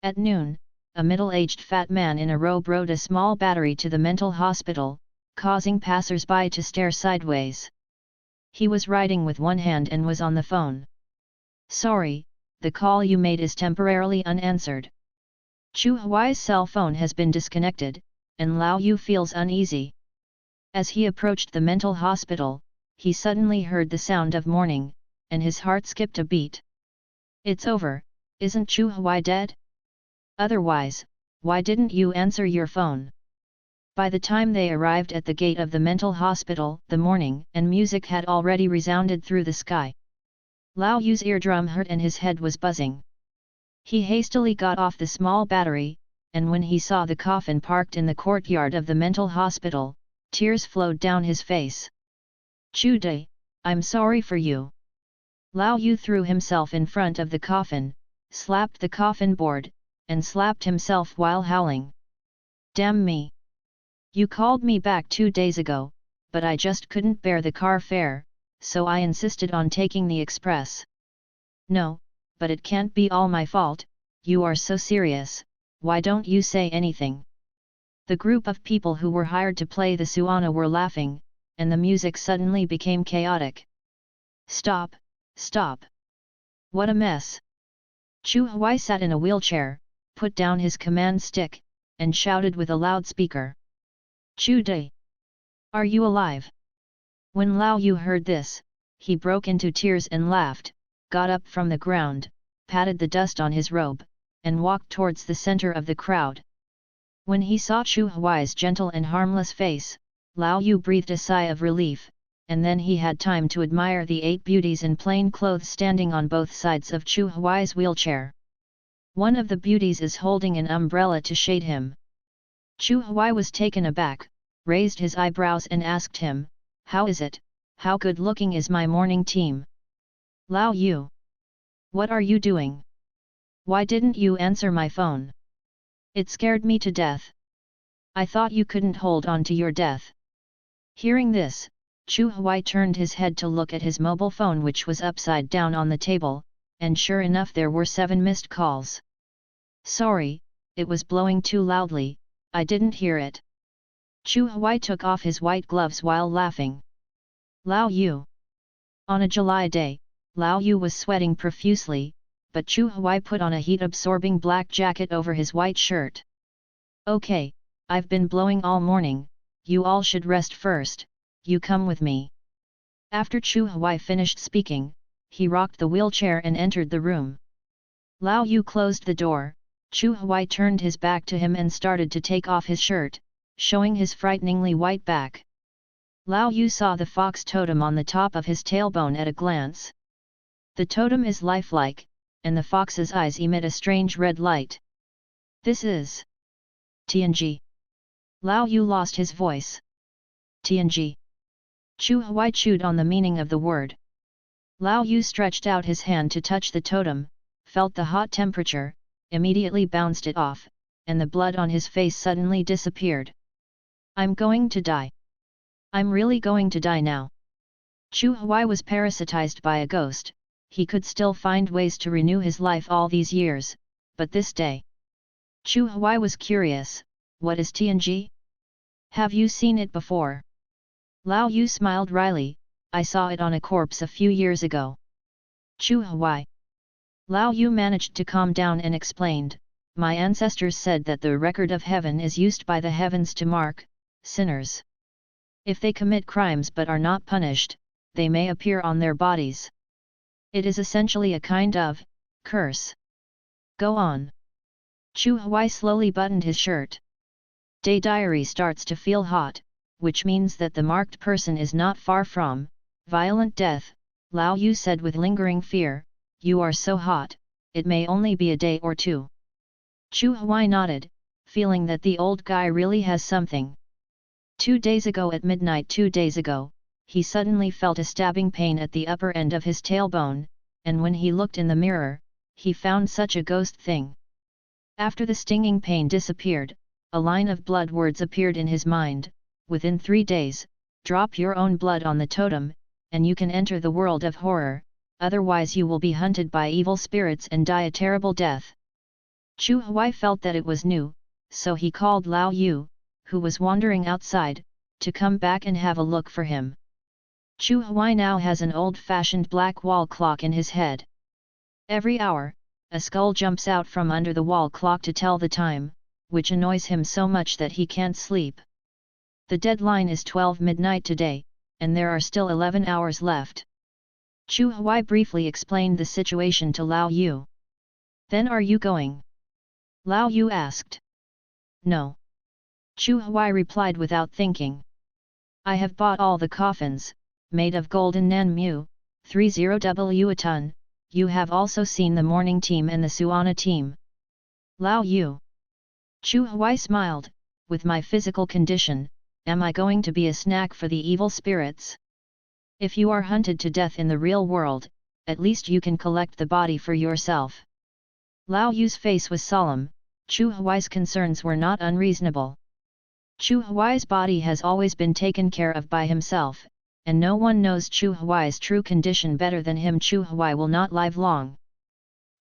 At noon, a middle-aged fat man in a robe rode a small battery to the mental hospital, causing passers-by to stare sideways. He was writing with one hand and was on the phone. "Sorry, the call you made is temporarily unanswered. Chu Huai's cell phone has been disconnected, and Lao Yu feels uneasy." As he approached the mental hospital, he suddenly heard the sound of mourning, and his heart skipped a beat. "It's over, isn't Chu Huai dead? Otherwise, why didn't you answer your phone?" By the time they arrived at the gate of the mental hospital, the mourning and music had already resounded through the sky. Lao Yu's eardrum hurt and his head was buzzing. He hastily got off the small battery, and when he saw the coffin parked in the courtyard of the mental hospital, tears flowed down his face. "Chu Dai, I'm sorry for you." Lao Yu threw himself in front of the coffin, slapped the coffin board, and slapped himself while howling. "Damn me! You called me back 2 days ago, but I just couldn't bear the car fare, so I insisted on taking the express." "No, but it can't be all my fault, you are so serious, why don't you say anything?" The group of people who were hired to play the Suana were laughing, and the music suddenly became chaotic. "Stop, stop! What a mess!" Chu Huai sat in a wheelchair, put down his command stick, and shouted with a loudspeaker. "Chu Dai! Are you alive?" When Lao Yu heard this, he broke into tears and laughed, got up from the ground, patted the dust on his robe, and walked towards the center of the crowd. When he saw Chu Huai's gentle and harmless face, Lao Yu breathed a sigh of relief, and then he had time to admire the 8 beauties in plain clothes standing on both sides of Chu Huai's wheelchair. One of the beauties is holding an umbrella to shade him. Chu Huai was taken aback, raised his eyebrows and asked him, "How is it, how good-looking is my morning team?" "Lao Yu! What are you doing? Why didn't you answer my phone? It scared me to death. I thought you couldn't hold on to your death." Hearing this, Chu Huai turned his head to look at his mobile phone, which was upside down on the table, and sure enough there were 7 missed calls. "Sorry, it was blowing too loudly, I didn't hear it." Chu Huai took off his white gloves while laughing. Lao Yu. On a July day, Lao Yu was sweating profusely, but Chu Huai put on a heat-absorbing black jacket over his white shirt. "Okay, I've been blowing all morning, you all should rest first, you come with me." After Chu Huai finished speaking, he rocked the wheelchair and entered the room. Lao Yu closed the door. Chu Huai turned his back to him and started to take off his shirt, showing his frighteningly white back. Lao Yu saw the fox totem on the top of his tailbone at a glance. The totem is lifelike, and the fox's eyes emit a strange red light. "This is TNG." Lao Yu lost his voice. "TNG." Chu Huai chewed on the meaning of the word. Lao Yu stretched out his hand to touch the totem, felt the hot temperature, immediately bounced it off, and the blood on his face suddenly disappeared. "I'm going to die. I'm really going to die now." Chu Huai was parasitized by a ghost. He could still find ways to renew his life all these years, but this day. Chu Huai was curious, "What is TNG? Have you seen it before?" Lao Yu smiled wryly, "I saw it on a corpse a few years ago." Chu Huai. Lao Yu managed to calm down and explained, "My ancestors said that the record of heaven is used by the heavens to mark sinners. If they commit crimes but are not punished, they may appear on their bodies. It is essentially a kind of curse." "Go on." Chu Huai slowly buttoned his shirt. Day diary starts to feel hot, which means that the marked person is not far from violent death. Lao Yu said with lingering fear, "You are so hot, it may only be a day or 2. Chu Huai nodded, feeling that the old guy really has something. 2 days ago at midnight 2 days ago, he suddenly felt a stabbing pain at the upper end of his tailbone, and when he looked in the mirror, he found such a ghost thing. After the stinging pain disappeared, a line of blood words appeared in his mind, within 3 days, drop your own blood on the totem, and you can enter the world of horror, otherwise you will be hunted by evil spirits and die a terrible death." Chu Huai felt that it was new, so he called Lao Yu, who was wandering outside, to come back and have a look for him. Chu Huai now has an old-fashioned black wall clock in his head. Every hour, a skull jumps out from under the wall clock to tell the time, which annoys him so much that he can't sleep. The deadline is 12 midnight today, and there are still 11 hours left. Chu Huai briefly explained the situation to Lao Yu. Then are you going? Lao Yu asked. No. Chu Huai replied without thinking. I have bought all the coffins, made of golden Nanmu, 30W a ton. You have also seen the morning team and the Suana team. Lao Yu. Chu Huai smiled, with my physical condition, am I going to be a snack for the evil spirits? If you are hunted to death in the real world, at least you can collect the body for yourself. Lao Yu's face was solemn. Chu Huai's concerns were not unreasonable. Chu Huai's body has always been taken care of by himself, and no one knows Chu Huai's true condition better than him. Chu Huai will not live long.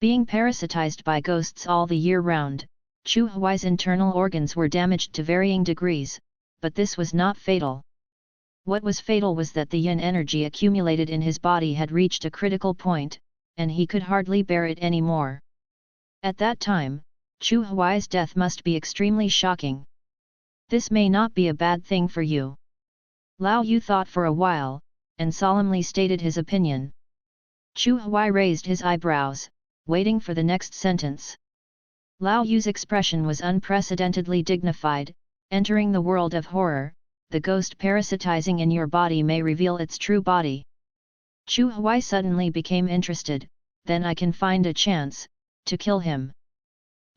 Being parasitized by ghosts all the year round, Chu Huai's internal organs were damaged to varying degrees, but this was not fatal. What was fatal was that the yin energy accumulated in his body had reached a critical point, and he could hardly bear it anymore. At that time, Chu Huai's death must be extremely shocking. This may not be a bad thing for you. Lao Yu thought for a while, and solemnly stated his opinion. Chu Huai raised his eyebrows, waiting for the next sentence. Lao Yu's expression was unprecedentedly dignified. Entering the world of horror, the ghost parasitizing in your body may reveal its true body. Chu Huai suddenly became interested. Then I can find a chance to kill him.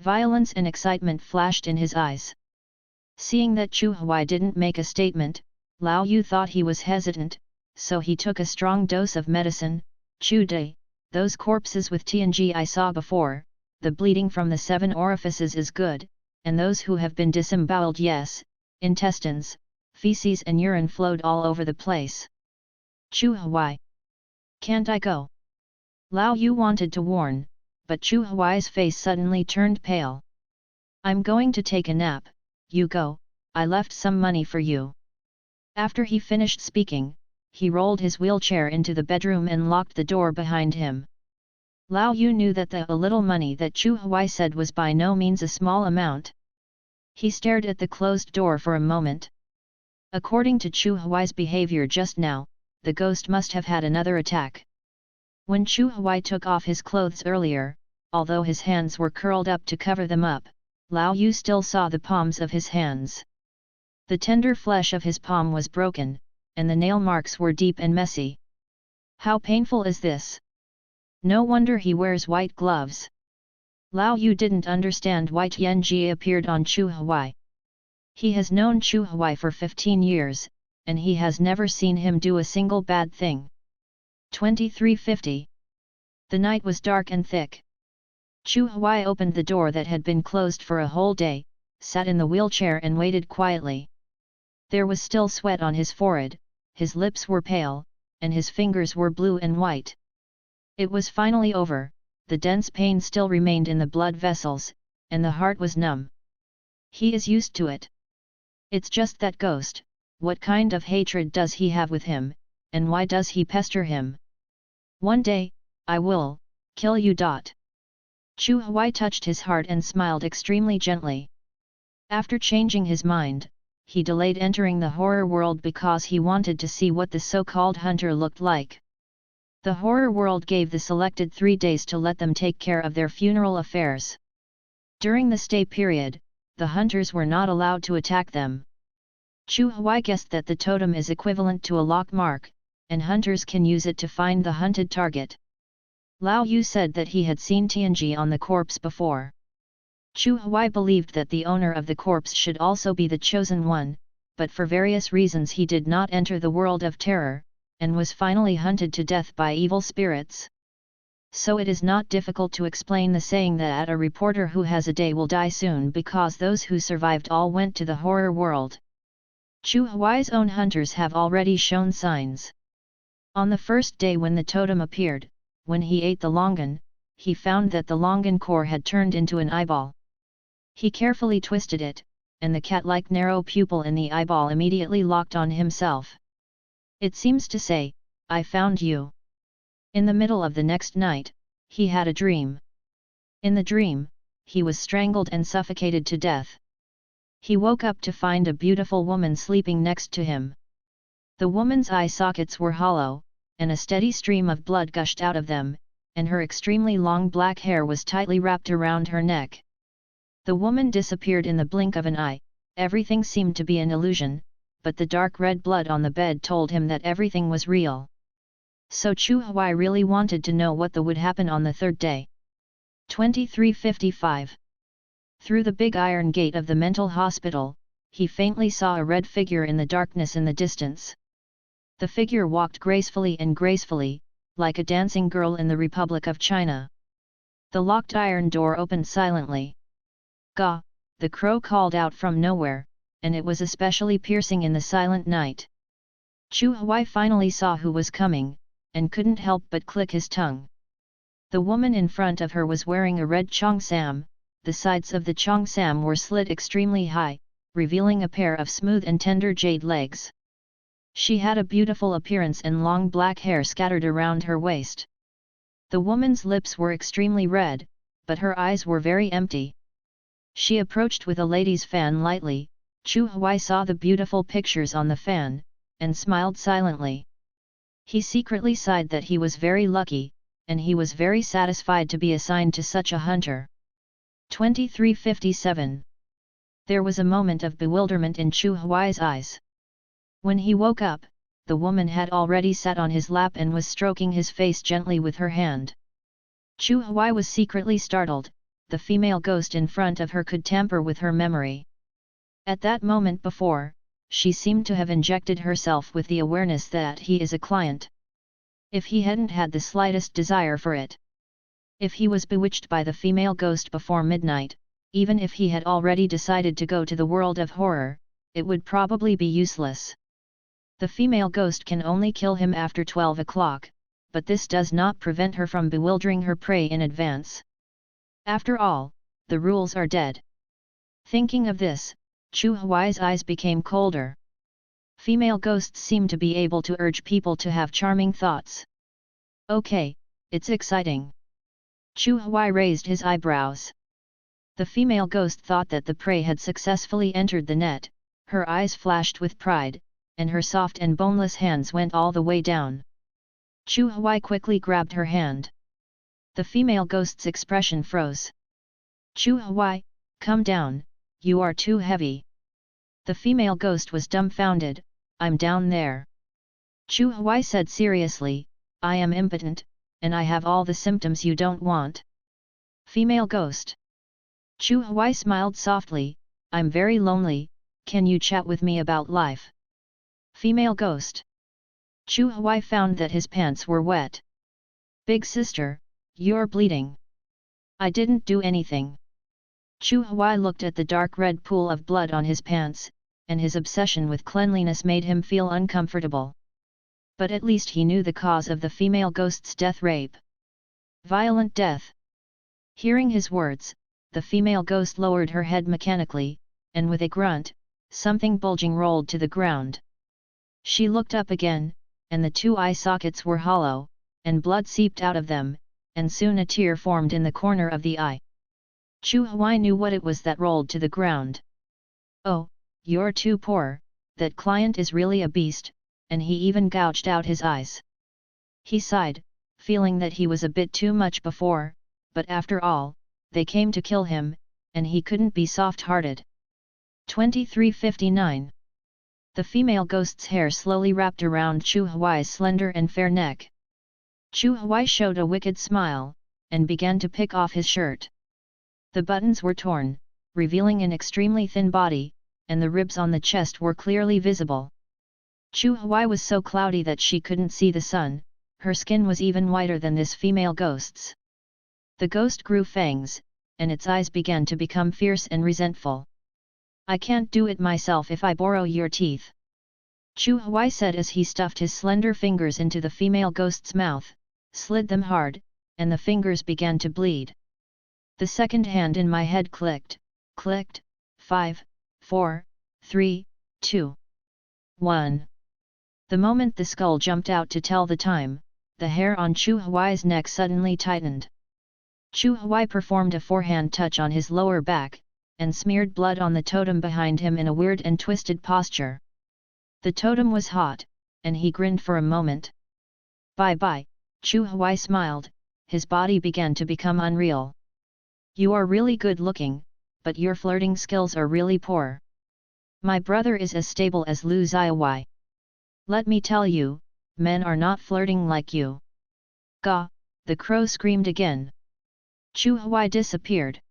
Violence and excitement flashed in his eyes. Seeing that Chu Huai didn't make a statement, Lao Yu thought he was hesitant, so he took a strong dose of medicine. Chu Dai, those corpses with TNG I saw before, the bleeding from the 7 orifices is good, and those who have been disemboweled, yes, intestines, feces and urine flowed all over the place. Chu Huai. Can't I go? Lao Yu wanted to warn, but Chu Huai's face suddenly turned pale. I'm going to take a nap, you go, I left some money for you. After he finished speaking, he rolled his wheelchair into the bedroom and locked the door behind him. Lao Yu knew that the little money that Chu Huai said was by no means a small amount. He stared at the closed door for a moment. According to Chu Huai's behavior just now, the ghost must have had another attack. When Chu Huai took off his clothes earlier, although his hands were curled up to cover them up, Lao Yu still saw the palms of his hands. The tender flesh of his palm was broken, and the nail marks were deep and messy. How painful is this? No wonder he wears white gloves. Lao Yu didn't understand why Tianji appeared on Chu Huai. He has known Chu Huai for 15 years, and he has never seen him do a single bad thing. 2350. The night was dark and thick. Chu Huai opened the door that had been closed for a whole day, sat in the wheelchair and waited quietly. There was still sweat on his forehead, his lips were pale, and his fingers were blue and white. It was finally over, the dense pain still remained in the blood vessels, and the heart was numb. He is used to it. It's just that ghost, what kind of hatred does he have with him, and why does he pester him? One day, I will kill you. Chu Huai touched his heart and smiled extremely gently. After changing his mind, he delayed entering the horror world because he wanted to see what the so-called hunter looked like. The horror world gave the selected 3 days to let them take care of their funeral affairs. During the stay period, the hunters were not allowed to attack them. Chu Huai guessed that the totem is equivalent to a lock mark, and hunters can use it to find the hunted target. Lao Yu said that he had seen Tianji on the corpse before. Chu Huai believed that the owner of the corpse should also be the chosen one, but for various reasons he did not enter the world of terror, and was finally hunted to death by evil spirits. So it is not difficult to explain the saying that a reporter who has a day will die soon, because those who survived all went to the horror world. Chu Huai's own hunters have already shown signs. On the first day when the totem appeared, when he ate the longan, he found that the longan core had turned into an eyeball. He carefully twisted it, and the cat-like narrow pupil in the eyeball immediately locked on himself. It seems to say, "I found you." In the middle of the next night, he had a dream. In the dream, he was strangled and suffocated to death. He woke up to find a beautiful woman sleeping next to him. The woman's eye sockets were hollow, and a steady stream of blood gushed out of them, and her extremely long black hair was tightly wrapped around her neck. The woman disappeared in the blink of an eye. Everything seemed to be an illusion, but the dark red blood on the bed told him that everything was real. So Chu Huai really wanted to know what would happen on the third day. 2355. Through the big iron gate of the mental hospital, he faintly saw a red figure in the darkness in the distance. The figure walked gracefully, like a dancing girl in the Republic of China. The locked iron door opened silently. "Ga!" the crow called out from nowhere, and it was especially piercing in the silent night. Chu Huai finally saw who was coming, and couldn't help but click his tongue. The woman in front of her was wearing a red cheongsam. The sides of the cheongsam were slit extremely high, revealing a pair of smooth and tender jade legs. She had a beautiful appearance and long black hair scattered around her waist. The woman's lips were extremely red, but her eyes were very empty. She approached with a lady's fan lightly. Chu Huai saw the beautiful pictures on the fan, and smiled silently. He secretly sighed that he was very lucky, and he was very satisfied to be assigned to such a hunter. 2357. There was a moment of bewilderment in Chu Huai's eyes. When he woke up, the woman had already sat on his lap and was stroking his face gently with her hand. Chu Huai was secretly startled. The female ghost in front of her could tamper with her memory. At that moment before, she seemed to have injected herself with the awareness that he is a client. If he hadn't had the slightest desire for it. If he was bewitched by the female ghost before midnight, even if he had already decided to go to the world of horror, it would probably be useless. The female ghost can only kill him after 12 o'clock, but this does not prevent her from bewildering her prey in advance. After all, the rules are dead. Thinking of this, Chu Huai's eyes became colder. Female ghosts seem to be able to urge people to have charming thoughts. Okay, it's exciting. Chu Huai raised his eyebrows. The female ghost thought that the prey had successfully entered the net. Her eyes flashed with pride, and her soft and boneless hands went all the way down. Chu Huai quickly grabbed her hand. The female ghost's expression froze. "Chu Huai, come down, you are too heavy." The female ghost was dumbfounded. "I'm down there." Chu Huai said seriously, "I am impotent, and I have all the symptoms you don't want." Female ghost. Chu Huai smiled softly, "I'm very lonely, can you chat with me about life?" Female ghost. Chu Huai found that his pants were wet. "Big sister, you're bleeding." "I didn't do anything." Chu Huai looked at the dark red pool of blood on his pants, and his obsession with cleanliness made him feel uncomfortable. But at least he knew the cause of the female ghost's death: rape. Violent death. Hearing his words, the female ghost lowered her head mechanically, and with a grunt, something bulging rolled to the ground. She looked up again, and the two eye sockets were hollow, and blood seeped out of them, and soon a tear formed in the corner of the eye. Chu Huai knew what it was that rolled to the ground. "Oh, you're too poor, that client is really a beast," and he even gouged out his eyes. He sighed, feeling that he was a bit too much before, but after all, they came to kill him, and he couldn't be soft-hearted. 2359. The female ghost's hair slowly wrapped around Chu Huai's slender and fair neck. Chu Huai showed a wicked smile, and began to pick off his shirt. The buttons were torn, revealing an extremely thin body, and the ribs on the chest were clearly visible. Chu Huai was so cloudy that she couldn't see the sun. Her skin was even whiter than this female ghost's. The ghost grew fangs, and its eyes began to become fierce and resentful. "I can't do it myself if I borrow your teeth," Chu Huai said as he stuffed his slender fingers into the female ghost's mouth, slid them hard, and the fingers began to bleed. The second hand in my head clicked, 5, 4, 3, 2, 1. The moment the skull jumped out to tell the time, the hair on Chu Huai's neck suddenly tightened. Chu Huai performed a forehand touch on his lower back, and smeared blood on the totem behind him in a weird and twisted posture. The totem was hot, and he grinned for a moment. Bye-bye, Chu Huai smiled, his body began to become unreal. You are really good looking, but your flirting skills are really poor. My brother is as stable as Lu Xiaowai. Let me tell you, men are not flirting like you. Gah, the crow screamed again. Chu Huai disappeared.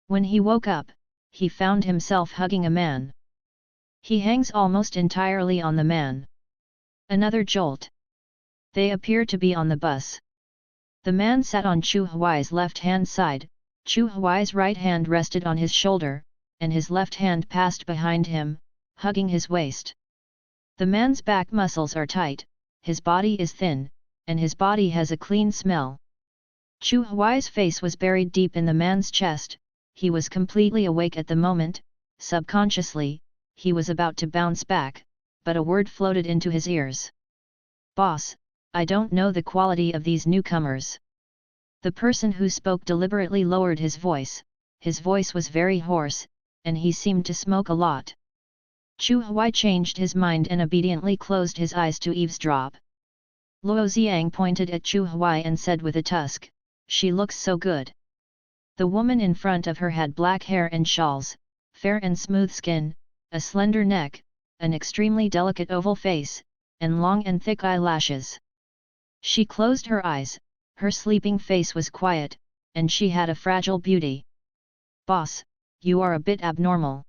When he woke up, he found himself hugging a man. He hangs almost entirely on the man. Another jolt. They appear to be on the bus. The man sat on Chu Huai's left-hand side, Chu Huai's right hand rested on his shoulder, and his left hand passed behind him, hugging his waist. The man's back muscles are tight, his body is thin, and his body has a clean smell. Chu Huai's face was buried deep in the man's chest, he was completely awake at the moment. Subconsciously, he was about to bounce back, but a word floated into his ears. Boss, I don't know the quality of these newcomers. The person who spoke deliberately lowered his voice was very hoarse, and he seemed to smoke a lot. Chu Huai changed his mind and obediently closed his eyes to eavesdrop. Luo Xiang pointed at Chu Huai and said with a tusk, "She looks so good." The woman in front of her had black hair and shawls, fair and smooth skin, a slender neck, an extremely delicate oval face, and long and thick eyelashes. She closed her eyes, her sleeping face was quiet, and she had a fragile beauty. Boss, you are a bit abnormal.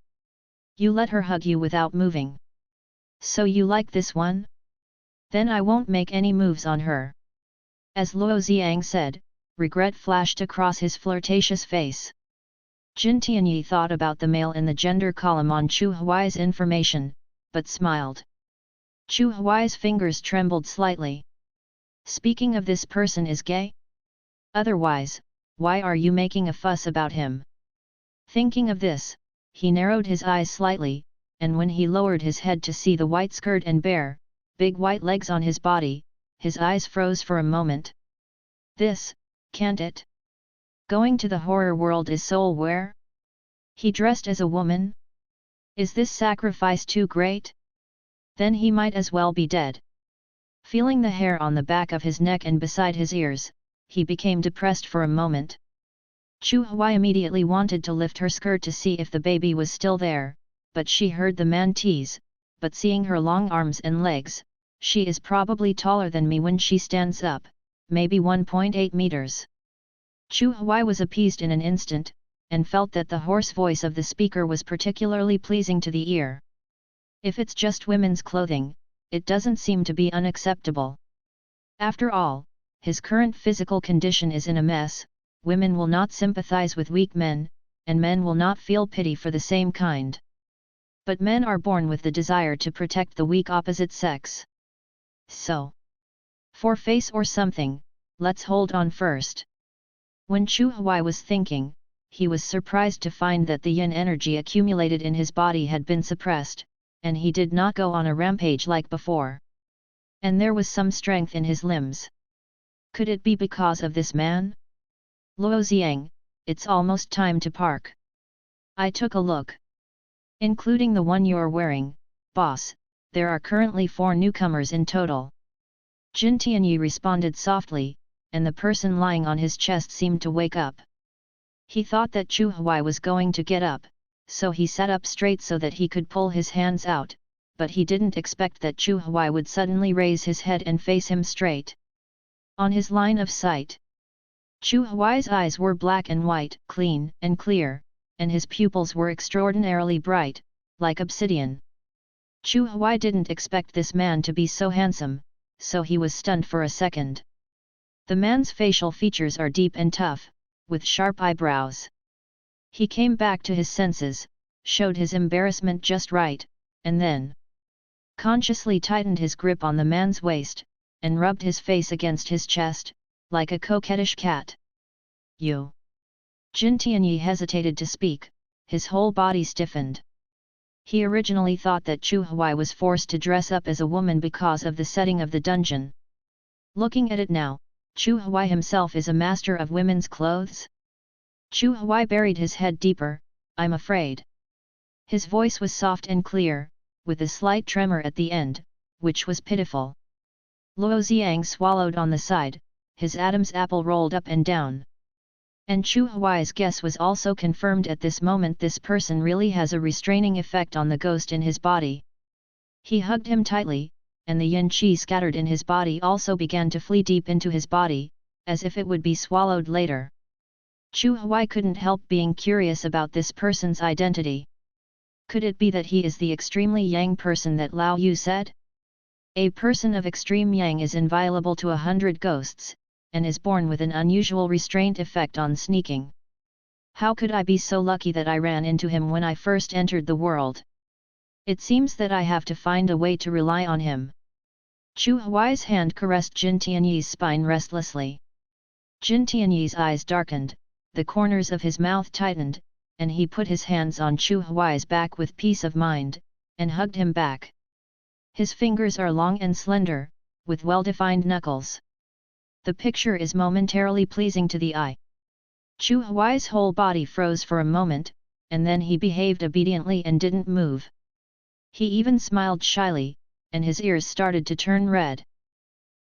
You let her hug you without moving. So you like this one? Then I won't make any moves on her. As Luo Xiang said, regret flashed across his flirtatious face. Jin Tianyi thought about the male in the gender column on Chu Huai's information, but smiled. Chu Huai's fingers trembled slightly. Speaking of, this person is gay? Otherwise, why are you making a fuss about him? Thinking of this, he narrowed his eyes slightly, and when he lowered his head to see the white skirt and bare, big white legs on his body, his eyes froze for a moment. This, can't it? Going to the horror world is soul wear? He dressed as a woman? Is this sacrifice too great? Then he might as well be dead. Feeling the hair on the back of his neck and beside his ears, he became depressed for a moment. Chu Huai immediately wanted to lift her skirt to see if the baby was still there, but she heard the man tease, "But seeing her long arms and legs, she is probably taller than me when she stands up, maybe 1.8 meters. Chu Huai was appeased in an instant, and felt that the hoarse voice of the speaker was particularly pleasing to the ear. If it's just women's clothing, it doesn't seem to be unacceptable. After all, his current physical condition is in a mess, women will not sympathize with weak men, and men will not feel pity for the same kind. But men are born with the desire to protect the weak opposite sex. So, for face or something, let's hold on first." When Chu Huai was thinking, he was surprised to find that the yin energy accumulated in his body had been suppressed, and he did not go on a rampage like before. And there was some strength in his limbs. Could it be because of this man? Luo Xiang, it's almost time to park. I took a look. Including the one you're wearing, boss, there are currently 4 newcomers in total. Jin Tianyi responded softly, and the person lying on his chest seemed to wake up. He thought that Chu Huai was going to get up, so he sat up straight so that he could pull his hands out, but he didn't expect that Chu Huai would suddenly raise his head and face him straight. On his line of sight, Chu Huai's eyes were black and white, clean and clear, and his pupils were extraordinarily bright, like obsidian. Chu Huai didn't expect this man to be so handsome, so he was stunned for a second. The man's facial features are deep and tough, with sharp eyebrows. He came back to his senses, showed his embarrassment just right, and then consciously tightened his grip on the man's waist, and rubbed his face against his chest, like a coquettish cat. You. Jin Tianyi hesitated to speak, his whole body stiffened. He originally thought that Chu Huai was forced to dress up as a woman because of the setting of the dungeon. Looking at it now, Chu Huai himself is a master of women's clothes? Chu Huai buried his head deeper, I'm afraid. His voice was soft and clear, with a slight tremor at the end, which was pitiful. Luo Xiang swallowed on the side, his Adam's apple rolled up and down. And Chu Huai's guess was also confirmed at this moment. This person really has a restraining effect on the ghost in his body. He hugged him tightly, and the yin qi scattered in his body also began to flee deep into his body, as if it would be swallowed later. Chu Huai couldn't help being curious about this person's identity. Could it be that he is the extremely yang person that Lao Yu said? A person of extreme yang is inviolable to 100 ghosts, and is born with an unusual restraint effect on sneaking. How could I be so lucky that I ran into him when I first entered the world? It seems that I have to find a way to rely on him. Chu Huai's hand caressed Jin Tianyi's spine restlessly. Jin Tianyi's eyes darkened, the corners of his mouth tightened, and he put his hands on Chu Huai's back with peace of mind, and hugged him back. His fingers are long and slender, with well-defined knuckles. The picture is momentarily pleasing to the eye. Chu Huai's whole body froze for a moment, and then he behaved obediently and didn't move. He even smiled shyly, and his ears started to turn red.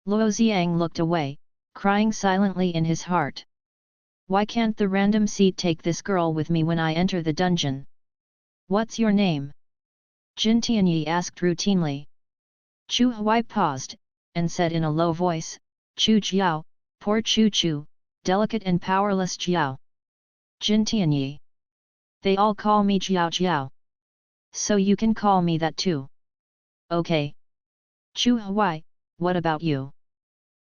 Luo Xiang looked away, crying silently in his heart. Why can't the random seat take this girl with me when I enter the dungeon? What's your name? Jin Tianyi asked routinely. Chu Huai paused, and said in a low voice, Chu Jiao, poor Chu Chu, delicate and powerless Jiao. Jin Tianyi. They all call me Jiao Jiao. So you can call me that too. Okay. Chu Huai, what about you?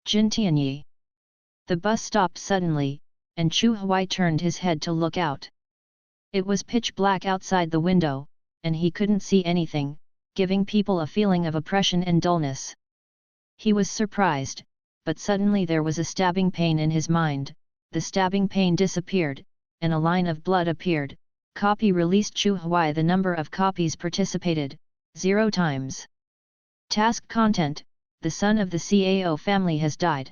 Jin Tianyi. The bus stopped suddenly, and Chu Huai turned his head to look out. It was pitch black outside the window, and he couldn't see anything, giving people a feeling of oppression and dullness. He was surprised, but suddenly there was a stabbing pain in his mind. The stabbing pain disappeared, and a line of blood appeared. Copy released Chu Huai. The number of copies participated, 0 times. Task content, the son of the CAO family has died.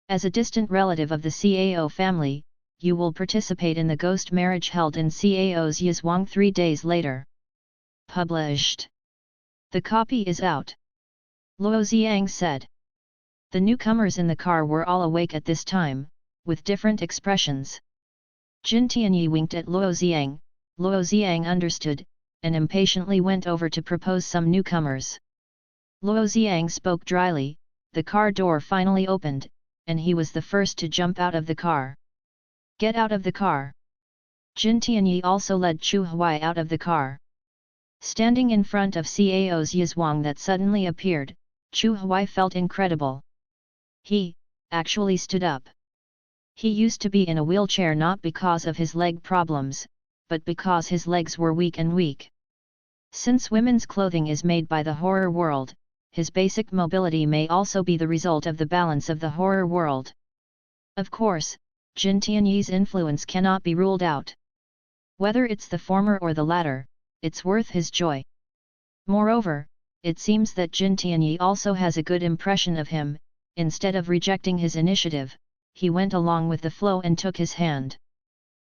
As a distant relative of the CAO family, you will participate in the ghost marriage held in CAO's Yizhuang 3 days later. Published. The copy is out. Luo Xiang said. The newcomers in the car were all awake at this time, with different expressions. Jin Tianyi winked at Luo Xiang. Luo Xiang understood, and impatiently went over to propose some newcomers. Luo Xiang spoke dryly. The car door finally opened, and he was the first to jump out of the car. Get out of the car. Jin Tianyi also led Chu Huai out of the car. Standing in front of CAO's Yizhuang that suddenly appeared, Chu Huai felt incredible. He, actually stood up. He used to be in a wheelchair not because of his leg problems, but because his legs were weak. Since women's clothing is made by the horror world, his basic mobility may also be the result of the balance of the horror world. Of course, Jin Tianyi's influence cannot be ruled out. Whether it's the former or the latter, it's worth his joy. Moreover, it seems that Jin Tianyi also has a good impression of him. Instead of rejecting his initiative, he went along with the flow and took his hand.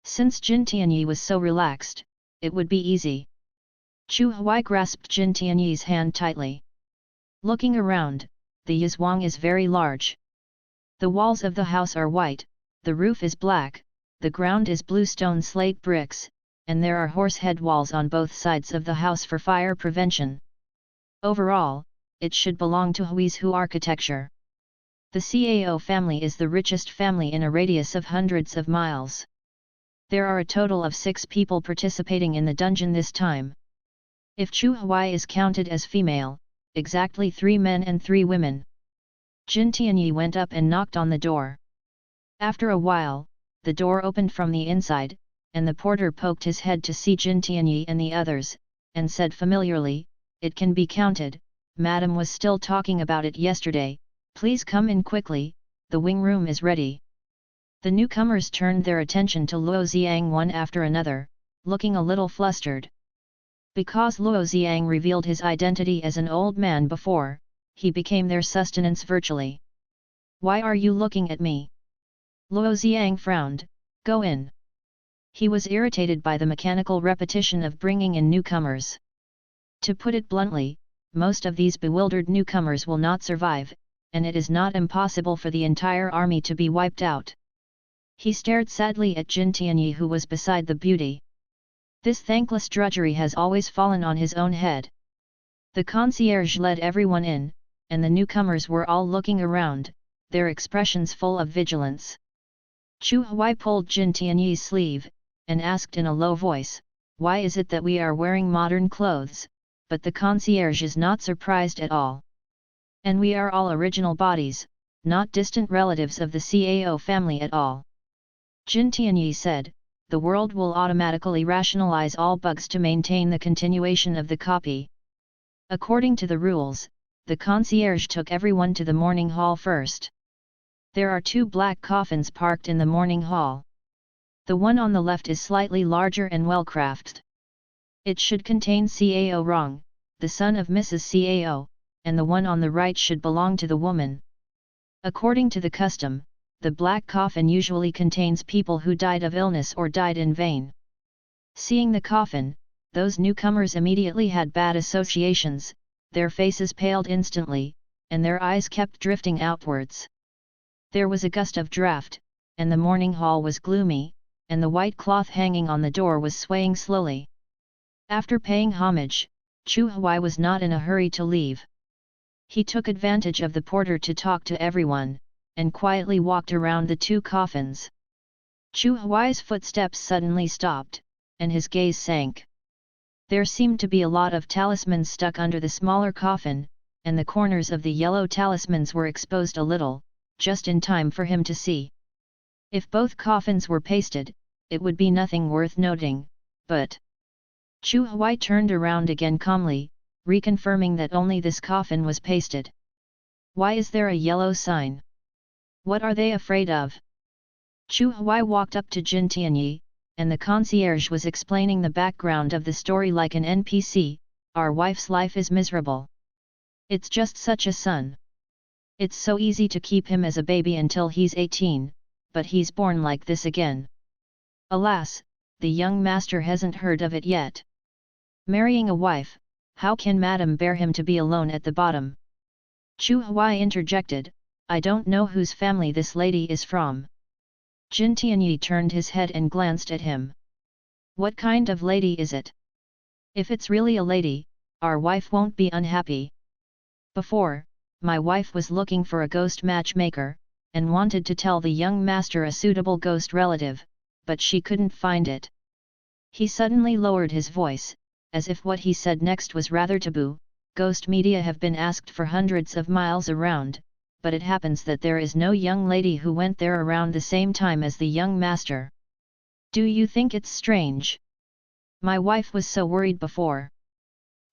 Since Jin Tianyi was so relaxed, it would be easy. Chu Huai grasped Jin Tianyi's hand tightly. Looking around, the Yizhuang is very large. The walls of the house are white, the roof is black, the ground is blue stone slate bricks, and there are horsehead walls on both sides of the house for fire prevention. Overall, it should belong to Huizhu architecture. The CAO family is the richest family in a radius of hundreds of miles. There are a total of 6 people participating in the dungeon this time. If Chu Huai is counted as female, exactly 3 men and 3 women. Jin Tianyi went up and knocked on the door. After a while, the door opened from the inside, and the porter poked his head to see Jin Tianyi and the others, and said familiarly, "It can be counted, Madam was still talking about it yesterday, please come in quickly, the wing room is ready. The newcomers turned their attention to Luo Xiang one after another, looking a little flustered. Because Luo Xiang revealed his identity as an old man before, he became their sustenance virtually. Why are you looking at me? Luo Xiang frowned. Go in. He was irritated by the mechanical repetition of bringing in newcomers. To put it bluntly, most of these bewildered newcomers will not survive, and it is not impossible for the entire army to be wiped out. He stared sadly at Jin Tianyi, who was beside the beauty. This thankless drudgery has always fallen on his own head. The concierge led everyone in, and the newcomers were all looking around, their expressions full of vigilance. Chu Huai pulled Jin Tianyi's sleeve, and asked in a low voice, "Why is it that we are wearing modern clothes, but the concierge is not surprised at all? And we are all original bodies, not distant relatives of the CAO family at all." Jin Tianyi said, "The world will automatically rationalize all bugs to maintain the continuation of the copy." According to the rules, the concierge took everyone to the morning hall first. There are 2 black coffins parked in the morning hall. The one on the left is slightly larger and well-crafted. It should contain Cao Rong, the son of Mrs. Cao, and the one on the right should belong to the woman. According to the custom, the black coffin usually contains people who died of illness or died in vain. Seeing the coffin, those newcomers immediately had bad associations, their faces paled instantly, and their eyes kept drifting outwards. There was a gust of draught, and the morning hall was gloomy, and the white cloth hanging on the door was swaying slowly. After paying homage, Chu Huai was not in a hurry to leave. He took advantage of the porter to talk to everyone, and quietly walked around the 2 coffins. Chu Huai's footsteps suddenly stopped, and his gaze sank. There seemed to be a lot of talismans stuck under the smaller coffin, and the corners of the yellow talismans were exposed a little, just in time for him to see. If both coffins were pasted, it would be nothing worth noting, but... Chu Huai turned around again calmly, reconfirming that only this coffin was pasted. Why is there a yellow sign? What are they afraid of? Chu Huai walked up to Jin Tianyi, and the concierge was explaining the background of the story like an NPC. Our wife's life is miserable. It's just such a son. It's so easy to keep him as a baby until he's 18, but he's born like this again. Alas, the young master hasn't heard of it yet. Marrying a wife, how can Madame bear him to be alone at the bottom? Chu Huai interjected, I don't know whose family this lady is from. Jin Tianyi turned his head and glanced at him. What kind of lady is it? If it's really a lady, our wife won't be unhappy. Before, my wife was looking for a ghost matchmaker, and wanted to tell the young master a suitable ghost relative, but she couldn't find it. He suddenly lowered his voice, as if what he said next was rather taboo. Ghost media have been asked for hundreds of miles around, but it happens that there is no young lady who went there around the same time as the young master. Do you think it's strange? My wife was so worried before.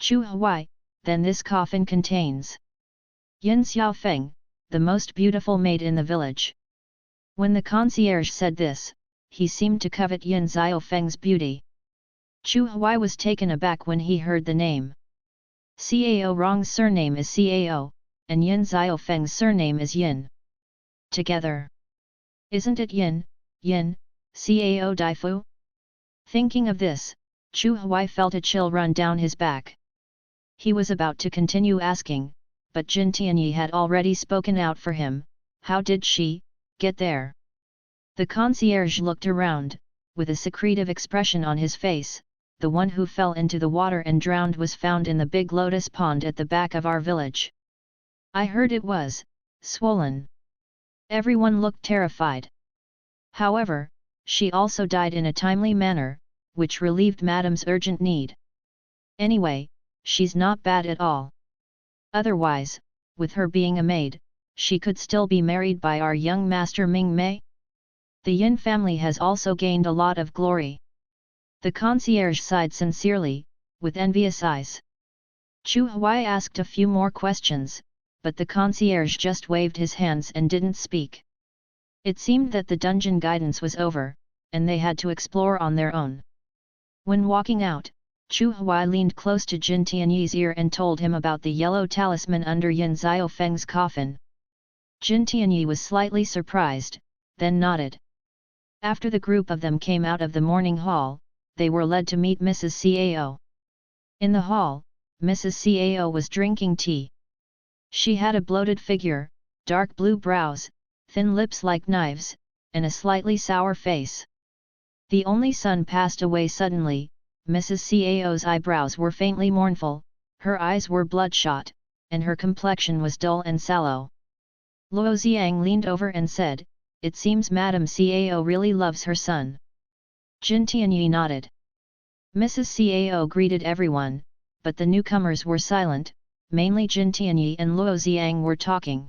Chu Huai, then this coffin contains Yin Xiaofeng, the most beautiful maid in the village. When the concierge said this, he seemed to covet Yin Xiaofeng's beauty. Chu Huai was taken aback when he heard the name. Cao Rong's surname is Cao, and Yin Xiaofeng's surname is Yin. Together. Isn't it Yin, Yin, Cao Daifu? Thinking of this, Chu Huai felt a chill run down his back. He was about to continue asking, but Jin Tianyi had already spoken out for him. How did she get there? The concierge looked around, with a secretive expression on his face. The one who fell into the water and drowned was found in the big lotus pond at the back of our village. I heard it was swollen. Everyone looked terrified. However, she also died in a timely manner, which relieved Madame's urgent need. Anyway, she's not bad at all. Otherwise, with her being a maid, she could still be married by our young master Ming Mei. The Yin family has also gained a lot of glory. The concierge sighed sincerely, with envious eyes. Chu Huai asked a few more questions, but the concierge just waved his hands and didn't speak. It seemed that the dungeon guidance was over, and they had to explore on their own. When walking out, Chu Huai leaned close to Jin Tianyi's ear and told him about the yellow talisman under Yin Xiaofeng's coffin. Jin Tianyi was slightly surprised, then nodded. After the group of them came out of the morning hall, they were led to meet Mrs. Cao. In the hall, Mrs. Cao was drinking tea. She had a bloated figure, dark blue brows, thin lips like knives, and a slightly sour face. The only son passed away suddenly. Mrs. Cao's eyebrows were faintly mournful, her eyes were bloodshot, and her complexion was dull and sallow. Luo Xiang leaned over and said, "It seems Madame Cao really loves her son." Jin Tianyi nodded. Mrs. Cao greeted everyone, but the newcomers were silent, mainly Jin Tianyi and Luo Xiang were talking.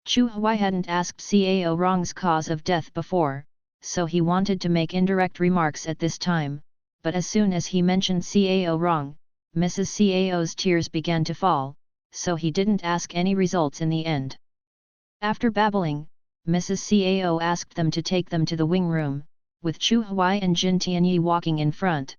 Chu Huai hadn't asked Cao Rong's cause of death before, so he wanted to make indirect remarks at this time, but as soon as he mentioned Cao Rong, Mrs. Cao's tears began to fall, so he didn't ask any results in the end. After babbling, Mrs. Cao asked them to take them to the wing room, with Chu Huai and Jin Tianyi walking in front.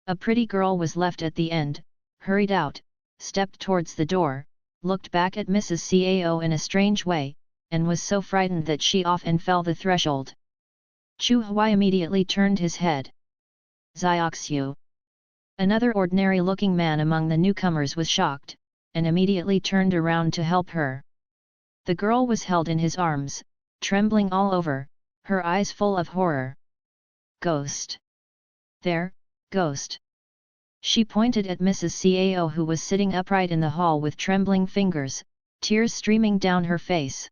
A pretty girl was left at the end, hurried out, stepped towards the door, looked back at Mrs. Cao in a strange way, and was so frightened that she often fell the threshold. Chu Huai immediately turned his head. Zioxiu. Another ordinary-looking man among the newcomers was shocked, and immediately turned around to help her. The girl was held in his arms, trembling all over, her eyes full of horror. Ghost! There, ghost! She pointed at Mrs. Cao who was sitting upright in the hall with trembling fingers, tears streaming down her face.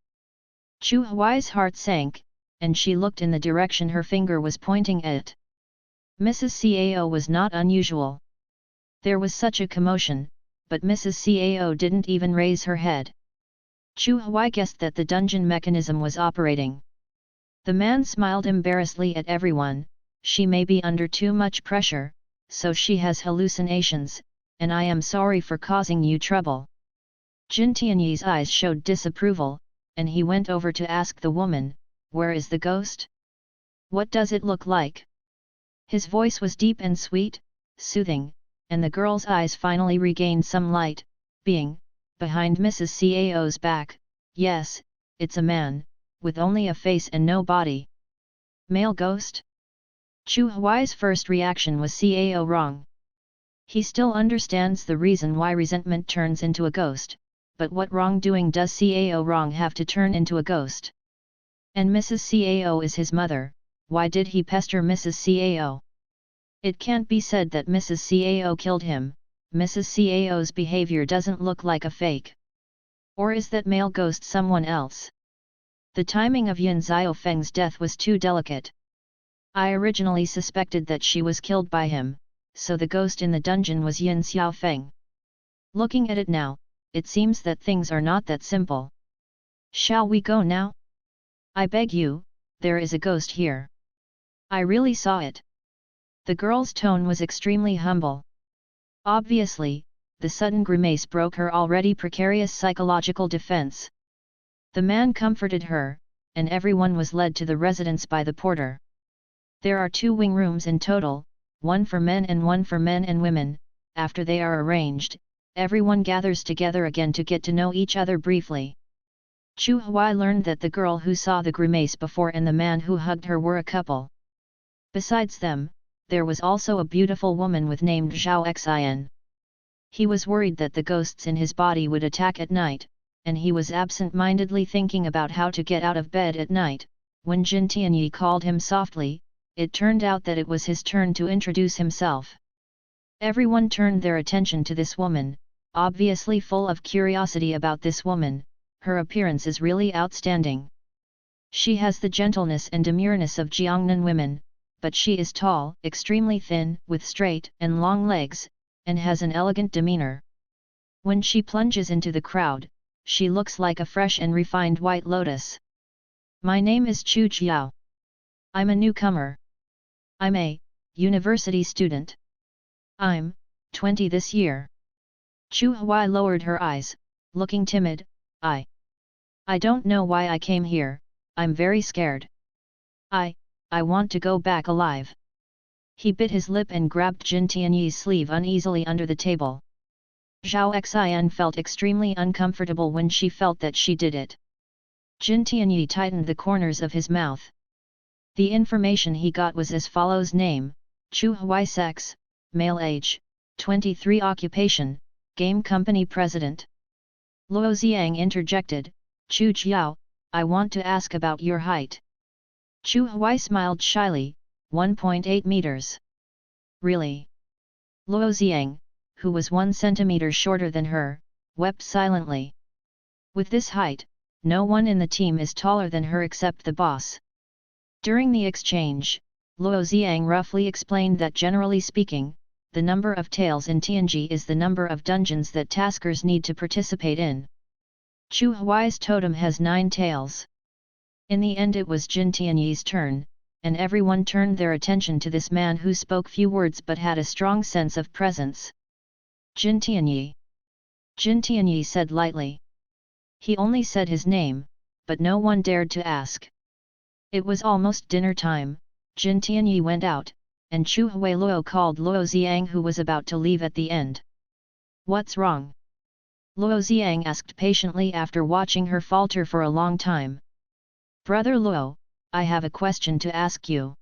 Chu Huai's heart sank, and she looked in the direction her finger was pointing at. Mrs. Cao was not unusual. There was such a commotion, but Mrs. Cao didn't even raise her head. Chu Huai guessed that the dungeon mechanism was operating. The man smiled embarrassedly at everyone. She may be under too much pressure, so she has hallucinations, and I am sorry for causing you trouble. Jin Tianyi's eyes showed disapproval, and he went over to ask the woman, "Where is the ghost? What does it look like?" His voice was deep and sweet, soothing, and the girl's eyes finally regained some light, being, behind Mrs. Cao's back, "Yes, it's a man, with only a face and no body." Male ghost? Chu Huai's first reaction was Cao Rong. He still understands the reason why resentment turns into a ghost, but what wrongdoing does Cao Rong have to turn into a ghost? And Mrs. Cao is his mother, why did he pester Mrs. Cao? It can't be said that Mrs. Cao killed him. Mrs. Cao's behavior doesn't look like a fake. Or is that male ghost someone else? The timing of Yin Xiaofeng's death was too delicate. I originally suspected that she was killed by him, so the ghost in the dungeon was Yin Xiaofeng. Looking at it now, it seems that things are not that simple. Shall we go now? I beg you, there is a ghost here. I really saw it. The girl's tone was extremely humble. Obviously, the sudden grimace broke her already precarious psychological defense. The man comforted her, and everyone was led to the residence by the porter. There are 2 wing rooms in total, one for men and one for men and women. After they are arranged, everyone gathers together again to get to know each other briefly. Chu Huai learned that the girl who saw the grimace before and the man who hugged her were a couple. Besides them, there was also a beautiful woman with named Zhao Xian. He was worried that the ghosts in his body would attack at night, and he was absent-mindedly thinking about how to get out of bed at night. When Jin Tianyi called him softly, it turned out that it was his turn to introduce himself. Everyone turned their attention to this woman, obviously full of curiosity about this woman. Her appearance is really outstanding. She has the gentleness and demureness of Jiangnan women, but she is tall, extremely thin, with straight and long legs, and has an elegant demeanor. When she plunges into the crowd, she looks like a fresh and refined white lotus. My name is Chu Jiao. I'm a newcomer. I'm a university student. I'm 20 this year. Chu Huai lowered her eyes, looking timid. I don't know why I came here, I'm very scared. I want to go back alive. He bit his lip and grabbed Jin Tianyi's sleeve uneasily under the table. Zhao Xian felt extremely uncomfortable when she felt that she did it. Jin Tianyi tightened the corners of his mouth. The information he got was as follows: name, Chu Huai, sex, male, age, 23, occupation, game company president. Luo Xiang interjected, Chu Jiao, I want to ask about your height. Chu Huai smiled shyly, 1.8 meters. Really? Luo Xiang, who was 1 centimeter shorter than her, wept silently. With this height, no one in the team is taller than her except the boss. During the exchange, Luo Xiang roughly explained that generally speaking, the number of tails in Tianji is the number of dungeons that taskers need to participate in. Chu Huai's totem has 9 tails. In the end it was Jin Tianyi's turn, and everyone turned their attention to this man who spoke few words but had a strong sense of presence. Jin Tianyi. Jin Tianyi said lightly. He only said his name, but no one dared to ask. It was almost dinner time. Jin Tianyi went out, and Chu Huailuo called Luo Xiang, who was about to leave at the end. What's wrong? Luo Xiang asked patiently after watching her falter for a long time. Brother Luo, I have a question to ask you.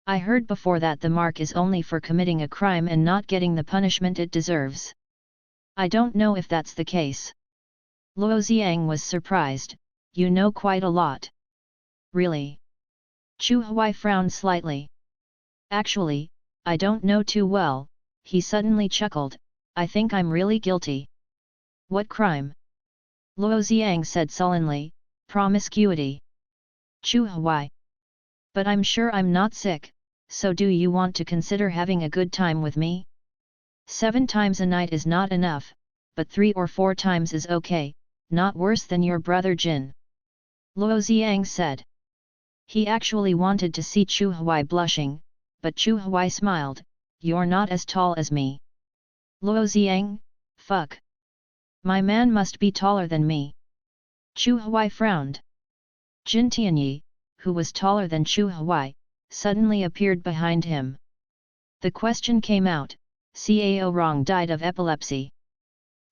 I heard before that the mark is only for committing a crime and not getting the punishment it deserves. I don't know if that's the case. Luo Xiang was surprised. You know quite a lot. Really? Chu Huai frowned slightly. Actually, I don't know too well, he suddenly chuckled. I think I'm really guilty. What crime? Luo Xiang said sullenly, promiscuity. Chu Huai. But I'm sure I'm not sick, so do you want to consider having a good time with me? 7 times a night is not enough, but 3 or 4 times is okay, not worse than your brother Jin. Luo Xiang said. He actually wanted to see Chu Huai blushing, but Chu Huai smiled, you're not as tall as me. Luo Xiang, fuck. My man must be taller than me. Chu Huai frowned. Jin Tianyi, who was taller than Chu Huai, suddenly appeared behind him. The question came out, Cao Rong died of epilepsy.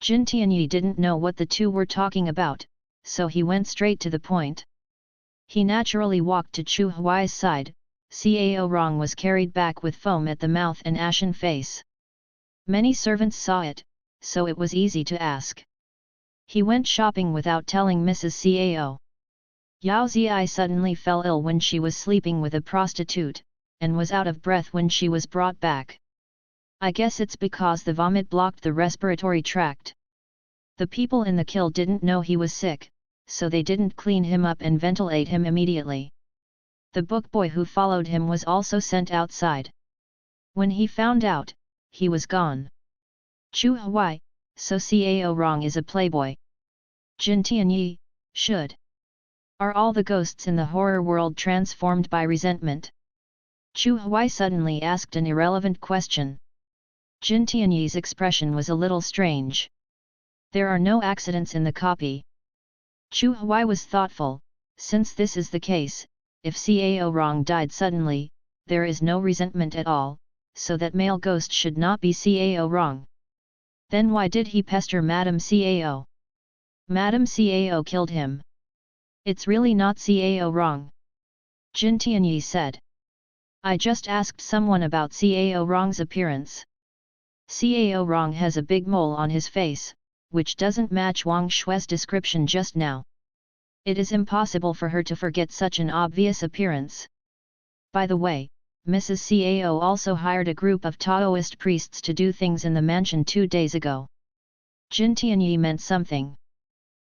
Jin Tianyi didn't know what the two were talking about, so he went straight to the point. He naturally walked to Chu Huai's side. Cao Rong was carried back with foam at the mouth and ashen face. Many servants saw it, so it was easy to ask. He went shopping without telling Mrs. Cao. Yao Ziyi suddenly fell ill when she was sleeping with a prostitute, and was out of breath when she was brought back. I guess it's because the vomit blocked the respiratory tract. The people in the kill didn't know he was sick, so they didn't clean him up and ventilate him immediately. The book boy who followed him was also sent outside. When he found out, he was gone. Chu Huai, so Cao Rong is a playboy. Jin Tianyi, should. Are all the ghosts in the horror world transformed by resentment? Chu Huai suddenly asked an irrelevant question. Jin Tianyi's expression was a little strange. There are no accidents in the copy. Chu Huai was thoughtful. Since this is the case, if Cao Rong died suddenly, there is no resentment at all, so that male ghost should not be Cao Rong. Then why did he pester Madame Cao? Madame Cao killed him. It's really not Cao Rong. Jin Tianyi said. I just asked someone about Cao Rong's appearance. Cao Rong has a big mole on his face, which doesn't match Wang Shui's description just now. It is impossible for her to forget such an obvious appearance. By the way, Mrs. Cao also hired a group of Taoist priests to do things in the mansion 2 days ago. Jin Tianyi meant something.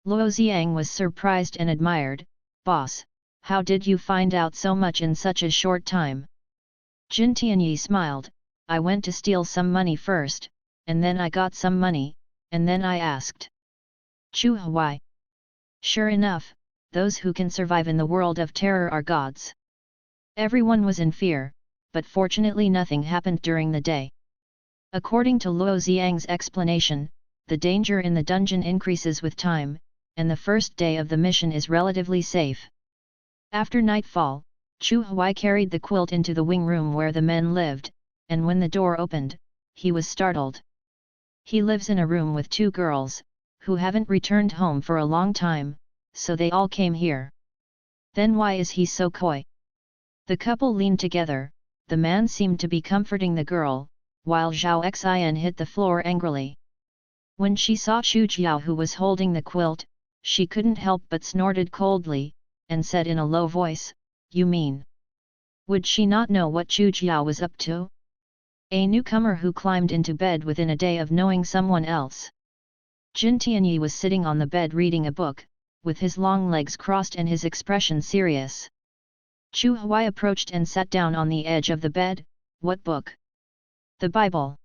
Luo Xiang was surprised and admired. Boss, how did you find out so much in such a short time? Jin Tianyi smiled. I went to steal some money first, and then I got some money, and then I asked. Chu Huai. Sure enough, those who can survive in the world of terror are gods. Everyone was in fear, but fortunately nothing happened during the day. According to Luo Xiang's explanation, the danger in the dungeon increases with time, and the first day of the mission is relatively safe. After nightfall, Chu Huai carried the quilt into the wing room where the men lived, and when the door opened, he was startled. He lives in a room with two girls, who haven't returned home for a long time, so they all came here. Then why is he so coy? The couple leaned together, the man seemed to be comforting the girl, while Zhao Xin hit the floor angrily. When she saw Chu Jiao who was holding the quilt, she couldn't help but snorted coldly, and said in a low voice, "You mean?" Would she not know what Chu Jiao was up to? A newcomer who climbed into bed within a day of knowing someone else. Jin Tianyi was sitting on the bed reading a book, with his long legs crossed and his expression serious. Chu Huai approached and sat down on the edge of the bed. "What book?" "The Bible."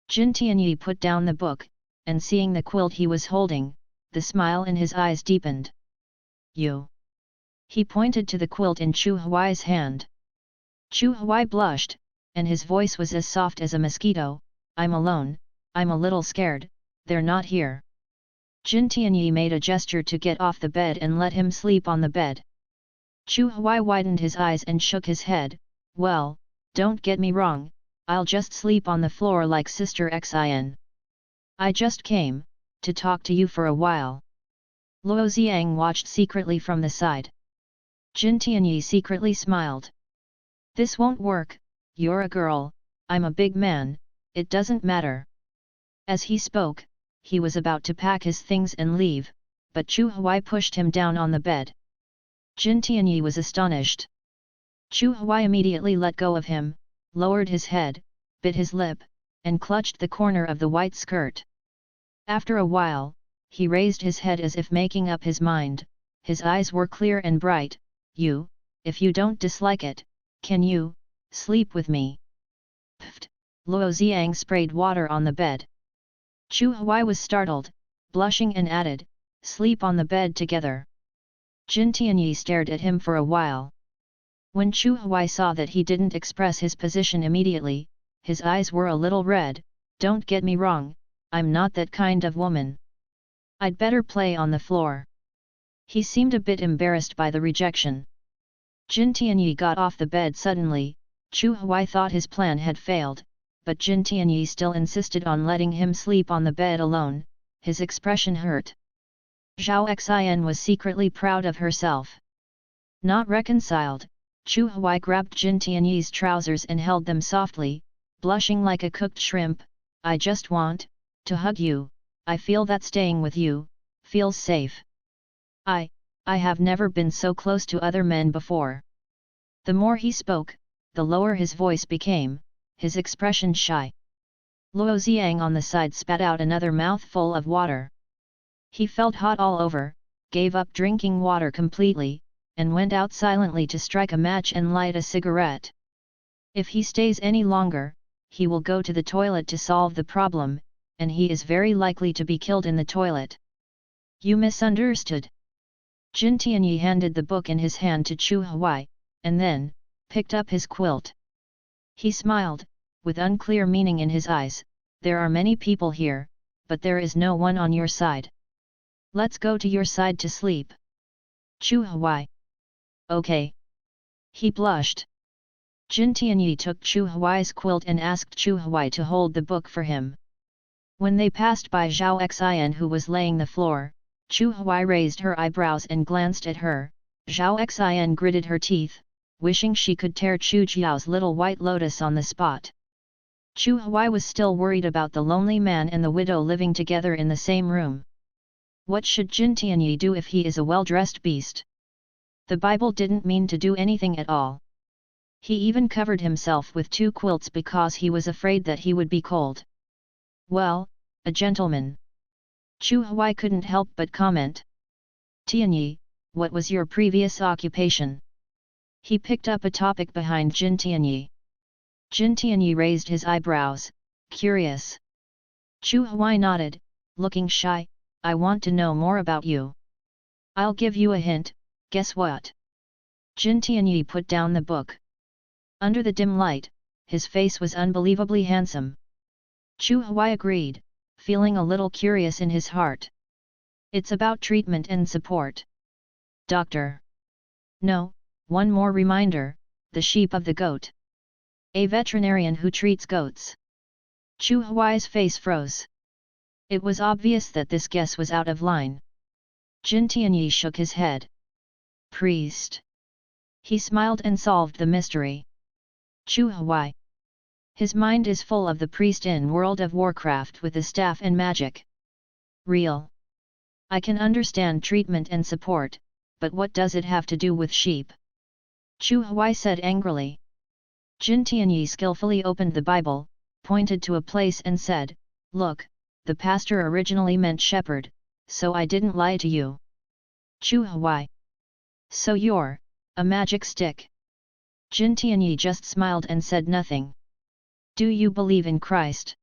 Jin Tianyi put down the book, and seeing the quilt he was holding, the smile in his eyes deepened. "You." He pointed to the quilt in Chu Huai's hand. Chu Huai blushed, and his voice was as soft as a mosquito. "I'm alone, I'm a little scared, they're not here." Jin Tianyi made a gesture to get off the bed and let him sleep on the bed. Chu Huai widened his eyes and shook his head. "Well, don't get me wrong, I'll just sleep on the floor like Sister Xin. I just came to talk to you for a while." Luo Xiang watched secretly from the side. Jin Tianyi secretly smiled. "This won't work, you're a girl, I'm a big man, it doesn't matter." As he spoke, he was about to pack his things and leave, but Chu Huai pushed him down on the bed. Jin Tianyi was astonished. Chu Huai immediately let go of him, lowered his head, bit his lip, and clutched the corner of the white skirt. After a while, he raised his head as if making up his mind. His eyes were clear and bright. "You, if you don't dislike it, can you sleep with me?" Pfft! Luo Xiang sprayed water on the bed. Chu Huai was startled, blushing and added, "Sleep on the bed together." Jin Tianyi stared at him for a while. When Chu Huai saw that he didn't express his position immediately, his eyes were a little red. "Don't get me wrong, I'm not that kind of woman. I'd better play on the floor." He seemed a bit embarrassed by the rejection. Jin Tianyi got off the bed suddenly. Chu Huai thought his plan had failed, but Jin Tianyi still insisted on letting him sleep on the bed alone. His expression hurt. Zhao Xin was secretly proud of herself. Not reconciled, Chu Huai grabbed Jin Tianyi's trousers and held them softly, blushing like a cooked shrimp. "I just want to hug you, I feel that staying with you feels safe. I have never been so close to other men before." The more he spoke, the lower his voice became, his expression shy. Luo Xiang on the side spat out another mouthful of water. He felt hot all over, gave up drinking water completely, and went out silently to strike a match and light a cigarette. If he stays any longer, he will go to the toilet to solve the problem, and he is very likely to be killed in the toilet. "You misunderstood." Jin Tianyi handed the book in his hand to Chu Huai, and then picked up his quilt. He smiled, with unclear meaning in his eyes. "There are many people here, but there is no one on your side. Let's go to your side to sleep." Chu Huai. "Okay." He blushed. Jin Tianyi took Chu Huai's quilt and asked Chu Huai to hold the book for him. When they passed by Zhao Xian who was laying the floor, Chu Huai raised her eyebrows and glanced at her. Zhao Xian gritted her teeth, wishing she could tear Chu Jiao's little white lotus on the spot. Chu Huai was still worried about the lonely man and the widow living together in the same room. What should Jin Tianyi do if he is a well-dressed beast? The Bible didn't mean to do anything at all. He even covered himself with 2 quilts because he was afraid that he would be cold. "Well, a gentleman." Chu Huai couldn't help but comment. "Tianyi, what was your previous occupation?" He picked up a topic behind Jin Tianyi. Jin Tianyi raised his eyebrows, curious. Chu Huai nodded, looking shy. "I want to know more about you. I'll give you a hint, guess what?" Jin Tianyi put down the book. Under the dim light, his face was unbelievably handsome. Chu Huai agreed, feeling a little curious in his heart. "It's about treatment and support." "Doctor." No, one more reminder, the sheep of the goat. A veterinarian who treats goats. Chu Huai's face froze. It was obvious that this guess was out of line. Jin Tianyi shook his head. Priest. He smiled and solved the mystery. Chu Huai. His mind is full of the priest in World of Warcraft with the staff and magic. Real. I can understand treatment and support, but what does it have to do with sheep? Chu Huai said angrily. Jin Tianyi skillfully opened the Bible, pointed to a place and said, "Look, the pastor originally meant shepherd, so I didn't lie to you." Chu Huai. So you're a magic stick? Jin Tianyi just smiled and said nothing. Do you believe in Christ?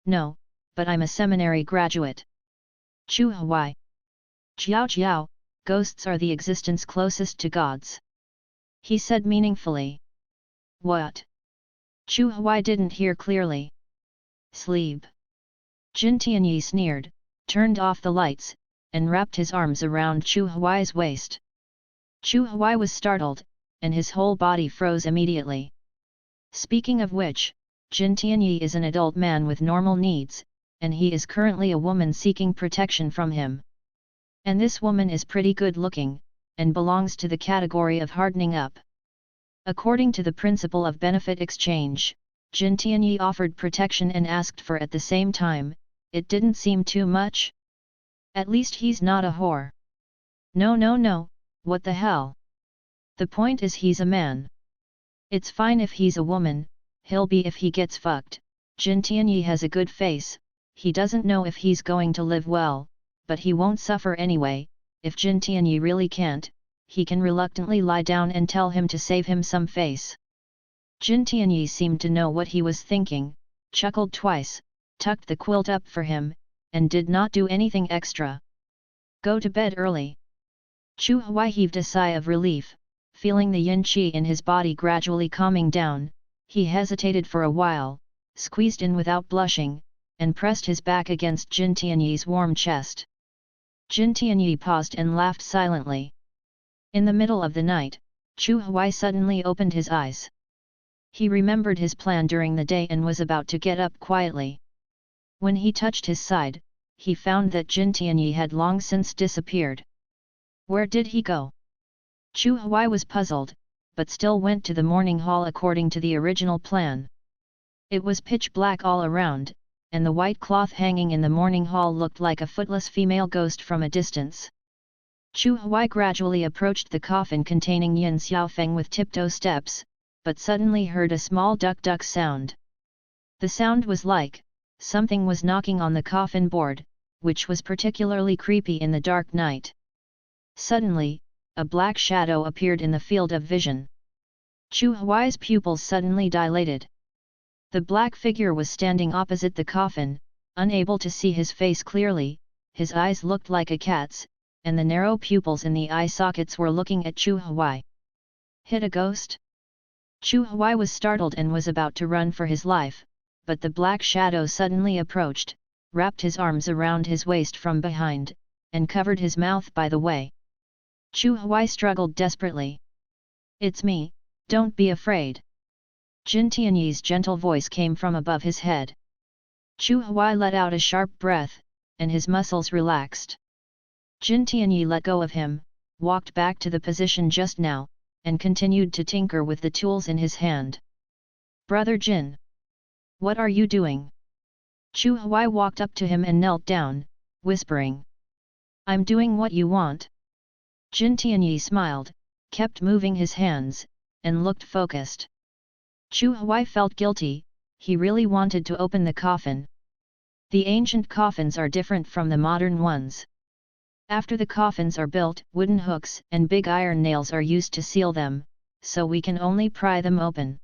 No, but I'm a seminary graduate. Chu Huai. Jiao Jiao, ghosts are the existence closest to gods. He said meaningfully. What? Chu Huai didn't hear clearly. Sleep. Jin Tianyi sneered, turned off the lights, and wrapped his arms around Chu Huai's waist. Chu Huai was startled, and his whole body froze immediately. Speaking of which, Jin Tianyi is an adult man with normal needs, and he is currently a woman seeking protection from him. And this woman is pretty good looking, and belongs to the category of hardening up. According to the principle of benefit exchange, Jin Tianyi offered protection and asked for at the same time. It didn't seem too much? At least he's not a whore. No, what the hell? The point is he's a man. It's fine if he's a woman, he'll be if he gets fucked. Jin Tianyi has a good face, he doesn't know if he's going to live well, but he won't suffer anyway. If Jin Tianyi really can't, he can reluctantly lie down and tell him to save him some face. Jin Tianyi seemed to know what he was thinking, chuckled twice, tucked the quilt up for him, and did not do anything extra. Go to bed early. Chu Huai heaved a sigh of relief, feeling the yin qi in his body gradually calming down. He hesitated for a while, squeezed in without blushing, and pressed his back against Jin Tianyi's warm chest. Jin Tianyi paused and laughed silently. In the middle of the night, Chu Huai suddenly opened his eyes. He remembered his plan during the day and was about to get up quietly. When he touched his side, he found that Jin Tianyi had long since disappeared. Where did he go? Chu Huai was puzzled, but still went to the morning hall according to the original plan. It was pitch black all around, and the white cloth hanging in the morning hall looked like a footless female ghost from a distance. Chu Huai gradually approached the coffin containing Yin Xiaofeng with tiptoe steps, but suddenly heard a small duck sound. The sound was like something was knocking on the coffin board, which was particularly creepy in the dark night. Suddenly, a black shadow appeared in the field of vision. Chu Huai's pupils suddenly dilated. The black figure was standing opposite the coffin, unable to see his face clearly. His eyes looked like a cat's, and the narrow pupils in the eye sockets were looking at Chu Huai. Hit a ghost? Chu Huai was startled and was about to run for his life, but the black shadow suddenly approached, wrapped his arms around his waist from behind, and covered his mouth by the way. Chu Huai struggled desperately. It's me, don't be afraid. Jin Tianyi's gentle voice came from above his head. Chu Huai let out a sharp breath, and his muscles relaxed. Jin Tianyi let go of him, walked back to the position just now, and continued to tinker with the tools in his hand. Brother Jin! What are you doing? Chu Huai walked up to him and knelt down, whispering. I'm doing what you want. Jin Tianyi smiled, kept moving his hands, and looked focused. Chu Huai felt guilty, he really wanted to open the coffin. The ancient coffins are different from the modern ones. After the coffins are built, wooden hooks and big iron nails are used to seal them, so we can only pry them open.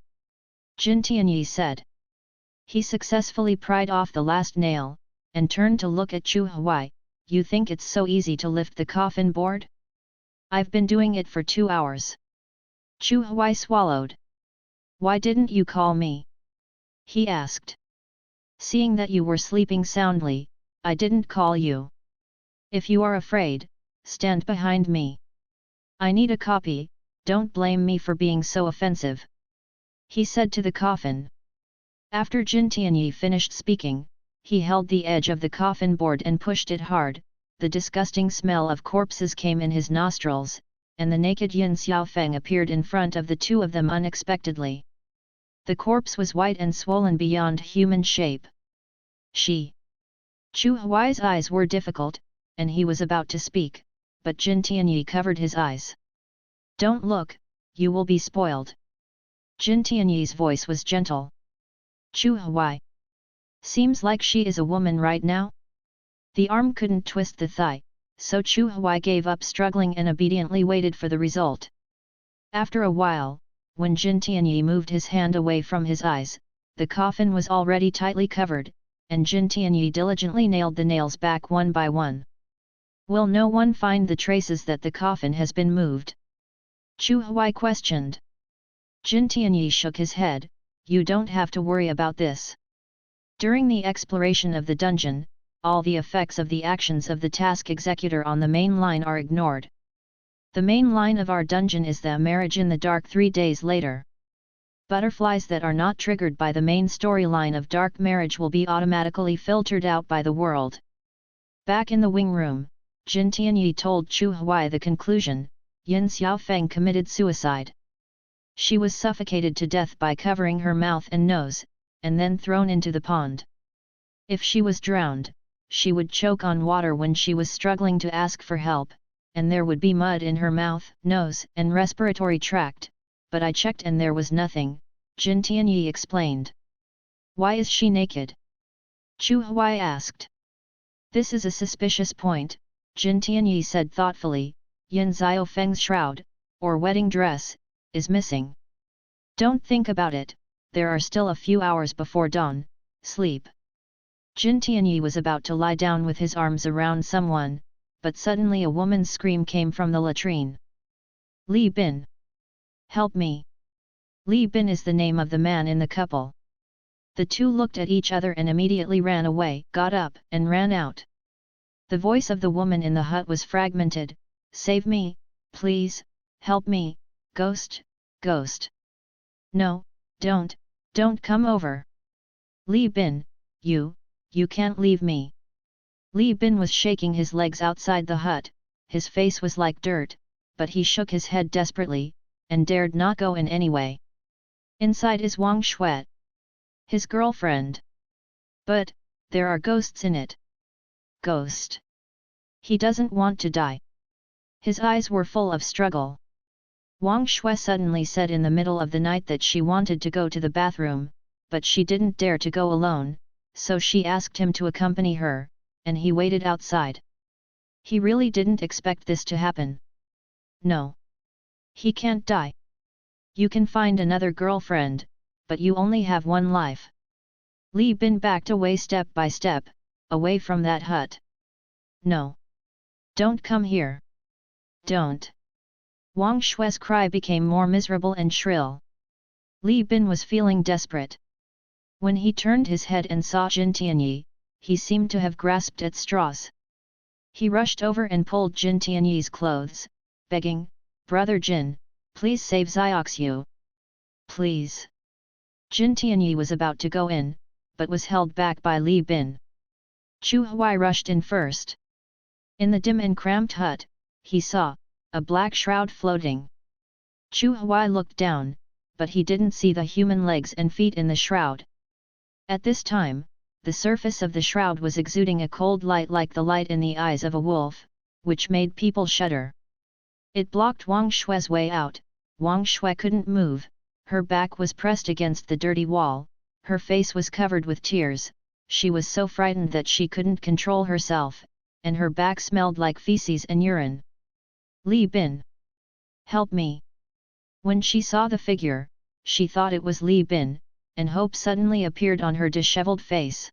Jin Tianyi said. He successfully pried off the last nail, and turned to look at Chu Huai. You think it's so easy to lift the coffin board? I've been doing it for 2 hours. Chu Huai swallowed. Why didn't you call me? He asked. Seeing that you were sleeping soundly, I didn't call you. If you are afraid, stand behind me. I need a copy, don't blame me for being so offensive, he said to the coffin. After Jin Tianyi finished speaking, he held the edge of the coffin board and pushed it hard. The disgusting smell of corpses came in his nostrils, and the naked Yin Xiaofeng appeared in front of the two of them unexpectedly. The corpse was white and swollen beyond human shape. Chu Huai's eyes were difficult, and he was about to speak, but Jin Tianyi covered his eyes. Don't look, you will be spoiled. Jin Tianyi's voice was gentle. Chu Huai. Seems like she is a woman right now? The arm couldn't twist the thigh, so Chu Huai gave up struggling and obediently waited for the result. After a while, when Jin Tianyi moved his hand away from his eyes, the coffin was already tightly covered, and Jin Tianyi diligently nailed the nails back one by one. Will no one find the traces that the coffin has been moved? Chu Huai questioned. Jin Tianyi shook his head, you don't have to worry about this. During the exploration of the dungeon, all the effects of the actions of the task executor on the main line are ignored. The main line of our dungeon is the marriage in the dark 3 days later. Butterflies that are not triggered by the main storyline of dark marriage will be automatically filtered out by the world. Back in the wing room, Jin Tianyi told Chu Huai the conclusion: Yin Xiaofeng committed suicide. She was suffocated to death by covering her mouth and nose, and then thrown into the pond. If she was drowned, she would choke on water when she was struggling to ask for help, and there would be mud in her mouth, nose, and respiratory tract, but I checked and there was nothing, Jin Tianyi explained. Why is she naked? Chu Huai asked. This is a suspicious point, Jin Tianyi said thoughtfully. Yin Xiaofeng's shroud, or wedding dress, is missing. Don't think about it, there are still a few hours before dawn, sleep. Jin Tianyi was about to lie down with his arms around someone, but suddenly a woman's scream came from the latrine. Li Bin! Help me! Li Bin is the name of the man in the couple. The two looked at each other and immediately ran away, got up, and ran out. The voice of the woman in the hut was fragmented. Save me, please, help me, ghost, ghost. No, don't come over. Li Bin, you can't leave me. Li Bin was shaking his legs outside the hut, his face was like dirt, but he shook his head desperately, and dared not go in anyway. Inside is Wang Shui, his girlfriend. But, there are ghosts in it. Ghost. He doesn't want to die. His eyes were full of struggle. Wang Shui suddenly said in the middle of the night that she wanted to go to the bathroom, but she didn't dare to go alone, so she asked him to accompany her, and he waited outside. He really didn't expect this to happen. No. He can't die. You can find another girlfriend, but you only have one life. Li Bin backed away step by step, away from that hut. No. Don't come here. Don't. Wang Shui's cry became more miserable and shrill. Li Bin was feeling desperate. When he turned his head and saw Jin Tianyi, he seemed to have grasped at straws. He rushed over and pulled Jin Tianyi's clothes, begging, Brother Jin, please save Xiaoxiu. Please. Jin Tianyi was about to go in, but was held back by Li Bin. Chu Huai rushed in first. In the dim and cramped hut, he saw a black shroud floating. Chu Huai looked down, but he didn't see the human legs and feet in the shroud. At this time, the surface of the shroud was exuding a cold light like the light in the eyes of a wolf, which made people shudder. It blocked Wang Shui's way out. Wang Shui couldn't move, her back was pressed against the dirty wall, her face was covered with tears, she was so frightened that she couldn't control herself, and her back smelled like feces and urine. Li Bin! Help me! When she saw the figure, she thought it was Li Bin, and hope suddenly appeared on her disheveled face.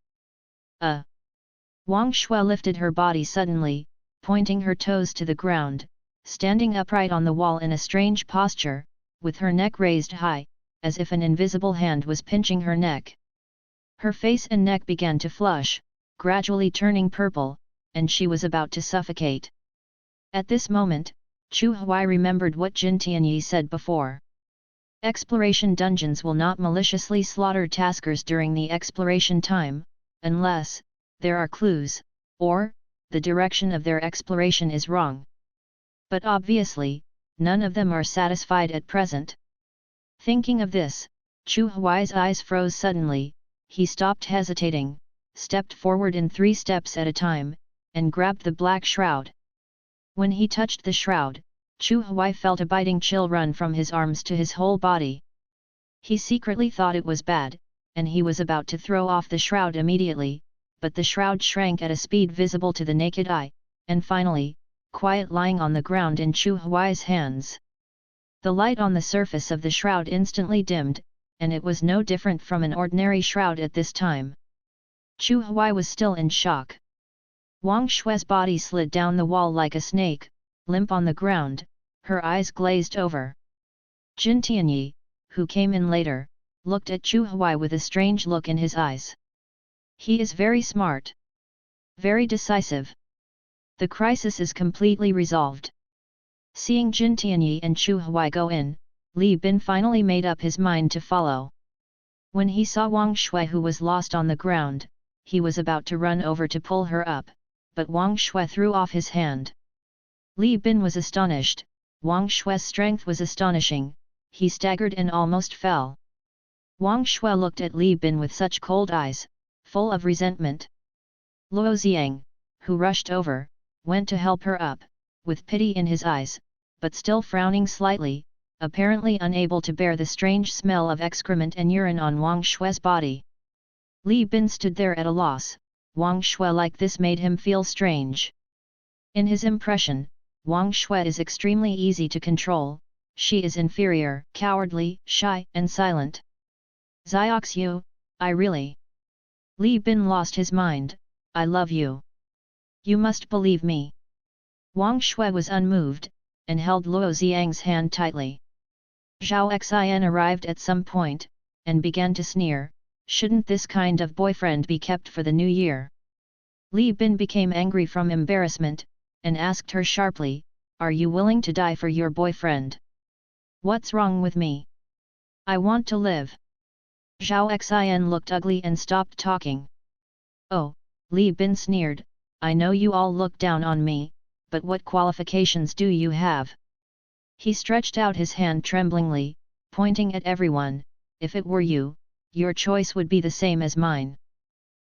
Wang Shui lifted her body suddenly, pointing her toes to the ground, standing upright on the wall in a strange posture, with her neck raised high, as if an invisible hand was pinching her neck. Her face and neck began to flush, gradually turning purple, and she was about to suffocate. At this moment, Chu Huai remembered what Jin Tianyi said before. Exploration dungeons will not maliciously slaughter taskers during the exploration time, unless there are clues, or the direction of their exploration is wrong. But obviously, none of them are satisfied at present. Thinking of this, Chu Huai's eyes froze suddenly. He stopped hesitating, stepped forward in 3 steps at a time, and grabbed the black shroud. When he touched the shroud, Chu Huai felt a biting chill run from his arms to his whole body. He secretly thought it was bad, and he was about to throw off the shroud immediately, but the shroud shrank at a speed visible to the naked eye, and finally, quiet lying on the ground in Chu Huai's hands. The light on the surface of the shroud instantly dimmed, and it was no different from an ordinary shroud at this time. Chu Huai was still in shock. Wang Shui's body slid down the wall like a snake, limp on the ground, her eyes glazed over. Jin Tianyi, who came in later, looked at Chu Huai with a strange look in his eyes. He is very smart. Very decisive. The crisis is completely resolved. Seeing Jin Tianyi and Chu Huai go in, Li Bin finally made up his mind to follow. When he saw Wang Shui who was lost on the ground, he was about to run over to pull her up, but Wang Shui threw off his hand. Li Bin was astonished. Wang Shui's strength was astonishing. He staggered and almost fell. Wang Shui looked at Li Bin with such cold eyes, full of resentment. Luo Xiang, who rushed over, went to help her up, with pity in his eyes, but still frowning slightly, apparently unable to bear the strange smell of excrement and urine on Wang Shui's body. Li Bin stood there at a loss. Wang Shui like this made him feel strange. In his impression, Wang Shui is extremely easy to control. She is inferior, cowardly, shy, and silent. Zioxu, I really. Li Bin lost his mind. I love you. You must believe me. Wang Shui was unmoved, and held Luo Xiang's hand tightly. Zhao Xin arrived at some point, and began to sneer. Shouldn't this kind of boyfriend be kept for the new year? Li Bin became angry from embarrassment, and asked her sharply, are you willing to die for your boyfriend? What's wrong with me? I want to live. Zhao Xin looked ugly and stopped talking. Oh, Li Bin sneered, I know you all look down on me, but what qualifications do you have? He stretched out his hand tremblingly, pointing at everyone. If it were you, your choice would be the same as mine.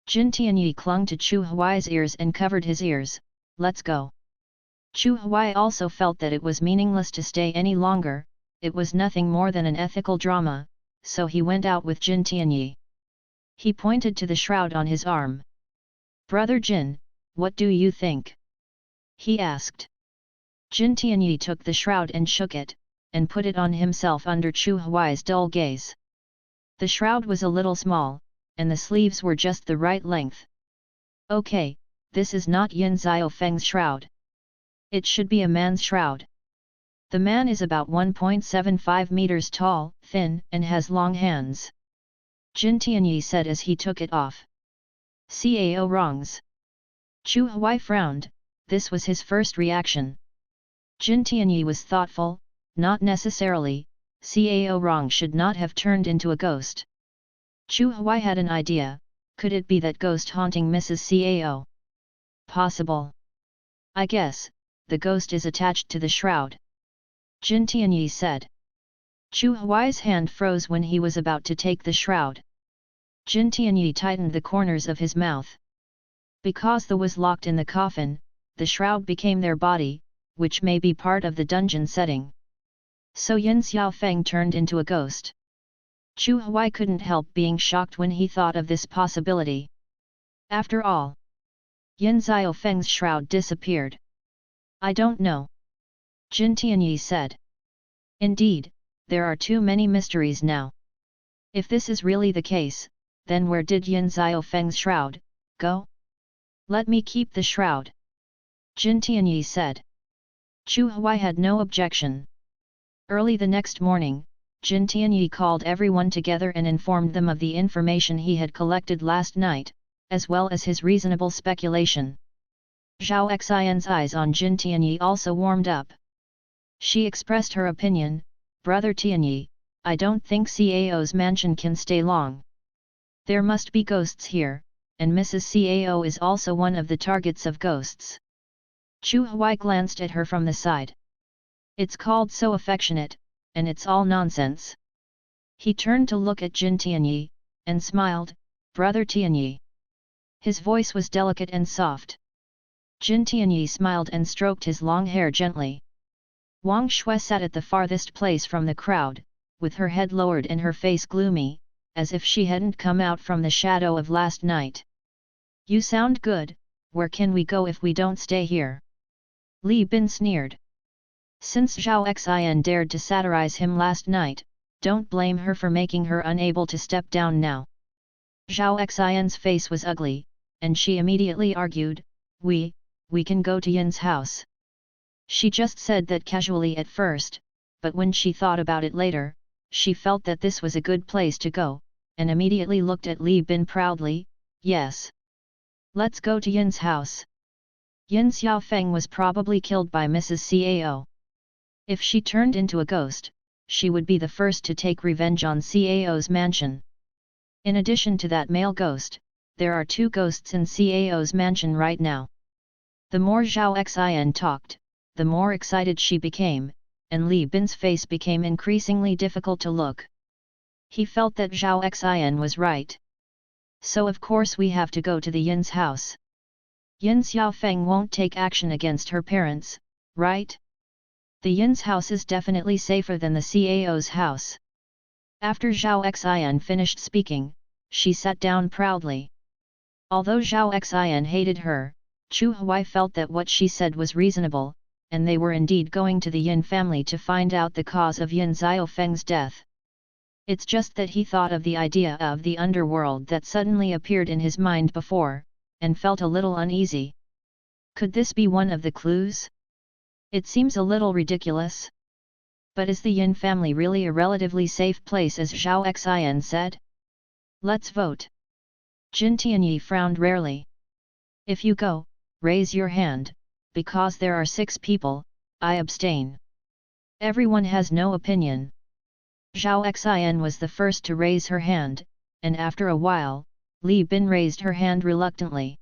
Jin Tianyi clung to Chu Huai's ears and covered his ears. Let's go. Chu Huai also felt that it was meaningless to stay any longer. It was nothing more than an ethical drama, so he went out with Jin Tianyi. He pointed to the shroud on his arm. Brother Jin, what do you think? He asked. Jin Tianyi took the shroud and shook it, and put it on himself under Chu Huai's dull gaze. The shroud was a little small, and the sleeves were just the right length. Okay, this is not Yin Xiao Feng's shroud. It should be a man's shroud. The man is about 1.75 meters tall, thin, and has long hands. Jin Tianyi said as he took it off. Cao wrongs. Chu Huai frowned. This was his first reaction. Jin Tianyi was thoughtful. Not necessarily. Cao Rong should not have turned into a ghost. Chu Huai had an idea. Could it be that ghost haunting Mrs. Cao? Possible. I guess, the ghost is attached to the shroud. Jin Tianyi said. Chu Huai's hand froze when he was about to take the shroud. Jin Tianyi tightened the corners of his mouth. Because the was locked in the coffin, the shroud became their body, which may be part of the dungeon setting. So Yin Xiaofeng turned into a ghost. Chu Huai couldn't help being shocked when he thought of this possibility. After all, Yin Xiaofeng's shroud disappeared. I don't know. Jin Tianyi said. Indeed, there are too many mysteries now. If this is really the case, then where did Yin Xiaofeng's shroud go? Let me keep the shroud. Jin Tianyi said. Chu Huai had no objection. Early the next morning, Jin Tianyi called everyone together and informed them of the information he had collected last night, as well as his reasonable speculation. Zhao Xian's eyes on Jin Tianyi also warmed up. She expressed her opinion, Brother Tianyi, I don't think CAO's mansion can stay long. There must be ghosts here, and Mrs. CAO is also one of the targets of ghosts. Chu Huai glanced at her from the side. It's called so affectionate, and it's all nonsense. He turned to look at Jin Tianyi, and smiled, Brother Tianyi. His voice was delicate and soft. Jin Tianyi smiled and stroked his long hair gently. Wang Shui sat at the farthest place from the crowd, with her head lowered and her face gloomy, as if she hadn't come out from the shadow of last night. You sound good, where can we go if we don't stay here? Li Bin sneered. Since Zhao Xin dared to satirize him last night, don't blame her for making her unable to step down now. Zhao Xin's face was ugly, and she immediately argued, we can go to Yin's house. She just said that casually at first, but when she thought about it later, she felt that this was a good place to go, and immediately looked at Li Bin proudly, yes. Let's go to Yin's house. Yin Xiaofeng was probably killed by Mrs. Cao. If she turned into a ghost, she would be the first to take revenge on Cao's mansion. In addition to that male ghost, there are 2 ghosts in Cao's mansion right now. The more Zhao Xin talked, the more excited she became, and Li Bin's face became increasingly difficult to look. He felt that Zhao Xin was right. So of course we have to go to the Yin's house. Yin Xiaofeng won't take action against her parents, right? The Yin's house is definitely safer than the Cao's house. After Zhao Xin finished speaking, she sat down proudly. Although Zhao Xin hated her, Chu Huai felt that what she said was reasonable, and they were indeed going to the Yin family to find out the cause of Yin Xiaofeng's death. It's just that he thought of the idea of the underworld that suddenly appeared in his mind before, and felt a little uneasy. Could this be one of the clues? It seems a little ridiculous. But is the Yin family really a relatively safe place as Zhao Xin said? Let's vote. Jin Tianyi frowned rarely. If you go, raise your hand, because there are 6 people, I abstain. Everyone has no opinion. Zhao Xin was the first to raise her hand, and after a while, Li Bin raised her hand reluctantly.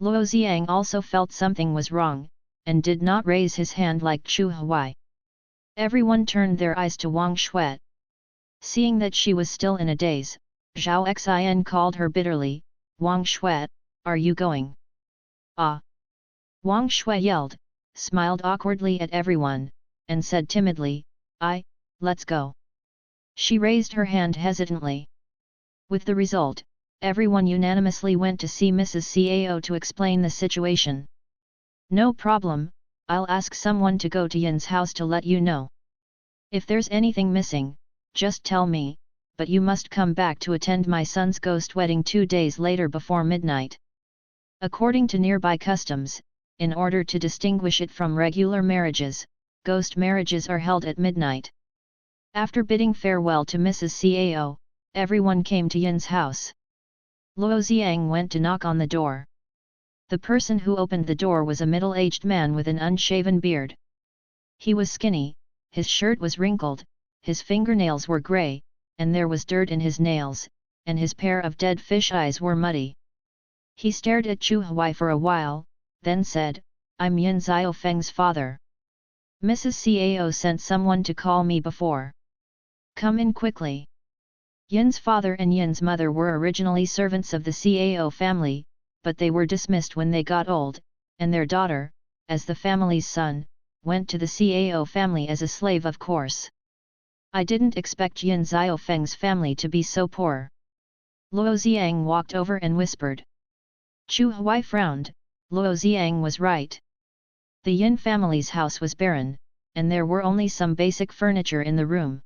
Luo Xiang also felt something was wrong, and did not raise his hand like Chu Huai. Everyone turned their eyes to Wang Shui. Seeing that she was still in a daze, Zhao Xin called her bitterly, Wang Shui, are you going? Ah! Wang Shui yelled, smiled awkwardly at everyone, and said timidly, let's go. She raised her hand hesitantly. With the result, everyone unanimously went to see Mrs. Cao to explain the situation. No problem, I'll ask someone to go to Yin's house to let you know. If there's anything missing, just tell me, but you must come back to attend my son's ghost wedding 2 days later before midnight. According to nearby customs, in order to distinguish it from regular marriages, ghost marriages are held at midnight. After bidding farewell to Mrs. Cao, everyone came to Yin's house. Luo Xiang went to knock on the door. The person who opened the door was a middle-aged man with an unshaven beard. He was skinny, his shirt was wrinkled, his fingernails were grey, and there was dirt in his nails, and his pair of dead fish eyes were muddy. He stared at Chu Huai for a while, then said, I'm Yin Xiaofeng's father. Mrs. Cao sent someone to call me before. Come in quickly. Yin's father and Yin's mother were originally servants of the Cao family, but they were dismissed when they got old, and their daughter, as the family's son, went to the Cao family as a slave of course. I didn't expect Yin Xiaofeng's family to be so poor. Luo Xiang walked over and whispered. Chu Huai frowned, Luo Xiang was right. The Yin family's house was barren, and there were only some basic furniture in the room.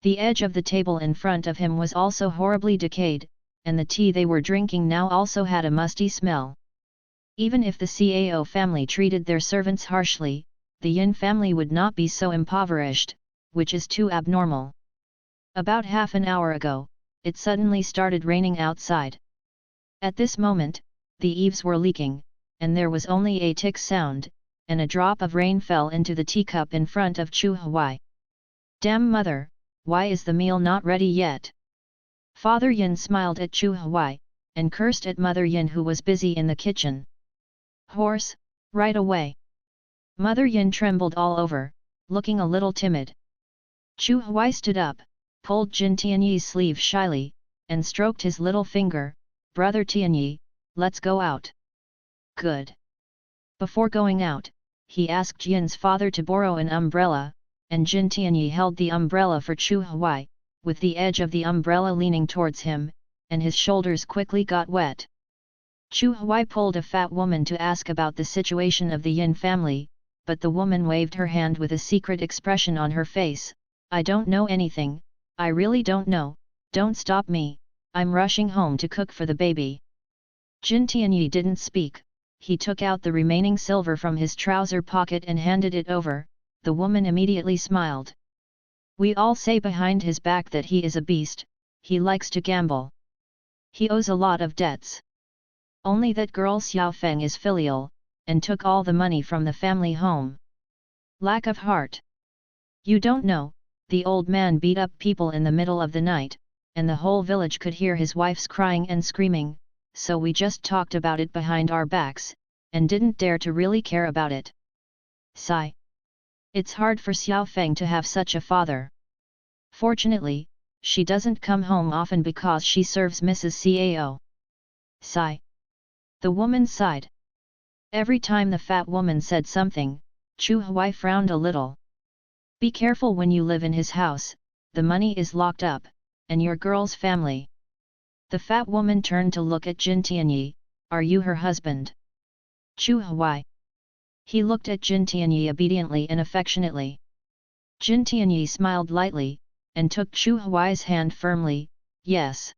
The edge of the table in front of him was also horribly decayed, and the tea they were drinking now also had a musty smell. Even if the Cao family treated their servants harshly, the Yin family would not be so impoverished, which is too abnormal. About half an hour ago, it suddenly started raining outside. At this moment, the eaves were leaking, and there was only a tick sound, and a drop of rain fell into the teacup in front of Chu Huai. Damn mother, why is the meal not ready yet? Father Yin smiled at Chu Huai, and cursed at Mother Yin who was busy in the kitchen. Horse, right away. Mother Yin trembled all over, looking a little timid. Chu Huai stood up, pulled Jin Tianyi's sleeve shyly, and stroked his little finger. Brother Tianyi, let's go out. Good. Before going out, he asked Yin's father to borrow an umbrella, and Jin Tianyi held the umbrella for Chu Huai, with the edge of the umbrella leaning towards him, and his shoulders quickly got wet. Chu Huai pulled a fat woman to ask about the situation of the Yin family, but the woman waved her hand with a secret expression on her face. I don't know anything, I really don't know, don't stop me, I'm rushing home to cook for the baby. Jin Tianyi didn't speak, he took out the remaining silver from his trouser pocket and handed it over. The woman immediately smiled. We all say behind his back that he is a beast, he likes to gamble. He owes a lot of debts. Only that girl Xiao Feng is filial, and took all the money from the family home. Lack of heart. You don't know, the old man beat up people in the middle of the night, and the whole village could hear his wife's crying and screaming, so we just talked about it behind our backs, and didn't dare to really care about it. Sigh. It's hard for Xiao Feng to have such a father. Fortunately, she doesn't come home often because she serves Mrs. Cao. Sigh. The woman sighed. Every time the fat woman said something, Chu Huai frowned a little. Be careful when you live in his house, the money is locked up, and your girl's family. The fat woman turned to look at Jin Tianyi. Are you her husband? Chu Huai. He looked at Jin Tianyi obediently and affectionately. Jin Tianyi smiled lightly, and took Chu Huai's hand firmly. Yes.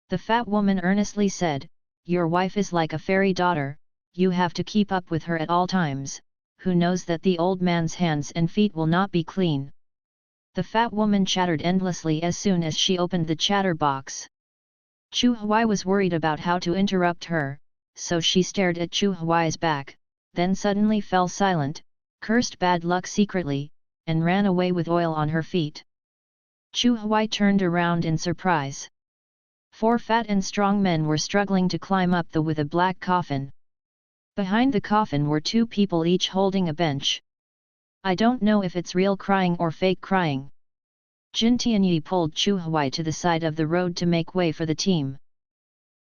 The fat woman earnestly said, your wife is like a fairy daughter, you have to keep up with her at all times, who knows that the old man's hands and feet will not be clean. The fat woman chattered endlessly as soon as she opened the chatterbox. Chu Huai was worried about how to interrupt her, so she stared at Chu Huai's back, then suddenly fell silent, cursed bad luck secretly, and ran away with oil on her feet. Chu Huai turned around in surprise. 4 fat and strong men were struggling to climb up with a black coffin. Behind the coffin were 2 people each holding a bench. I don't know if it's real crying or fake crying. Jin Tianyi pulled Chu Huai to the side of the road to make way for the team.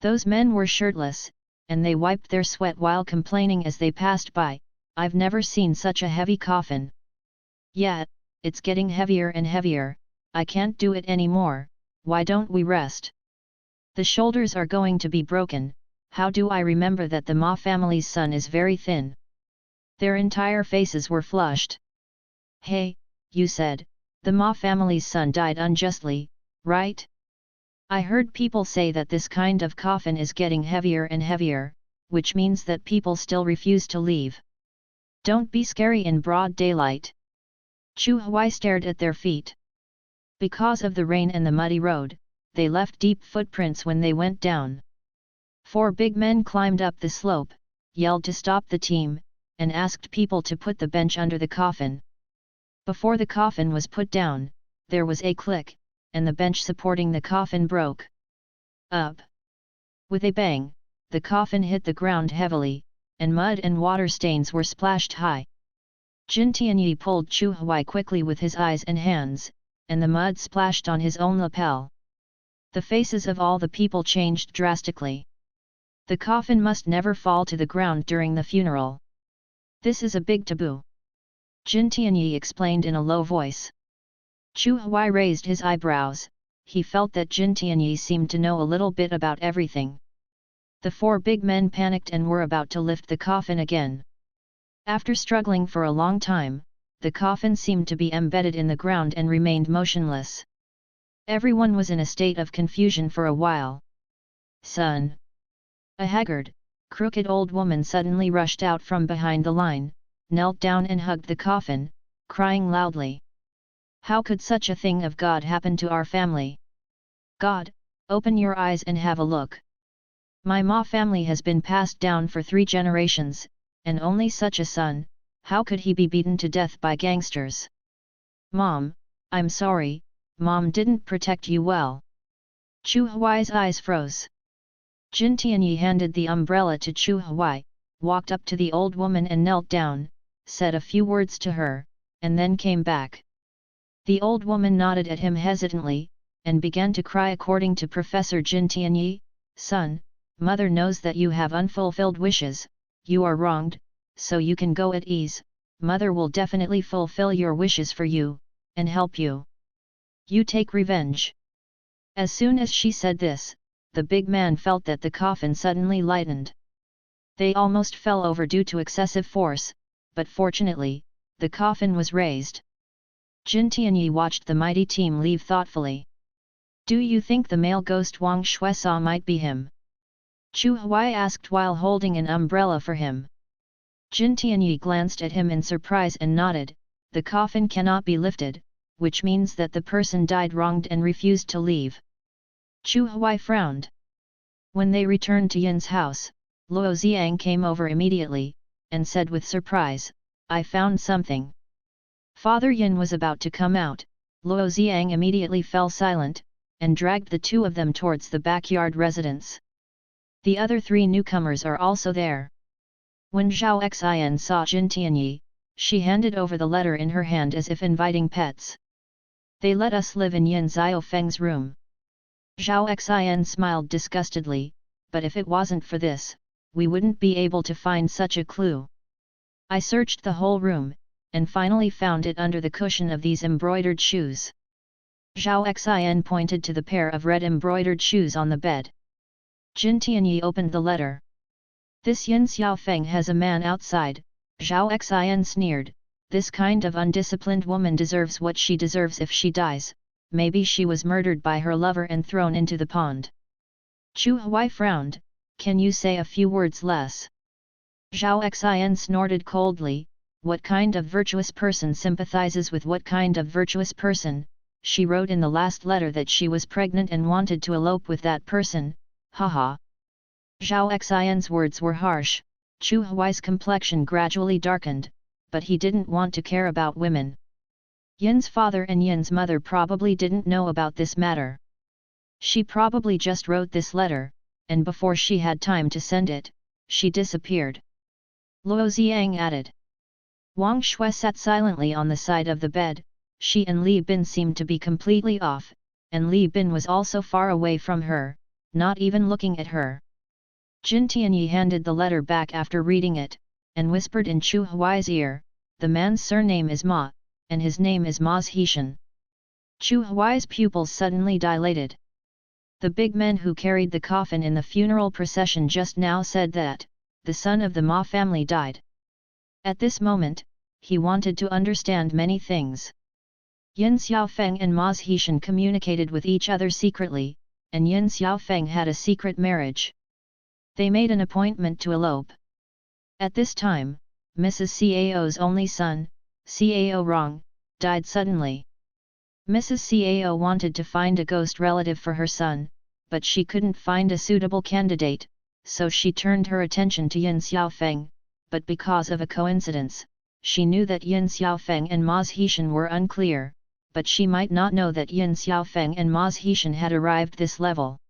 Those men were shirtless, and they wiped their sweat while complaining as they passed by, I've never seen such a heavy coffin. Yeah, it's getting heavier and heavier, I can't do it anymore, why don't we rest? The shoulders are going to be broken, how do I remember that the Ma family's son is very thin? Their entire faces were flushed. Hey, you said, the Ma family's son died unjustly, right? I heard people say that this kind of coffin is getting heavier and heavier, which means that people still refuse to leave. Don't be scary in broad daylight. Chu Huai stared at their feet. Because of the rain and the muddy road, they left deep footprints when they went down. 4 big men climbed up the slope, yelled to stop the team, and asked people to put the bench under the coffin. Before the coffin was put down, there was a click, and the bench supporting the coffin broke up. With a bang, the coffin hit the ground heavily, and mud and water stains were splashed high. Jin Tianyi pulled Chu Huai quickly with his eyes and hands, and the mud splashed on his own lapel. The faces of all the people changed drastically. The coffin must never fall to the ground during the funeral. This is a big taboo. Jin Tianyi explained in a low voice. Chu Huai raised his eyebrows, he felt that Jin Tianyi seemed to know a little bit about everything. The 4 big men panicked and were about to lift the coffin again. After struggling for a long time, the coffin seemed to be embedded in the ground and remained motionless. Everyone was in a state of confusion for a while. Son! A haggard, crooked old woman suddenly rushed out from behind the line, knelt down and hugged the coffin, crying loudly. How could such a thing of God happen to our family? God, open your eyes and have a look. My Ma family has been passed down for 3 generations, and only such a son, How could he be beaten to death by gangsters? Mom, I'm sorry, Mom didn't protect you well. Chu Huai's eyes froze. Jin Tianyi handed the umbrella to Chu Huai, walked up to the old woman and knelt down, said a few words to her, and then came back. The old woman nodded at him hesitantly, and began to cry. According to Professor Jin Tianyi, son, mother knows that you have unfulfilled wishes, you are wronged, so you can go at ease, mother will definitely fulfill your wishes for you, and help you. You take revenge. As soon as she said this, the big man felt that the coffin suddenly lightened. They almost fell over due to excessive force, but fortunately, the coffin was raised. Jin Tianyi watched the mighty team leave thoughtfully. Do you think the male ghost Wang Shuesa might be him? Chu Huai asked while holding an umbrella for him. Jin Tianyi glanced at him in surprise and nodded. The coffin cannot be lifted, which means that the person died wronged and refused to leave. Chu Huai frowned. When they returned to Yin's house, Luo Xiang came over immediately, and said with surprise, I found something. Father Yin was about to come out, Luo Xiang immediately fell silent, and dragged the two of them towards the backyard residence. The other three newcomers are also there. When Zhao Xian saw Jin Tianyi, she handed over the letter in her hand as if inviting pets. They let us live in Yin Xiaofeng's room. Zhao Xian smiled disgustedly, but if it wasn't for this, we wouldn't be able to find such a clue. I searched the whole room, and finally found it under the cushion of these embroidered shoes. Zhao Xian pointed to the pair of red embroidered shoes on the bed. Jin Tianyi opened the letter. This Yin Xiaofeng has a man outside, Zhao Xian sneered, this kind of undisciplined woman deserves what she deserves if she dies, maybe she was murdered by her lover and thrown into the pond. Chu Huai frowned, can you say a few words less? Zhao Xian snorted coldly, what kind of virtuous person sympathizes with what kind of virtuous person? She wrote in the last letter that she was pregnant and wanted to elope with that person, haha. Zhao Xian's words were harsh, Chu Huai's complexion gradually darkened, but he didn't want to care about women. Yin's father and Yin's mother probably didn't know about this matter. She probably just wrote this letter, and before she had time to send it, she disappeared. Luo Xiang added. Wang Shui sat silently on the side of the bed. She and Li Bin seemed to be completely off, and Li Bin was also far away from her, not even looking at her. Jin Tianyi handed the letter back after reading it, and whispered in Chu Huai's ear, the man's surname is Ma, and his name is Ma Zhishan. Chu Huai's pupils suddenly dilated. The big men who carried the coffin in the funeral procession just now said that, the son of the Ma family died. At this moment, he wanted to understand many things. Yin Xiaofeng and Ma Zhishan communicated with each other secretly, and Yin Xiaofeng had a secret marriage. They made an appointment to elope. At this time, Mrs. Cao's only son, Cao Rong, died suddenly. Mrs. Cao wanted to find a ghost relative for her son, but she couldn't find a suitable candidate, so she turned her attention to Yin Xiaofeng, but because of a coincidence, she knew that Yin Xiaofeng and Ma Zhishan were unclear, but she might not know that Yin Xiaofeng and Ma Zhishan had arrived this level.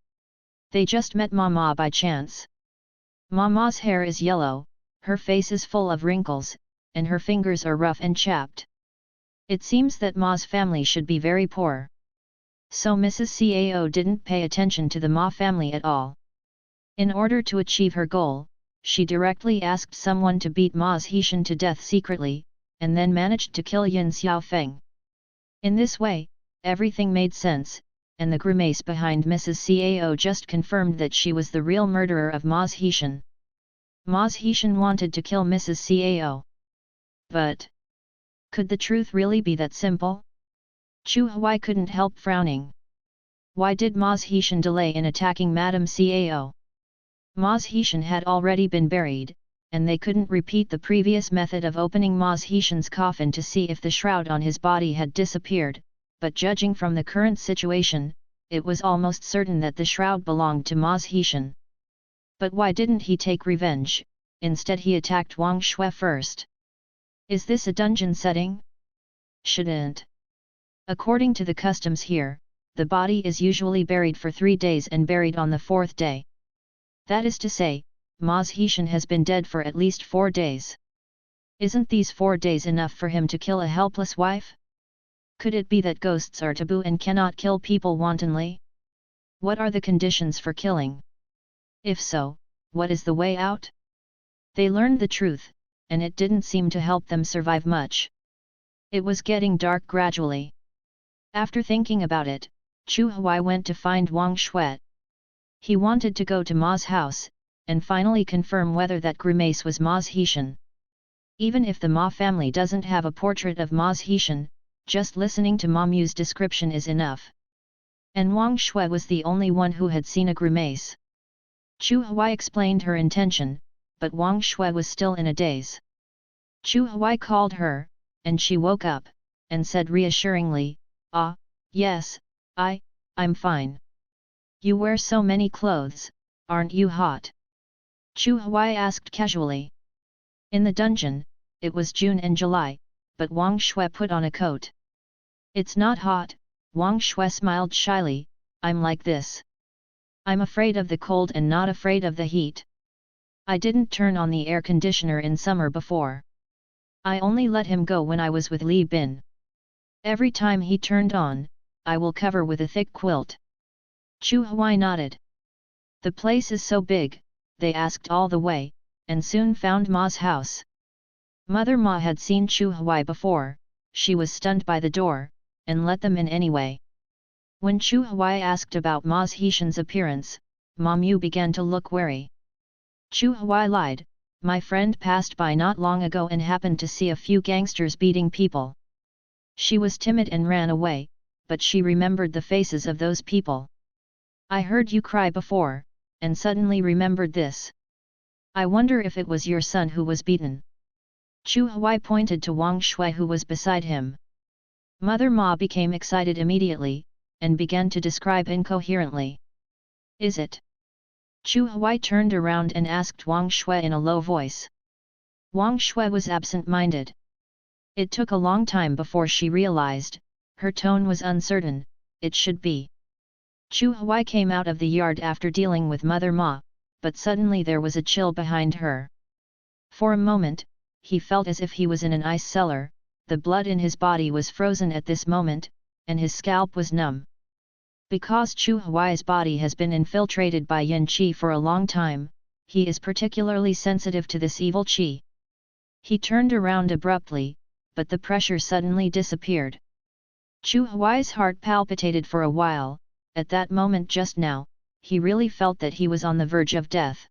They just met Mama by chance. Mama's hair is yellow, her face is full of wrinkles, and her fingers are rough and chapped. It seems that Ma's family should be very poor. So Mrs. Cao didn't pay attention to the Ma family at all. In order to achieve her goal, she directly asked someone to beat Ma Zhishan to death secretly, and then managed to kill Yin Xiaofeng. In this way, everything made sense, and the grimace behind Mrs. Cao just confirmed that she was the real murderer of Ma Zhishan. Ma Zhishan wanted to kill Mrs. Cao. But could the truth really be that simple? Chu Huai couldn't help frowning. Why did Ma Zhishan delay in attacking Madame Cao? Ma Zhishan had already been buried, and they couldn't repeat the previous method of opening Ma Zhishan's coffin to see if the shroud on his body had disappeared, but judging from the current situation, it was almost certain that the shroud belonged to Ma Zhishan. But why didn't he take revenge? Instead he attacked Wang Shui first. Is this a dungeon setting? Shouldn't. According to the customs here, the body is usually buried for 3 days and buried on the 4th day. That is to say, Ma's Heshan has been dead for at least 4 days. Isn't these 4 days enough for him to kill a helpless wife? Could it be that ghosts are taboo and cannot kill people wantonly? What are the conditions for killing? If so, what is the way out? They learned the truth, and it didn't seem to help them survive much. It was getting dark gradually. After thinking about it, Chu Huai went to find Wang Shui. He wanted to go to Ma's house, and finally confirm whether that grimace was Ma's Heshan. Even if the Ma family doesn't have a portrait of Ma's Heshan, just listening to Ma Mu's description is enough. And Wang Shui was the only one who had seen a grimace. Chu Huai explained her intention, but Wang Shui was still in a daze. Chu Huai called her, and she woke up, and said reassuringly, "Ah, yes, I'm fine. You wear so many clothes, aren't you hot?" Chu Huai asked casually. In the dungeon, it was June and July, but Wang Shui put on a coat. "It's not hot," Wang Shui smiled shyly, "I'm like this. I'm afraid of the cold and not afraid of the heat. I didn't turn on the air conditioner in summer before. I only let him go when I was with Li Bin. Every time he turned on, I will cover with a thick quilt." Chu Huai nodded. The place is so big, they asked all the way, and soon found Ma's house. Mother Ma had seen Chu Huai before, she was stunned by the door, and let them in anyway. When Chu Huai asked about Ma's Heshan's appearance, Ma Mu began to look wary. Chu Huai lied, "My friend passed by not long ago and happened to see a few gangsters beating people." She was timid and ran away, but she remembered the faces of those people. "I heard you cry before, and suddenly remembered this. I wonder if it was your son who was beaten." Chu Huai pointed to Wang Shui who was beside him. Mother Ma became excited immediately, and began to describe incoherently. "Is it?" Chu Huai turned around and asked Wang Shui in a low voice. Wang Shui was absent-minded. It took a long time before she realized, her tone was uncertain, "It should be." Chu Huai came out of the yard after dealing with Mother Ma, but suddenly there was a chill behind her. For a moment, he felt as if he was in an ice cellar, the blood in his body was frozen at this moment, and his scalp was numb. Because Chu Huai's body has been infiltrated by yin qi for a long time, he is particularly sensitive to this evil qi. He turned around abruptly, but the pressure suddenly disappeared. Chu Huai's heart palpitated for a while. At that moment just now, he really felt that he was on the verge of death.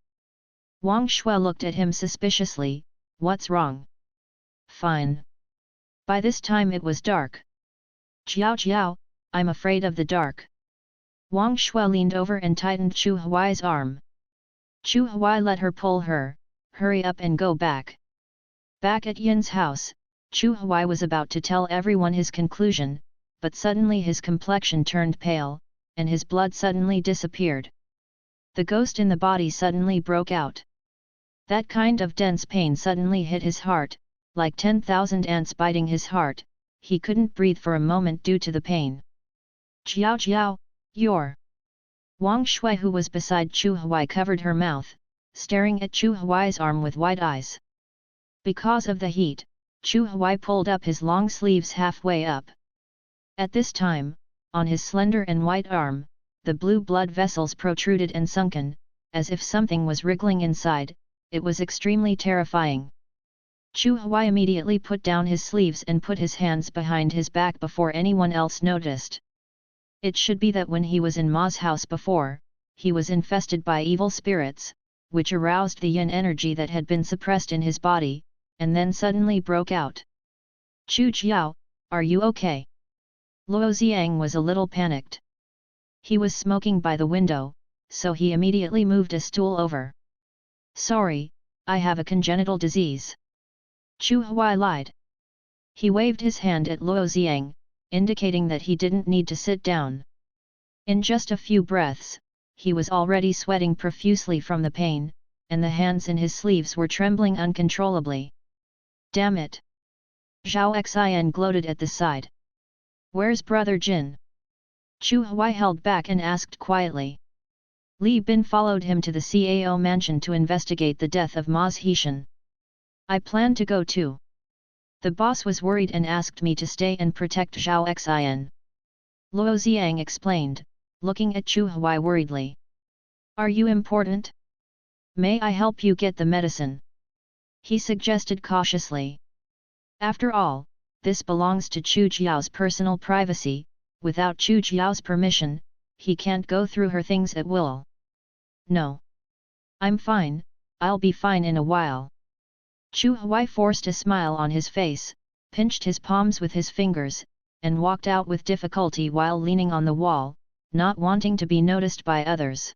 Wang Shui looked at him suspiciously, "What's wrong?" "Fine." By this time it was dark. "Jiao Jiao, I'm afraid of the dark." Wang Shui leaned over and tightened Chu Huai's arm. Chu Huai let her pull her, "Hurry up and go back." Back at Yin's house, Chu Huai was about to tell everyone his conclusion, but suddenly his complexion turned pale, and his blood suddenly disappeared. The ghost in the body suddenly broke out. That kind of dense pain suddenly hit his heart, like 10,000 ants biting his heart. He couldn't breathe for a moment due to the pain. "Jiao Jiao, you're..." Wang Shui who was beside Chu Huai covered her mouth, staring at Chu Huai's arm with wide eyes. Because of the heat, Chu Huai pulled up his long sleeves halfway up. At this time, on his slender and white arm, the blue blood vessels protruded and sunken, as if something was wriggling inside. It was extremely terrifying. Chu Huai immediately put down his sleeves and put his hands behind his back before anyone else noticed. It should be that when he was in Ma's house before, he was infested by evil spirits, which aroused the yin energy that had been suppressed in his body, and then suddenly broke out. "Chu Jiao, are you okay?" Luo Xiang was a little panicked. He was smoking by the window, so he immediately moved a stool over. "Sorry, I have a congenital disease." Chu Huai lied. He waved his hand at Luo Xiang, indicating that he didn't need to sit down. In just a few breaths, he was already sweating profusely from the pain, and the hands in his sleeves were trembling uncontrollably. "Damn it! Zhao Xian gloated at the side. Where's brother Jin? Chu Huai held back and asked quietly. Li Bin followed him to the CAO mansion to investigate the death of Ma's Heshan. I plan to go too. The boss was worried and asked me to stay and protect Zhao Xian. Luo Xiang explained, looking at Chu Huai worriedly. Are you important? May I help you get the medicine? He suggested cautiously. After all, this belongs to Chu Jiao's personal privacy. Without Chu Jiao's permission, he can't go through her things at will. No. I'm fine, I'll be fine in a while. Chu Huai forced a smile on his face, pinched his palms with his fingers, and walked out with difficulty while leaning on the wall, not wanting to be noticed by others.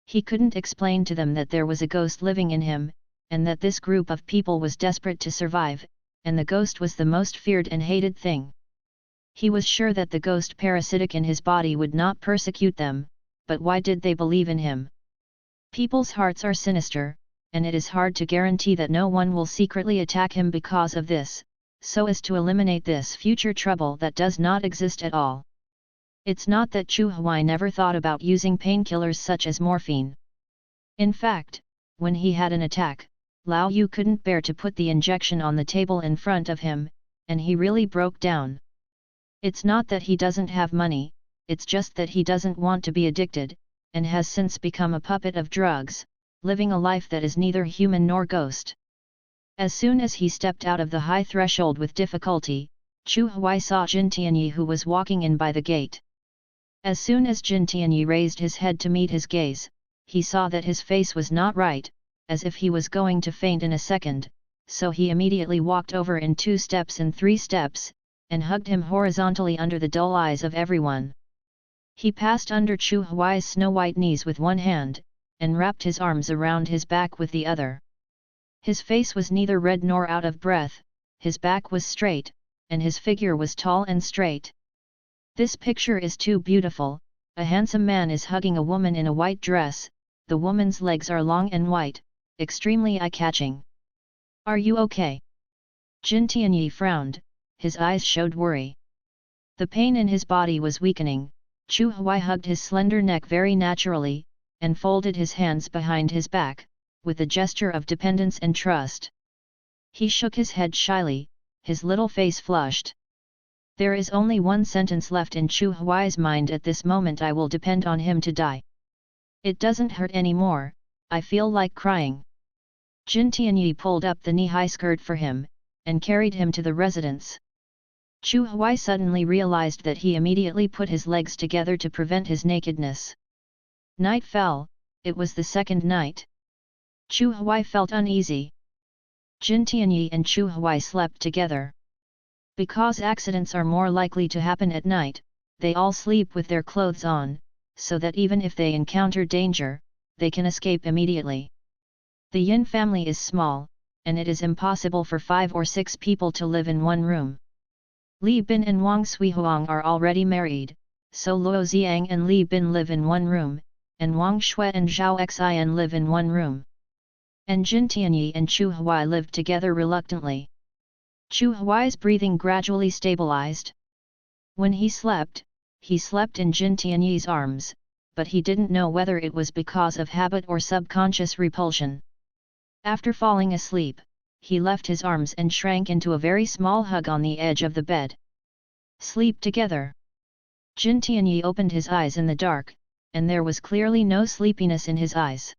He couldn't explain to them that there was a ghost living in him, and that this group of people was desperate to survive, and the ghost was the most feared and hated thing. He was sure that the ghost parasitic in his body would not persecute them, but why did they believe in him? People's hearts are sinister, and it is hard to guarantee that no one will secretly attack him because of this, so as to eliminate this future trouble that does not exist at all. It's not that Chu Huai never thought about using painkillers such as morphine. In fact, when he had an attack, Lao Yu couldn't bear to put the injection on the table in front of him, and he really broke down. It's not that he doesn't have money, it's just that he doesn't want to be addicted, and has since become a puppet of drugs, living a life that is neither human nor ghost. As soon as he stepped out of the high threshold with difficulty, Chu Huai saw Jin Tianyi who was walking in by the gate. As soon as Jin Tianyi raised his head to meet his gaze, he saw that his face was not right, as if he was going to faint in a second, so he immediately walked over in 2 steps and 3 steps, and hugged him horizontally under the dull eyes of everyone. He passed under Chu Huai's snow-white knees with one hand, and wrapped his arms around his back with the other. His face was neither red nor out of breath, his back was straight, and his figure was tall and straight. This picture is too beautiful. A handsome man is hugging a woman in a white dress, the woman's legs are long and white, extremely eye-catching. Are you okay? Jin Tianyi frowned, his eyes showed worry. The pain in his body was weakening. Chu Huai hugged his slender neck very naturally, and folded his hands behind his back, with a gesture of dependence and trust. He shook his head shyly, his little face flushed. There is only one sentence left in Chu Huai's mind at this moment: I will depend on him to die. It doesn't hurt anymore, I feel like crying. Jin Tianyi pulled up the knee-high skirt for him, and carried him to the residence. Chu Huai suddenly realized that he immediately put his legs together to prevent his nakedness. Night fell, it was the second night. Chu Huai felt uneasy. Jin Tianyi and Chu Huai slept together. Because accidents are more likely to happen at night, they all sleep with their clothes on, so that even if they encounter danger, they can escape immediately. The Yin family is small, and it is impossible for 5 or 6 people to live in one room. Li Bin and Wang Suihuang are already married, so Luo Xiang and Li Bin live in one room, and Wang Shui and Zhao Xian live in one room. And Jin Tianyi and Chu Huai lived together reluctantly. Chu Huai's breathing gradually stabilized. When he slept in Jin Tianyi's arms, but he didn't know whether it was because of habit or subconscious repulsion. After falling asleep, he left his arms and shrank into a very small hug on the edge of the bed. Sleep together. Jin Tianyi opened his eyes in the dark, and there was clearly no sleepiness in his eyes.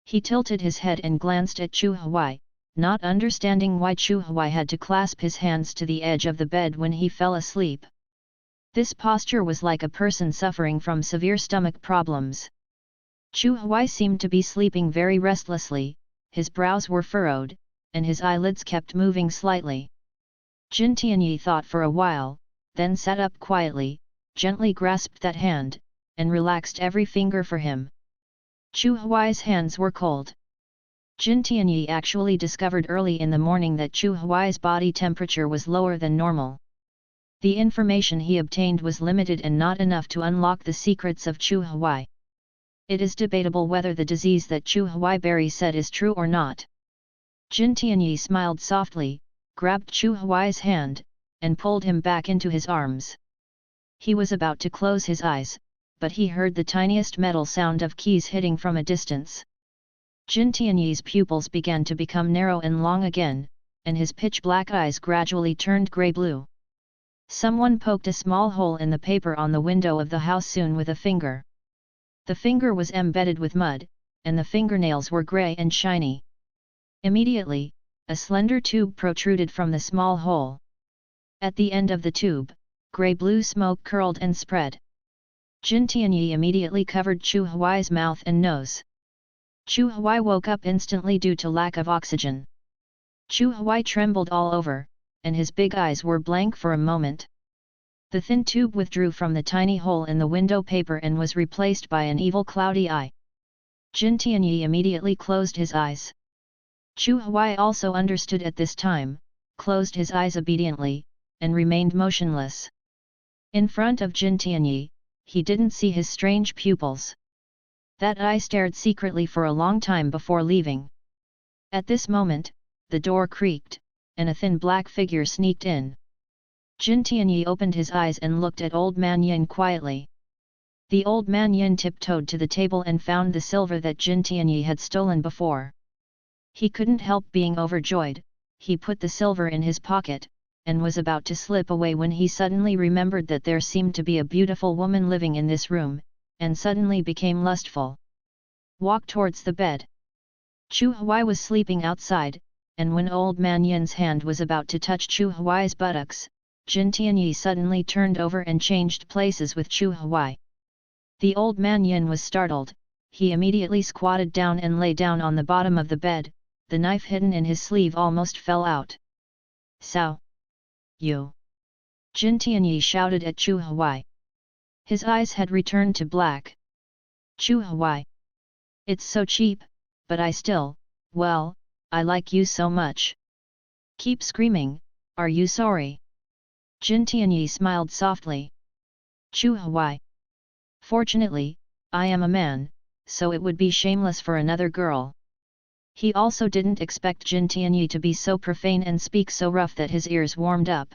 He tilted his head and glanced at Chu Huai, not understanding why Chu Huai had to clasp his hands to the edge of the bed when he fell asleep. This posture was like a person suffering from severe stomach problems. Chu Huai seemed to be sleeping very restlessly, his brows were furrowed, and his eyelids kept moving slightly. Jin Tianyi thought for a while, then sat up quietly, gently grasped that hand, and relaxed every finger for him. Chu Huai's hands were cold. Jin Tianyi actually discovered early in the morning that Chu Huai's body temperature was lower than normal. The information he obtained was limited and not enough to unlock the secrets of Chu Huai. It is debatable whether the disease that Chu Huai Berry said is true or not. Jin Tianyi smiled softly, grabbed Chu Huai's hand, and pulled him back into his arms. He was about to close his eyes, but he heard the tiniest metal sound of keys hitting from a distance. Jin Tianyi's pupils began to become narrow and long again, and his pitch-black eyes gradually turned grey-blue. Someone poked a small hole in the paper on the window of the house soon with a finger. The finger was embedded with mud, and the fingernails were grey and shiny. Immediately, a slender tube protruded from the small hole. At the end of the tube, grey-blue smoke curled and spread. Jin Tianyi immediately covered Chu Huai's mouth and nose. Chu Huai woke up instantly due to lack of oxygen. Chu Huai trembled all over, and his big eyes were blank for a moment. The thin tube withdrew from the tiny hole in the window paper and was replaced by an evil cloudy eye. Jin Tianyi immediately closed his eyes. Chu Huai also understood at this time, closed his eyes obediently, and remained motionless. In front of Jin Tianyi, he didn't see his strange pupils. That eye stared secretly for a long time before leaving. At this moment, the door creaked, and a thin black figure sneaked in. Jin Tianyi opened his eyes and looked at Old Man Yin quietly. The Old Man Yin tiptoed to the table and found the silver that Jin Tianyi had stolen before. He couldn't help being overjoyed. He put the silver in his pocket, and was about to slip away when he suddenly remembered that there seemed to be a beautiful woman living in this room, and suddenly became lustful. Walked towards the bed. Chu Huai was sleeping outside, and when Old Man Yin's hand was about to touch Chu Huai's buttocks, Jin Tianyi suddenly turned over and changed places with Chu Huai. The Old Man Yin was startled. He immediately squatted down and lay down on the bottom of the bed. The knife hidden in his sleeve almost fell out. "Sao? You?" Jin Tianyi shouted at Chu Huai. His eyes had returned to black. "Chu Huai. It's so cheap, but I still, well, I like you so much. Keep screaming, are you sorry?" Jin Tianyi smiled softly. "Chu Huai. Fortunately, I am a man, so it would be shameless for another girl." He also didn't expect Jin Tianyi to be so profane and speak so rough that his ears warmed up.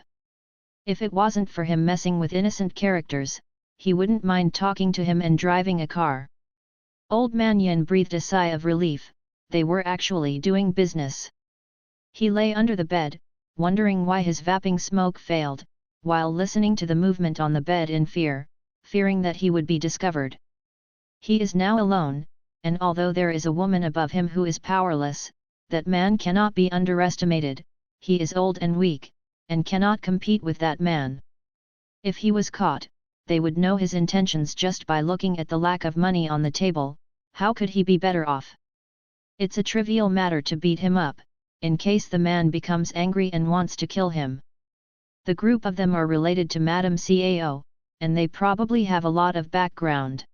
If it wasn't for him messing with innocent characters, he wouldn't mind talking to him and driving a car. Old Man Yin breathed a sigh of relief. They were actually doing business. He lay under the bed, wondering why his vaping smoke failed, while listening to the movement on the bed in fear, fearing that he would be discovered. He is now alone, and although there is a woman above him who is powerless, that man cannot be underestimated. He is old and weak, and cannot compete with that man. If he was caught, they would know his intentions just by looking at the lack of money on the table. How could he be better off? It's a trivial matter to beat him up, in case the man becomes angry and wants to kill him. The group of them are related to Madam Cao, and they probably have a lot of background.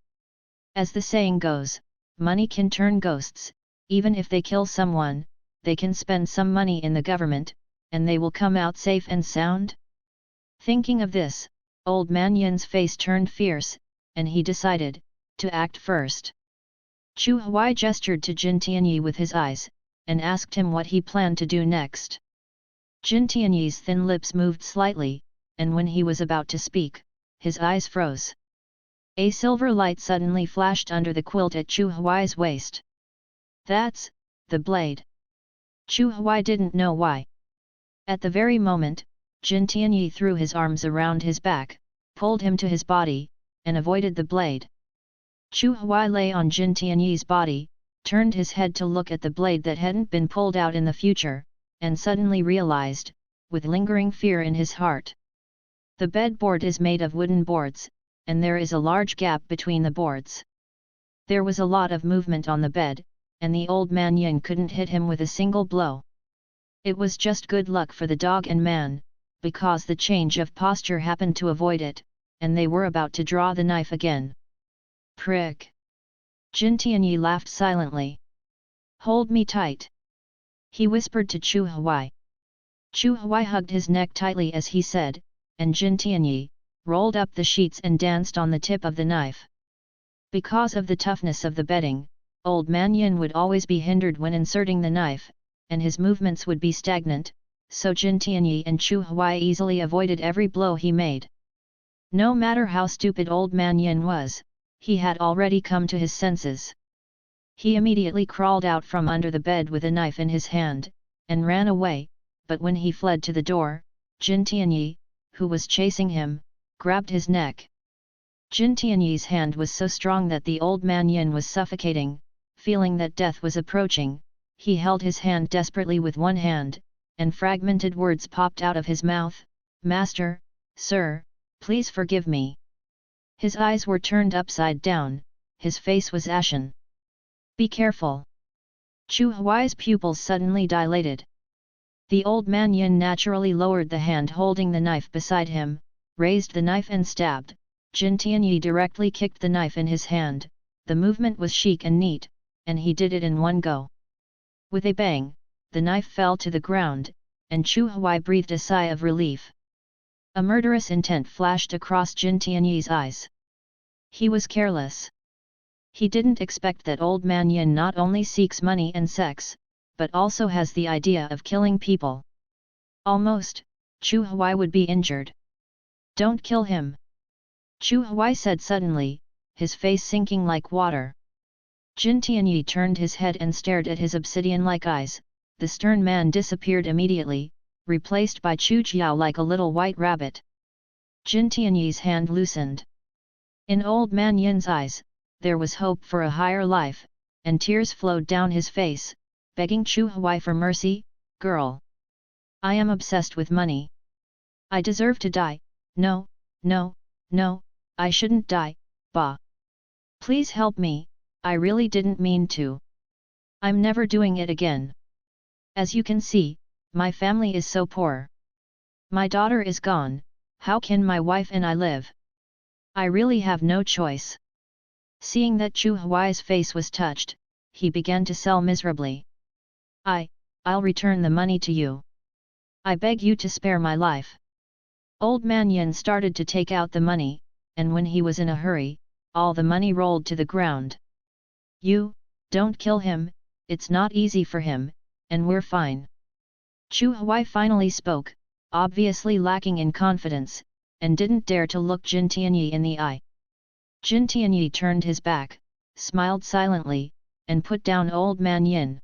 As the saying goes, money can turn ghosts. Even if they kill someone, they can spend some money in the government, and they will come out safe and sound. Thinking of this, Old Man Yin's face turned fierce, and he decided to act first. Chu Huai gestured to Jin Tianyi with his eyes, and asked him what he planned to do next. Jin Tianyi's thin lips moved slightly, and when he was about to speak, his eyes froze. A silver light suddenly flashed under the quilt at Chu Huai's waist. "That's the blade." Chu Huai didn't know why. At the very moment, Jin Tianyi threw his arms around his back, pulled him to his body, and avoided the blade. Chu Huai lay on Jin Tianyi's body, turned his head to look at the blade that hadn't been pulled out in the future, and suddenly realized, with lingering fear in his heart. The bedboard is made of wooden boards, and there is a large gap between the boards. There was a lot of movement on the bed, and the Old Man Yin couldn't hit him with a single blow. It was just good luck for the dog and man, because the change of posture happened to avoid it, and they were about to draw the knife again. "Prick!" Jin Tianyi laughed silently. "Hold me tight," he whispered to Chu Huai. Chu Huai hugged his neck tightly as he said, and Jin Tianyi rolled up the sheets and danced on the tip of the knife. Because of the toughness of the bedding, Old Man Yin would always be hindered when inserting the knife, and his movements would be stagnant, so Jin Tianyi and Chu Huai easily avoided every blow he made. No matter how stupid old man Yin was, he had already come to his senses. He immediately crawled out from under the bed with a knife in his hand, and ran away, but when he fled to the door, Jin Tianyi, who was chasing him, grabbed his neck. Jin Tianyi's hand was so strong that the old man Yin was suffocating. Feeling that death was approaching, he held his hand desperately with one hand, and fragmented words popped out of his mouth, "Master, sir, please forgive me." His eyes were turned upside down, his face was ashen. "Be careful." Chu Huai's pupils suddenly dilated. The old man Yin naturally lowered the hand holding the knife beside him, raised the knife and stabbed. Jin Tianyi directly kicked the knife in his hand. The movement was chic and neat, and he did it in one go. With a bang, the knife fell to the ground, and Chu Huai breathed a sigh of relief. A murderous intent flashed across Jin Tianyi's eyes. He was careless. He didn't expect that old man Yin not only seeks money and sex, but also has the idea of killing people. Almost, Chu Huai would be injured. "Don't kill him," Chu Huai said suddenly, his face sinking like water. Jin Tianyi turned his head and stared at his obsidian-like eyes. The stern man disappeared immediately, replaced by Chu Jiao like a little white rabbit. Jin Tianyi's hand loosened. In old man Yin's eyes, there was hope for a higher life, and tears flowed down his face, begging Chu Huai for mercy. "Girl, I am obsessed with money. I deserve to die. No, no, no, I shouldn't die, bah. Please help me, I really didn't mean to. I'm never doing it again. As you can see, my family is so poor. My daughter is gone, how can my wife and I live? I really have no choice." Seeing that Chu Huai's face was touched, he began to sob miserably. I'll return the money to you. I beg you to spare my life." Old man Yin started to take out the money, and when he was in a hurry, all the money rolled to the ground. "You, don't kill him, it's not easy for him, and we're fine." Chu Huai finally spoke, obviously lacking in confidence, and didn't dare to look Jin Tianyi in the eye. Jin Tianyi turned his back, smiled silently, and put down old man Yin.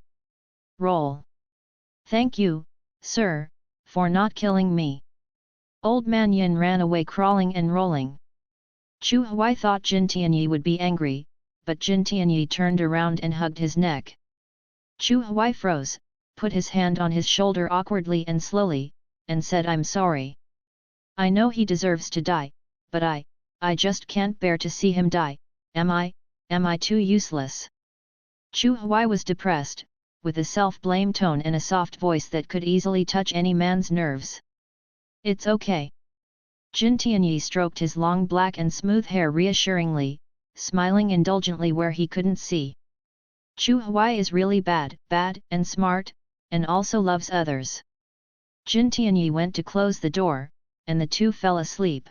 "Roll." "Thank you, sir, for not killing me." Old man Yin ran away crawling and rolling. Chu Huai thought Jin Tianyi would be angry, but Jin Tianyi turned around and hugged his neck. Chu Huai froze, put his hand on his shoulder awkwardly and slowly, and said, "I'm sorry. I know he deserves to die, but I just can't bear to see him die. Am I too useless?" Chu Huai was depressed, with a self-blame tone and a soft voice that could easily touch any man's nerves. "It's okay." Jin Tianyi stroked his long black and smooth hair reassuringly, smiling indulgently where he couldn't see. Chu Huai is really bad and smart, and also loves others. Jin Tianyi went to close the door, and the two fell asleep.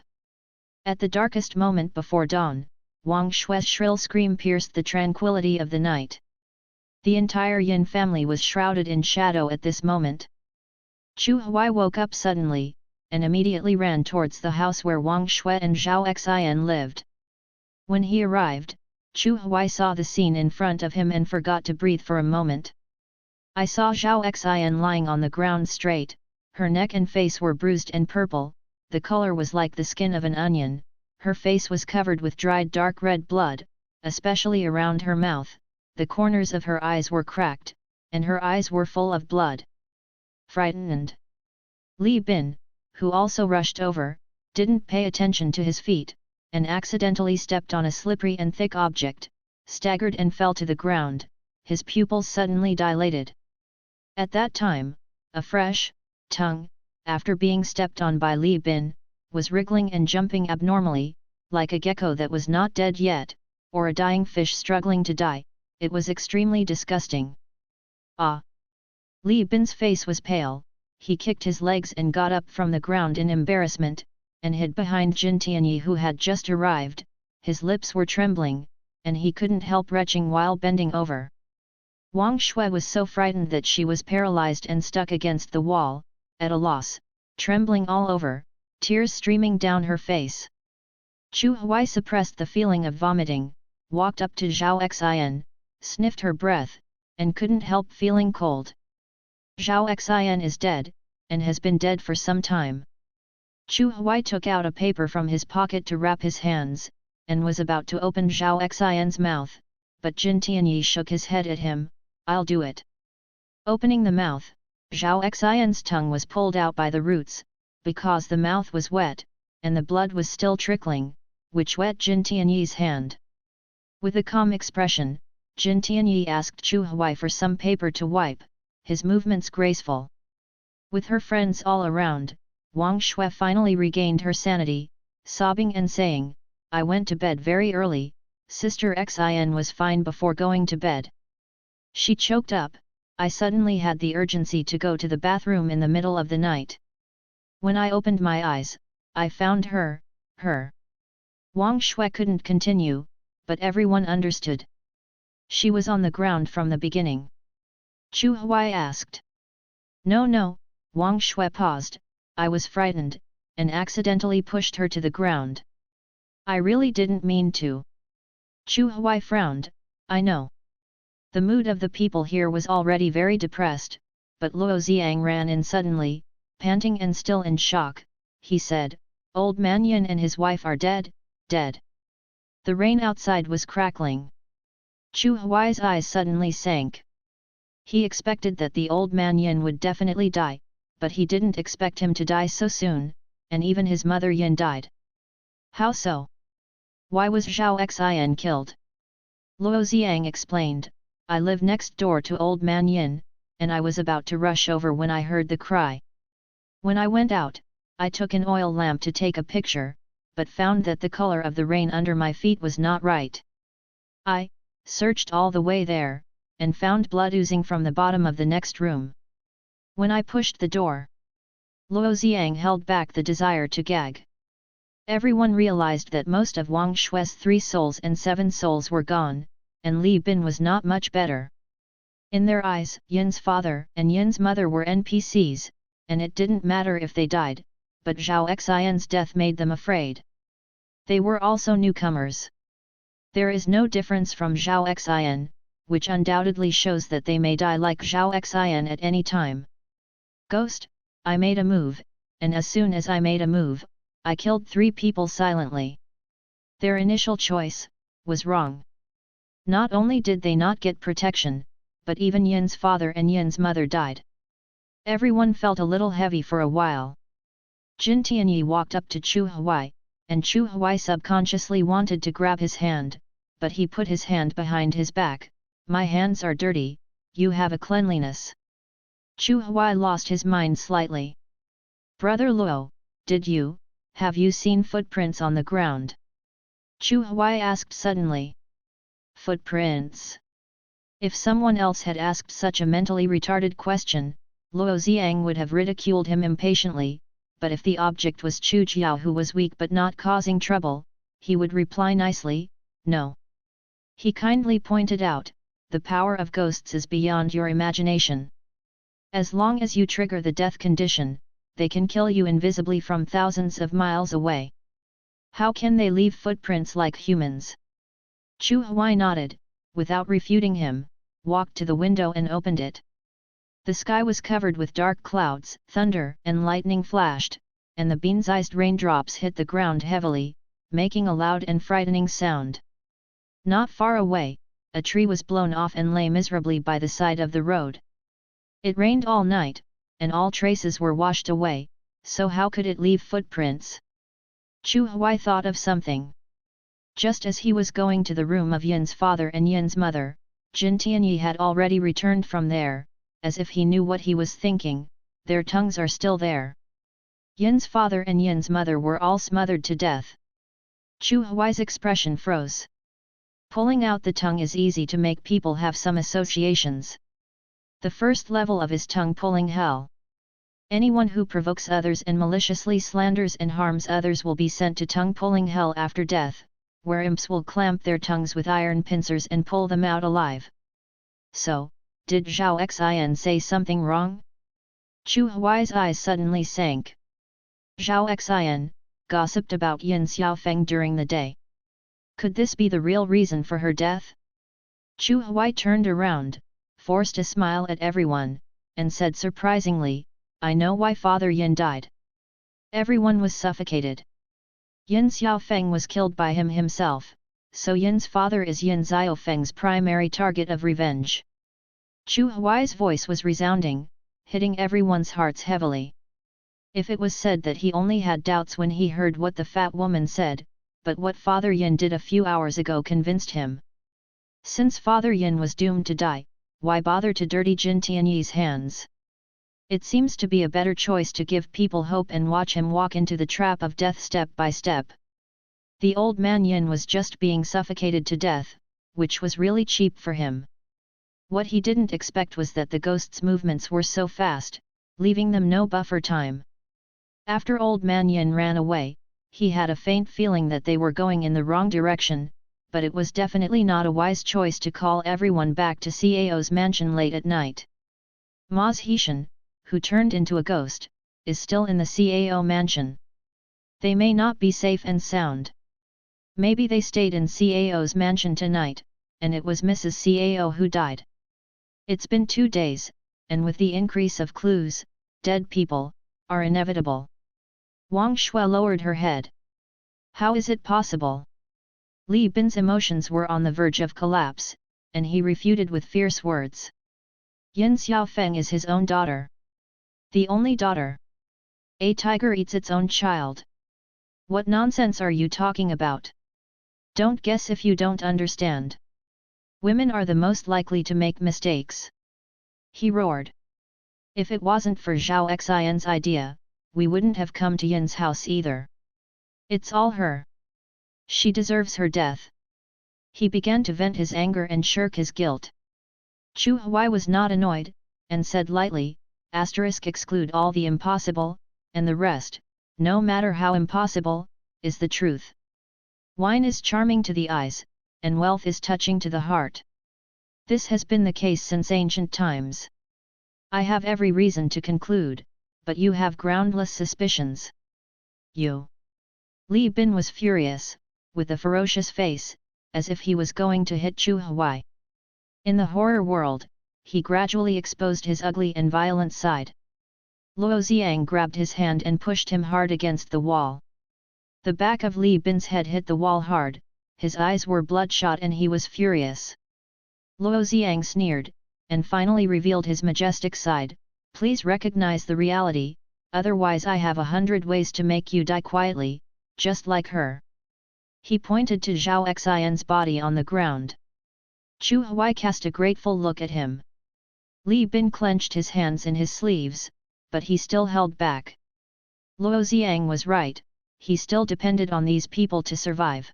At the darkest moment before dawn, Wang Shui's shrill scream pierced the tranquility of the night. The entire Yin family was shrouded in shadow at this moment. Chu Huai woke up suddenly, and immediately ran towards the house where Wang Shui and Zhao Xian lived. When he arrived, Chu Huai saw the scene in front of him and forgot to breathe for a moment. I saw Zhao Xian lying on the ground straight, her neck and face were bruised and purple, the color was like the skin of an onion, her face was covered with dried dark red blood, especially around her mouth, the corners of her eyes were cracked, and her eyes were full of blood. Frightened. Li Bin, who also rushed over, didn't pay attention to his feet, and accidentally stepped on a slippery and thick object, staggered and fell to the ground, his pupils suddenly dilated. At that time, a fresh tongue, after being stepped on by Li Bin, was wriggling and jumping abnormally, like a gecko that was not dead yet, or a dying fish struggling to die. It was extremely disgusting. Ah! Li Bin's face was pale, he kicked his legs and got up from the ground in embarrassment, and hid behind Jin Tianyi who had just arrived. His lips were trembling, and he couldn't help retching while bending over. Wang Shui was so frightened that she was paralyzed and stuck against the wall, at a loss, trembling all over, tears streaming down her face. Chu Huai suppressed the feeling of vomiting, walked up to Zhao Xin, sniffed her breath, and couldn't help feeling cold. Zhao Xin is dead, and has been dead for some time. Chu Huai took out a paper from his pocket to wrap his hands, and was about to open Zhao Xin's mouth, but Jin Tianyi shook his head at him. I'll do it. Opening the mouth, Zhao Xin's tongue was pulled out by the roots, because the mouth was wet, and the blood was still trickling, which wet Jin Tianyi's hand. With a calm expression, Jin Tianyi asked Chu Huai for some paper to wipe, his movements graceful. With her friends all around, Wang Shui finally regained her sanity, sobbing and saying, I went to bed very early, Sister Xin was fine before going to bed. She choked up, I suddenly had the urgency to go to the bathroom in the middle of the night. When I opened my eyes, I found her. Wang Shui couldn't continue, but everyone understood. She was on the ground from the beginning. Chu Huai asked. No, Wang Shui paused, I was frightened, and accidentally pushed her to the ground. I really didn't mean to. Chu Huai frowned, I know. The mood of the people here was already very depressed, but Luo Xiang ran in suddenly, panting and still in shock. He said, Old Man Yin and his wife are dead. The rain outside was crackling. Chu Huai's eyes suddenly sank. He expected that the old man Yin would definitely die, but he didn't expect him to die so soon, and even his mother Yin died. How so? Why was Zhao Xin killed? Luo Xiang explained, I live next door to old man Yin, and I was about to rush over when I heard the cry. When I went out, I took an oil lamp to take a picture, but found that the color of the rain under my feet was not right. I searched all the way there, and found blood oozing from the bottom of the next room. When I pushed the door, Luo Xiang held back the desire to gag. Everyone realized that most of Wang Shui's 3 souls and 7 souls were gone, and Li Bin was not much better. In their eyes, Yin's father and Yin's mother were NPCs, and it didn't matter if they died, but Zhao Xin's death made them afraid. They were also newcomers. There is no difference from Zhao Xin, which undoubtedly shows that they may die like Zhao Xin at any time. Ghost, I made a move, and as soon as I made a move, I killed 3 people silently. Their initial choice was wrong. Not only did they not get protection, but even Yin's father and Yin's mother died. Everyone felt a little heavy for a while. Jin Tianyi walked up to Chu Huai, and Chu Huai subconsciously wanted to grab his hand, but he put his hand behind his back. My hands are dirty, you have a cleanliness. Chu Huai lost his mind slightly. Brother Luo, have you seen footprints on the ground? Chu Huai asked suddenly. Footprints? If someone else had asked such a mentally retarded question, Luo Xiang would have ridiculed him impatiently, but if the object was Chu Jiao who was weak but not causing trouble, he would reply nicely, no. He kindly pointed out, the power of ghosts is beyond your imagination. As long as you trigger the death condition, they can kill you invisibly from thousands of miles away. How can they leave footprints like humans? Chu Huai nodded, without refuting him, walked to the window and opened it. The sky was covered with dark clouds, thunder and lightning flashed, and the bean-sized raindrops hit the ground heavily, making a loud and frightening sound. Not far away, a tree was blown off and lay miserably by the side of the road. It rained all night, and all traces were washed away, so how could it leave footprints? Chu Huai thought of something. Just as he was going to the room of Yin's father and Yin's mother, Jin Tianyi had already returned from there, as if he knew what he was thinking, their tongues are still there. Yin's father and Yin's mother were all smothered to death. Chu Huai's expression froze. Pulling out the tongue is easy to make people have some associations. The first level of his tongue pulling hell. Anyone who provokes others and maliciously slanders and harms others will be sent to tongue pulling hell after death, where imps will clamp their tongues with iron pincers and pull them out alive. So, did Zhao Xin say something wrong? Chu Huai's eyes suddenly sank. Zhao Xian gossiped about Yin Xiaofeng during the day. Could this be the real reason for her death? Chu Huai turned around, forced a smile at everyone, and said surprisingly, I know why Father Yin died. Everyone was suffocated. Yin Xiaofeng was killed by him himself, so Yin's father is Yin Xiaofeng's primary target of revenge. Chu Huai's voice was resounding, hitting everyone's hearts heavily. If it was said that he only had doubts when he heard what the fat woman said, but what Father Yin did a few hours ago convinced him. Since Father Yin was doomed to die, why bother to dirty Jin Tianyi's hands? It seems to be a better choice to give people hope and watch him walk into the trap of death step by step. The old man Yin was just being suffocated to death, which was really cheap for him. What he didn't expect was that the ghosts' movements were so fast, leaving them no buffer time. After old man Yin ran away, he had a faint feeling that they were going in the wrong direction, but it was definitely not a wise choice to call everyone back to Cao's mansion late at night. Maz Heshan, who turned into a ghost, is still in the Cao mansion. They may not be safe and sound. Maybe they stayed in Cao's mansion tonight, and it was Mrs. Cao who died. It's been 2 days, and with the increase of clues, dead people are inevitable. Wang Shui lowered her head. How is it possible? Li Bin's emotions were on the verge of collapse, and he refuted with fierce words. Yin Xiaofeng is his own daughter. The only daughter. A tiger eats its own child. What nonsense are you talking about? Don't guess if you don't understand. Women are the most likely to make mistakes. He roared. If it wasn't for Zhao Xian's idea, we wouldn't have come to Yin's house either. It's all her. She deserves her death. He began to vent his anger and shirk his guilt. Chu Huai was not annoyed, and said lightly, exclude all the impossible, and the rest, no matter how impossible, is the truth. Wine is charming to the eyes, and wealth is touching to the heart. This has been the case since ancient times. I have every reason to conclude, but you have groundless suspicions. You. Li Bin was furious, with a ferocious face, as if he was going to hit Chu Huai. In the horror world, he gradually exposed his ugly and violent side. Luo Xiang grabbed his hand and pushed him hard against the wall. The back of Li Bin's head hit the wall hard, his eyes were bloodshot and he was furious. Luo Xiang sneered, and finally revealed his majestic side, please recognize the reality, otherwise I have 100 ways to make you die quietly, just like her. He pointed to Zhao Xian's body on the ground. Chu Huai cast a grateful look at him. Li Bin clenched his hands in his sleeves, but he still held back. Luo Xiang was right, he still depended on these people to survive.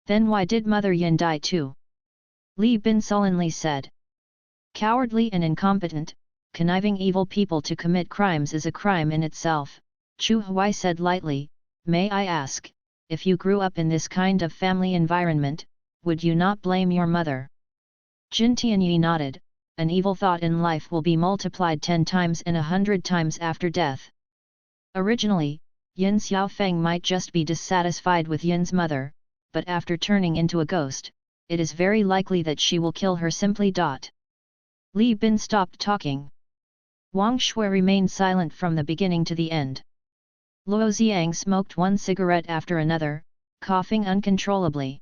Then why did Mother Yin die too? Li Bin sullenly said. Cowardly and incompetent, conniving evil people to commit crimes is a crime in itself, Chu Huai said lightly, may I ask, if you grew up in this kind of family environment, would you not blame your mother? Jin Tianyi nodded, an evil thought in life will be multiplied 10 times and 100 times after death. Originally, Yin Xiaofeng might just be dissatisfied with Yin's mother, but after turning into a ghost, it is very likely that she will kill her simply. Li Bin stopped talking. Wang Shui remained silent from the beginning to the end. Luo Xiang smoked one cigarette after another, coughing uncontrollably.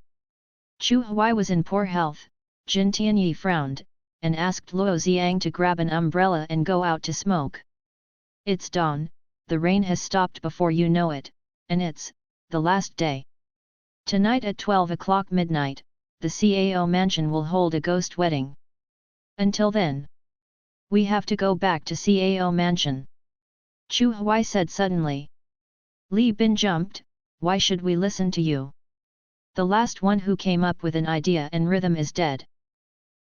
Chu Huai was in poor health. Jin Tianyi frowned, and asked Luo Xiang to grab an umbrella and go out to smoke. It's dawn, the rain has stopped before you know it, and it's the last day. Tonight at 12 o'clock midnight, the Cao mansion will hold a ghost wedding. Until then, we have to go back to Cao mansion. Chu Huai said suddenly. Li Bin jumped, why should we listen to you? The last one who came up with an idea and rhythm is dead.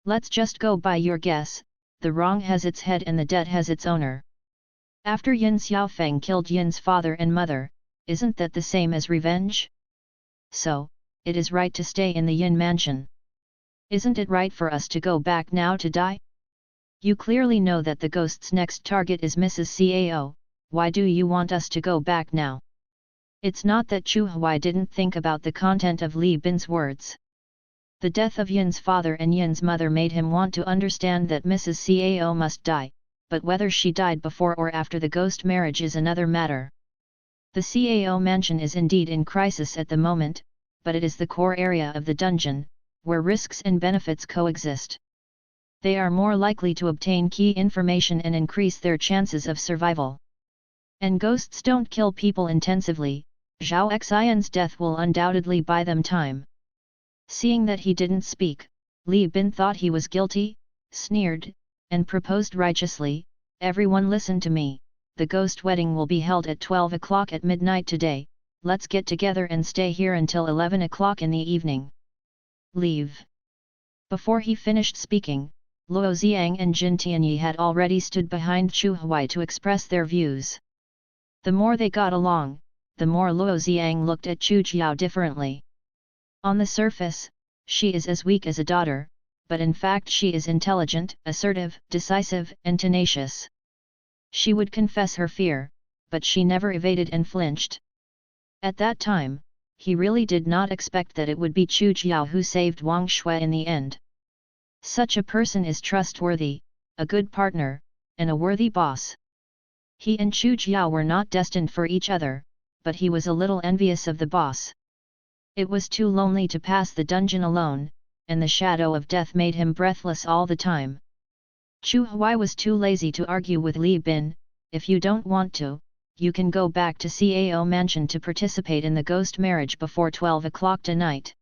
Let's just go by your guess, the wrong has its head and the dead has its owner. After Yin Xiaofeng killed Yin's father and mother, isn't that the same as revenge? So, it is right to stay in the Yin mansion. Isn't it right for us to go back now to die? You clearly know that the ghost's next target is Mrs. Cao, why do you want us to go back now? It's not that Chu Huai didn't think about the content of Li Bin's words. The death of Yin's father and Yin's mother made him want to understand that Mrs. Cao must die, but whether she died before or after the ghost marriage is another matter. The Cao mansion is indeed in crisis at the moment, but it is the core area of the dungeon, where risks and benefits coexist. They are more likely to obtain key information and increase their chances of survival. And ghosts don't kill people intensively. Zhao Xian's death will undoubtedly buy them time. Seeing that he didn't speak, Li Bin thought he was guilty, sneered, and proposed righteously, "Everyone listen to me, the ghost wedding will be held at 12 o'clock at midnight today, let's get together and stay here until 11 o'clock in the evening. Leave." Before he finished speaking, Luo Xiang and Jin Tianyi had already stood behind Chu Huai to express their views. The more they got along, the more Luo Xiang looked at Chu Jiao differently. On the surface, she is as weak as a daughter, but in fact she is intelligent, assertive, decisive, and tenacious. She would confess her fear, but she never evaded and flinched. At that time, he really did not expect that it would be Chu Jiao who saved Wang Shui in the end. Such a person is trustworthy, a good partner, and a worthy boss. He and Chu Jiao were not destined for each other, but he was a little envious of the boss. It was too lonely to pass the dungeon alone, and the shadow of death made him breathless all the time. Chu Huai was too lazy to argue with Li Bin. "If you don't want to, you can go back to Cao Mansion to participate in the ghost marriage before 12 o'clock tonight.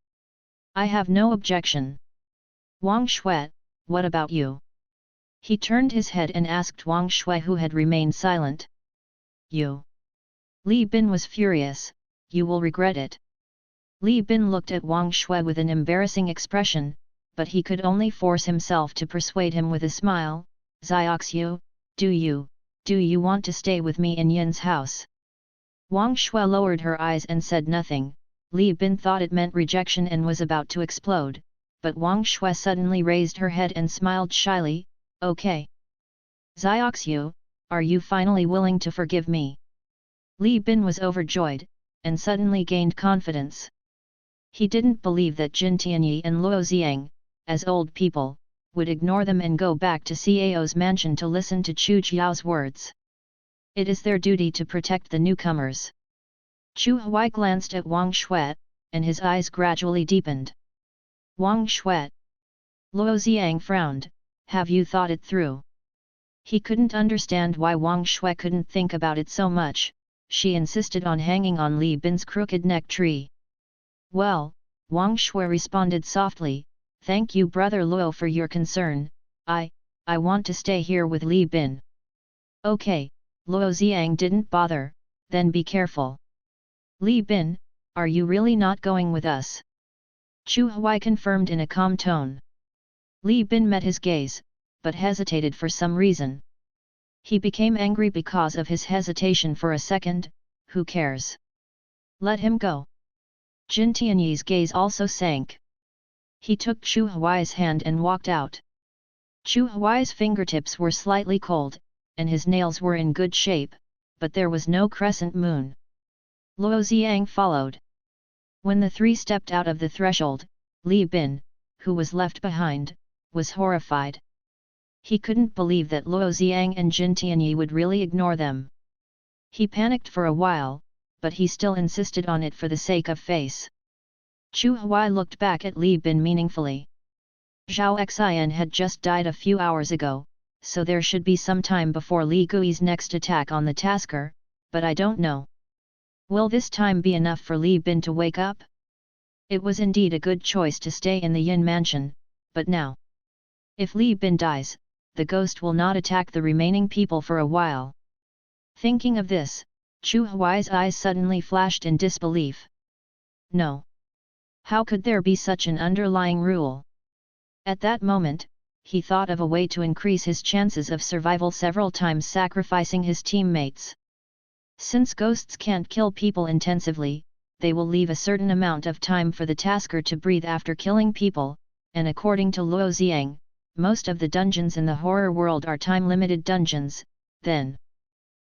I have no objection. Wang Shui, what about you?" He turned his head and asked Wang Shui, who had remained silent. "You?" Li Bin was furious. "You will regret it." Li Bin looked at Wang Shui with an embarrassing expression, but he could only force himself to persuade him with a smile. "Xiaoxiu, do you want to stay with me in Yin's house?" Wang Shui lowered her eyes and said nothing. Li Bin thought it meant rejection and was about to explode, but Wang Shui suddenly raised her head and smiled shyly. "Okay. Xiaoxiu, are you finally willing to forgive me?" Li Bin was overjoyed, and suddenly gained confidence. He didn't believe that Jin Tianyi and Luo Xiang, as old people, would ignore them and go back to Cao's mansion to listen to Chu Jiao's words. It is their duty to protect the newcomers. Chu Huai glanced at Wang Shui, and his eyes gradually deepened. "Wang Shui." Luo Xiang frowned. "Have you thought it through?" He couldn't understand why Wang Shui couldn't think about it so much. She insisted on hanging on Li Bin's crooked neck tree. "Well," Wang Shui responded softly, "thank you brother Luo for your concern, I want to stay here with Li Bin." "Okay," Luo Xiang didn't bother, "then be careful." "Li Bin, are you really not going with us?" Chu Huai confirmed in a calm tone. Li Bin met his gaze, but hesitated for some reason. He became angry because of his hesitation for a second. Who cares? Let him go. Jin Tianyi's gaze also sank. He took Chu Huai's hand and walked out. Chu Huai's fingertips were slightly cold, and his nails were in good shape, but there was no crescent moon. Luo Xiang followed. When the three stepped out of the threshold, Li Bin, who was left behind, was horrified. He couldn't believe that Luo Xiang and Jin Tianyi would really ignore them. He panicked for a while, but he still insisted on it for the sake of face. Chu Huai looked back at Li Bin meaningfully. Zhao Xian had just died a few hours ago, so there should be some time before Li Gui's next attack on the tasker, but I don't know. Will this time be enough for Li Bin to wake up? It was indeed a good choice to stay in the Yin mansion, but now, if Li Bin dies, the ghost will not attack the remaining people for a while. Thinking of this, Chu Huai's eyes suddenly flashed in disbelief. No. How could there be such an underlying rule? At that moment, he thought of a way to increase his chances of survival several times, sacrificing his teammates. Since ghosts can't kill people intensively, they will leave a certain amount of time for the tasker to breathe after killing people, and according to Luo Xiang, most of the dungeons in the horror world are time-limited dungeons, then.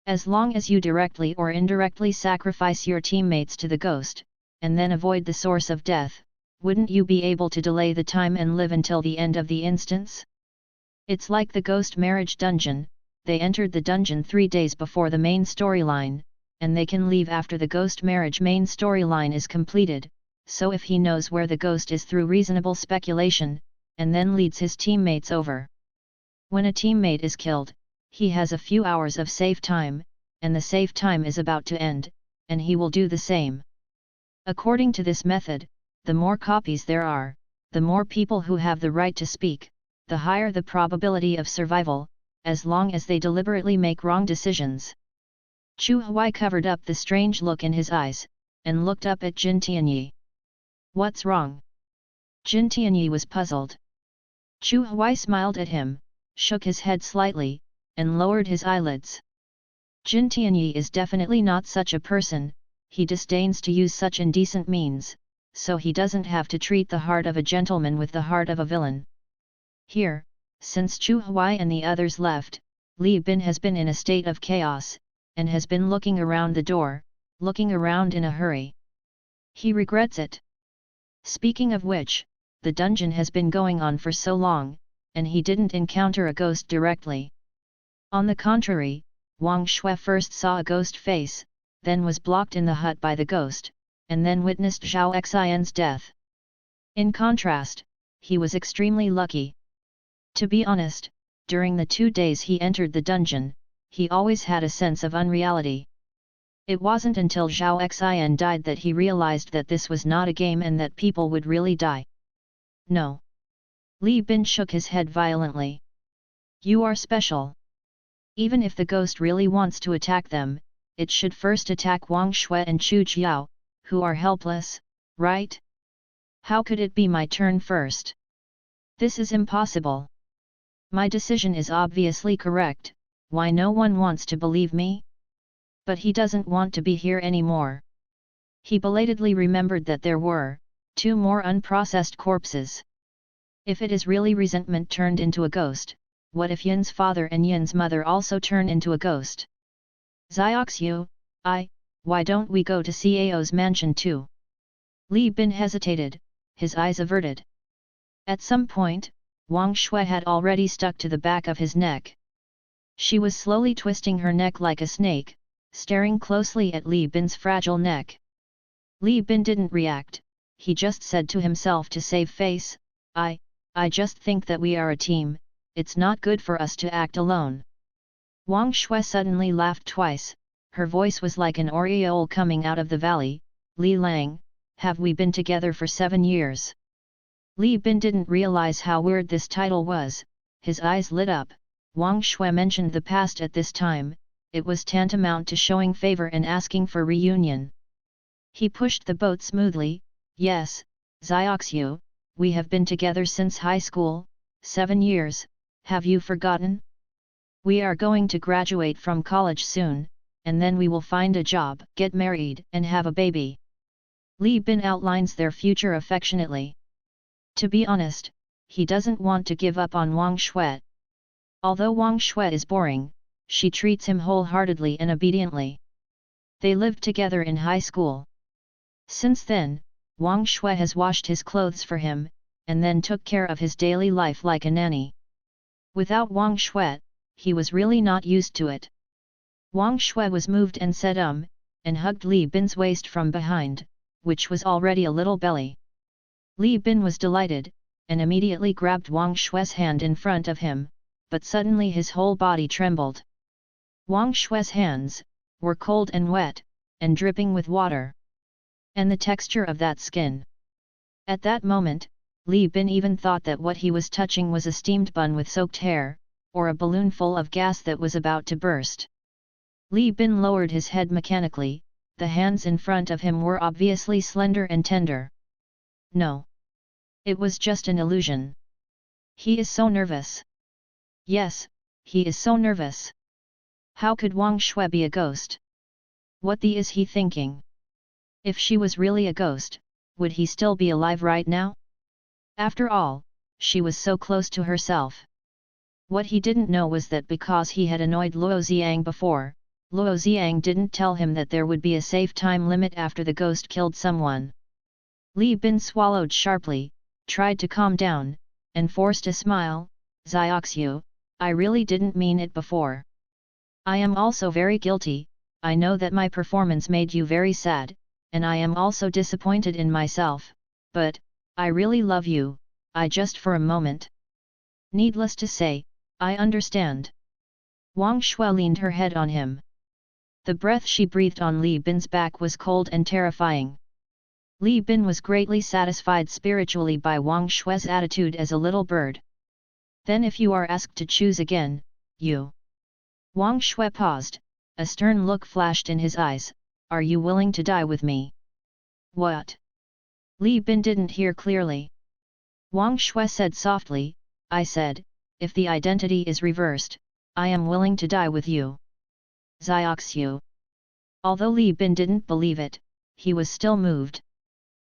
As long as you directly or indirectly sacrifice your teammates to the ghost, and then avoid the source of death, wouldn't you be able to delay the time and live until the end of the instance? It's like the ghost marriage dungeon. They entered the dungeon 3 days before the main storyline, and they can leave after the ghost marriage main storyline is completed, so if he knows where the ghost is through reasonable speculation, and then leads his teammates over. When a teammate is killed, he has a few hours of save time, and the save time is about to end, and he will do the same. According to this method, the more copies there are, the more people who have the right to speak, the higher the probability of survival, as long as they deliberately make wrong decisions. Chu Huai covered up the strange look in his eyes, and looked up at Jin Tianyi. What's wrong? Jin Tianyi was puzzled. Chu Huai smiled at him, shook his head slightly, and lowered his eyelids. Jin Tianyi is definitely not such a person, he disdains to use such indecent means, so he doesn't have to treat the heart of a gentleman with the heart of a villain. Here, since Chu Huai and the others left, Li Bin has been in a state of chaos, and has been looking around the door, looking around in a hurry. He regrets it. Speaking of which, the dungeon has been going on for so long, and he didn't encounter a ghost directly. On the contrary, Wang Shui first saw a ghost face, then was blocked in the hut by the ghost, and then witnessed Zhao Xian's death. In contrast, he was extremely lucky. To be honest, during the 2 days he entered the dungeon, he always had a sense of unreality. It wasn't until Zhao Xian died that he realized that this was not a game and that people would really die. No. Li Bin shook his head violently. You are special. Even if the ghost really wants to attack them, it should first attack Wang Shui and Chu Jiao, who are helpless, right? How could it be my turn first? This is impossible. My decision is obviously correct, why no one wants to believe me? But he doesn't want to be here anymore. He belatedly remembered that there were 2 more unprocessed corpses. If it is really resentment turned into a ghost, what if Yin's father and Yin's mother also turn into a ghost? Zioxiu, why don't we go to Cao's mansion too? Li Bin hesitated, his eyes averted. At some point, Wang Shui had already stuck to the back of his neck. She was slowly twisting her neck like a snake, staring closely at Li Bin's fragile neck. Li Bin didn't react, he just said to himself to save face, I just think that we are a team, it's not good for us to act alone. Wang Shui suddenly laughed twice, her voice was like an aureole coming out of the valley. Li Lang, have we been together for 7 years? Li Bin didn't realize how weird this title was, his eyes lit up. Wang Shui mentioned the past at this time, it was tantamount to showing favor and asking for reunion. He pushed the boat smoothly, yes, Zioxiu, we have been together since high school, 7 years, have you forgotten? We are going to graduate from college soon, and then we will find a job, get married and have a baby. Li Bin outlines their future affectionately. To be honest, he doesn't want to give up on Wang Shui. Although Wang Shui is boring, she treats him wholeheartedly and obediently. They lived together in high school. Since then, Wang Shui has washed his clothes for him, and then took care of his daily life like a nanny. Without Wang Shui, he was really not used to it. Wang Shui was moved and said and hugged Li Bin's waist from behind, which was already a little belly. Li Bin was delighted, and immediately grabbed Wang Shui's hand in front of him, but suddenly his whole body trembled. Wang Shui's hands were cold and wet, and dripping with water. And the texture of that skin. At that moment, Li Bin even thought that what he was touching was a steamed bun with soaked hair, or a balloon full of gas that was about to burst. Li Bin lowered his head mechanically, the hands in front of him were obviously slender and tender. No. It was just an illusion. He is so nervous. Yes, he is so nervous. How could Wang Shui be a ghost? What is he thinking? If she was really a ghost, would he still be alive right now? After all, she was so close to herself. What he didn't know was that because he had annoyed Luo Xiang before, Luo Xiang didn't tell him that there would be a safe time limit after the ghost killed someone. Li Bin swallowed sharply, tried to calm down, and forced a smile. Zioxiu, I really didn't mean it before. I am also very guilty. I know that my performance made you very sad, and I am also disappointed in myself, but, I really love you, I just for a moment. Needless to say, I understand. Wang Shui leaned her head on him. The breath she breathed on Li Bin's back was cold and terrifying. Li Bin was greatly satisfied spiritually by Wang Shui's attitude as a little bird. Then if you are asked to choose again, you. Wang Shui paused, a stern look flashed in his eyes, are you willing to die with me? What? Li Bin didn't hear clearly. Wang Shui said softly, I said, if the identity is reversed, I am willing to die with you. Zioxiu. Although Li Bin didn't believe it, he was still moved.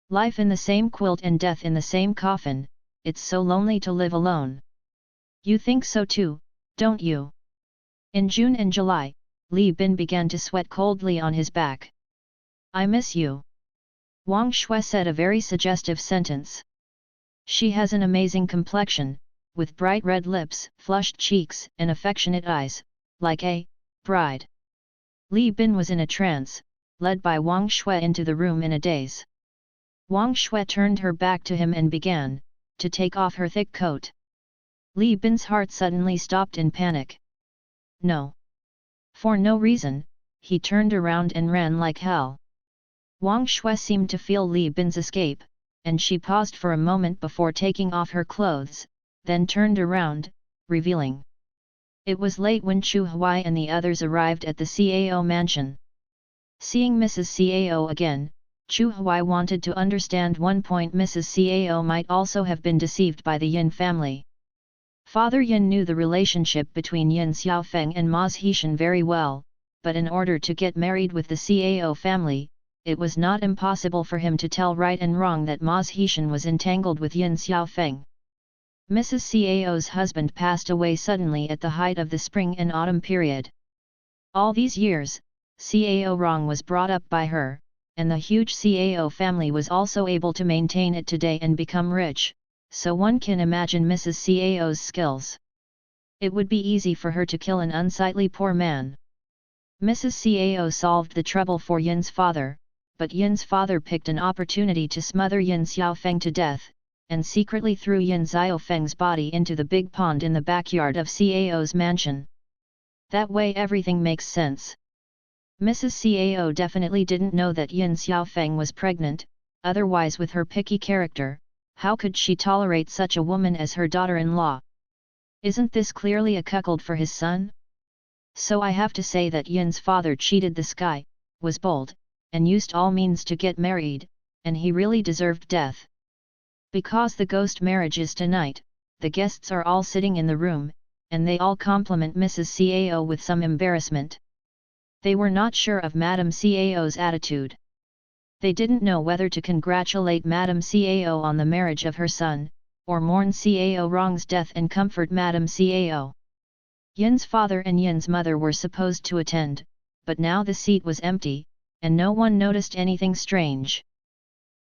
Life in the same quilt and death in the same coffin, it's so lonely to live alone. You think so too, don't you? In June and July, Li Bin began to sweat coldly on his back. I miss you. Wang Shui said a very suggestive sentence. She has an amazing complexion, with bright red lips, flushed cheeks and affectionate eyes, like a bride. Li Bin was in a trance, led by Wang Shui into the room in a daze. Wang Shui turned her back to him and began to take off her thick coat. Li Bin's heart suddenly stopped in panic. No. For no reason, he turned around and ran like hell. Wang Shui seemed to feel Li Bin's escape, and she paused for a moment before taking off her clothes, then turned around, revealing. It was late when Chu Huai and the others arrived at the CAO mansion. Seeing Mrs. CAO again, Chu Huai wanted to understand one point. Mrs. Cao might also have been deceived by the Yin family. Father Yin knew the relationship between Yin Xiaofeng and Ma Zhishan very well, but in order to get married with the Cao family, it was not impossible for him to tell right and wrong that Ma Zhishan was entangled with Yin Xiaofeng. Mrs. Cao's husband passed away suddenly at the height of the spring and autumn period. All these years, Cao Rong was brought up by her, and the huge Cao family was also able to maintain it today and become rich, so one can imagine Mrs. Cao's skills. It would be easy for her to kill an unsightly poor man. Mrs. Cao solved the trouble for Yin's father, but Yin's father picked an opportunity to smother Yin Xiaofeng to death, and secretly threw Yin Xiaofeng's body into the big pond in the backyard of Cao's mansion. That way everything makes sense. Mrs. Cao definitely didn't know that Yin Xiaofeng was pregnant, otherwise with her picky character, how could she tolerate such a woman as her daughter-in-law? Isn't this clearly a cuckold for his son? So I have to say that Yin's father cheated the sky, was bold, and used all means to get married, and he really deserved death. Because the ghost marriage is tonight, the guests are all sitting in the room, and they all compliment Mrs. Cao with some embarrassment. They were not sure of Madame Cao's attitude. They didn't know whether to congratulate Madame Cao on the marriage of her son, or mourn Cao Rong's death and comfort Madame Cao. Yin's father and Yin's mother were supposed to attend, but now the seat was empty, and no one noticed anything strange.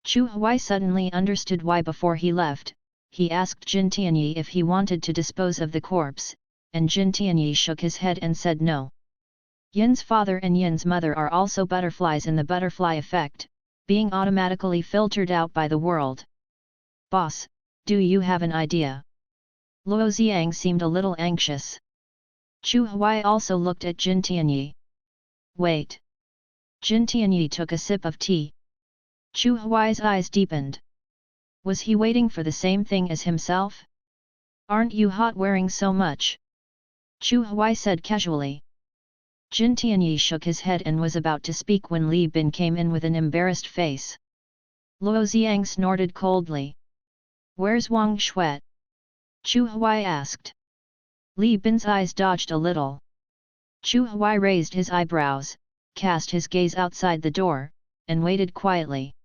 Chu Huai suddenly understood why. Before he left, he asked Jin Tianyi if he wanted to dispose of the corpse, and Jin Tianyi shook his head and said no. Yin's father and Yin's mother are also butterflies in the butterfly effect, being automatically filtered out by the world. Boss, do you have an idea? Luo Xiang seemed a little anxious. Chu Huai also looked at Jin Tianyi. Wait. Jin Tianyi took a sip of tea. Chu Huai's eyes deepened. Was he waiting for the same thing as himself? Aren't you hot wearing so much? Chu Huai said casually. Jin Tianyi shook his head and was about to speak when Li Bin came in with an embarrassed face. Luo Xiang snorted coldly. Where's Wang Shui? Chu Huai asked. Li Bin's eyes dodged a little. Chu Huai raised his eyebrows, cast his gaze outside the door, and waited quietly.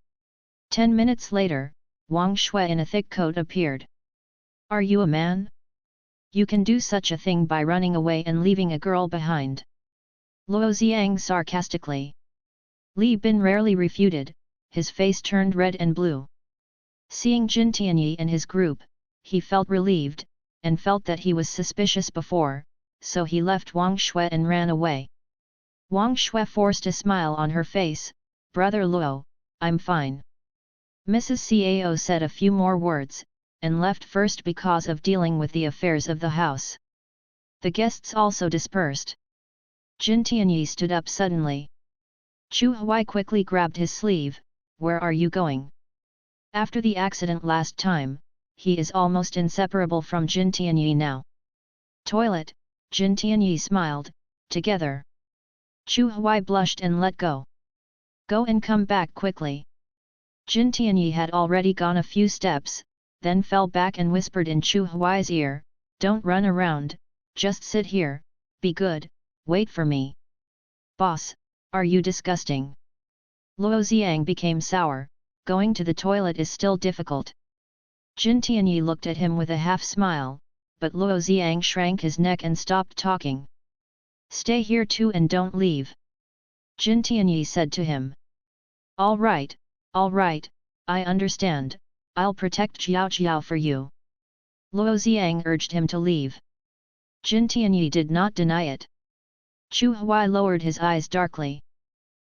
10 minutes later, Wang Shui in a thick coat appeared. Are you a man? You can do such a thing by running away and leaving a girl behind. Luo Xiang sarcastically. Li Bin rarely refuted, his face turned red and blue. Seeing Jin Tianyi and his group, he felt relieved, and felt that he was suspicious before, so he left Wang Shui and ran away. Wang Shui forced a smile on her face. Brother Luo, I'm fine. Mrs. Cao said a few more words, and left first because of dealing with the affairs of the house. The guests also dispersed. Jin Tianyi stood up suddenly. Chu Huai quickly grabbed his sleeve. Where are you going? After the accident last time, he is almost inseparable from Jin Tianyi now. Toilet, Jin Tianyi smiled. Together. Chu Huai blushed and let go. Go and come back quickly. Jin Tianyi had already gone a few steps, then fell back and whispered in Chu Huai's ear, don't run around, just sit here, be good, wait for me. Boss, are you disgusting? Luo Xiang became sour, going to the toilet is still difficult. Jin Tianyi looked at him with a half smile, but Luo Xiang shrank his neck and stopped talking. Stay here too and don't leave. Jin Tianyi said to him. All right, I understand, I'll protect Jiao Jiao for you. Luo Xiang urged him to leave. Jin Tianyi did not deny it. Chu Huai lowered his eyes darkly.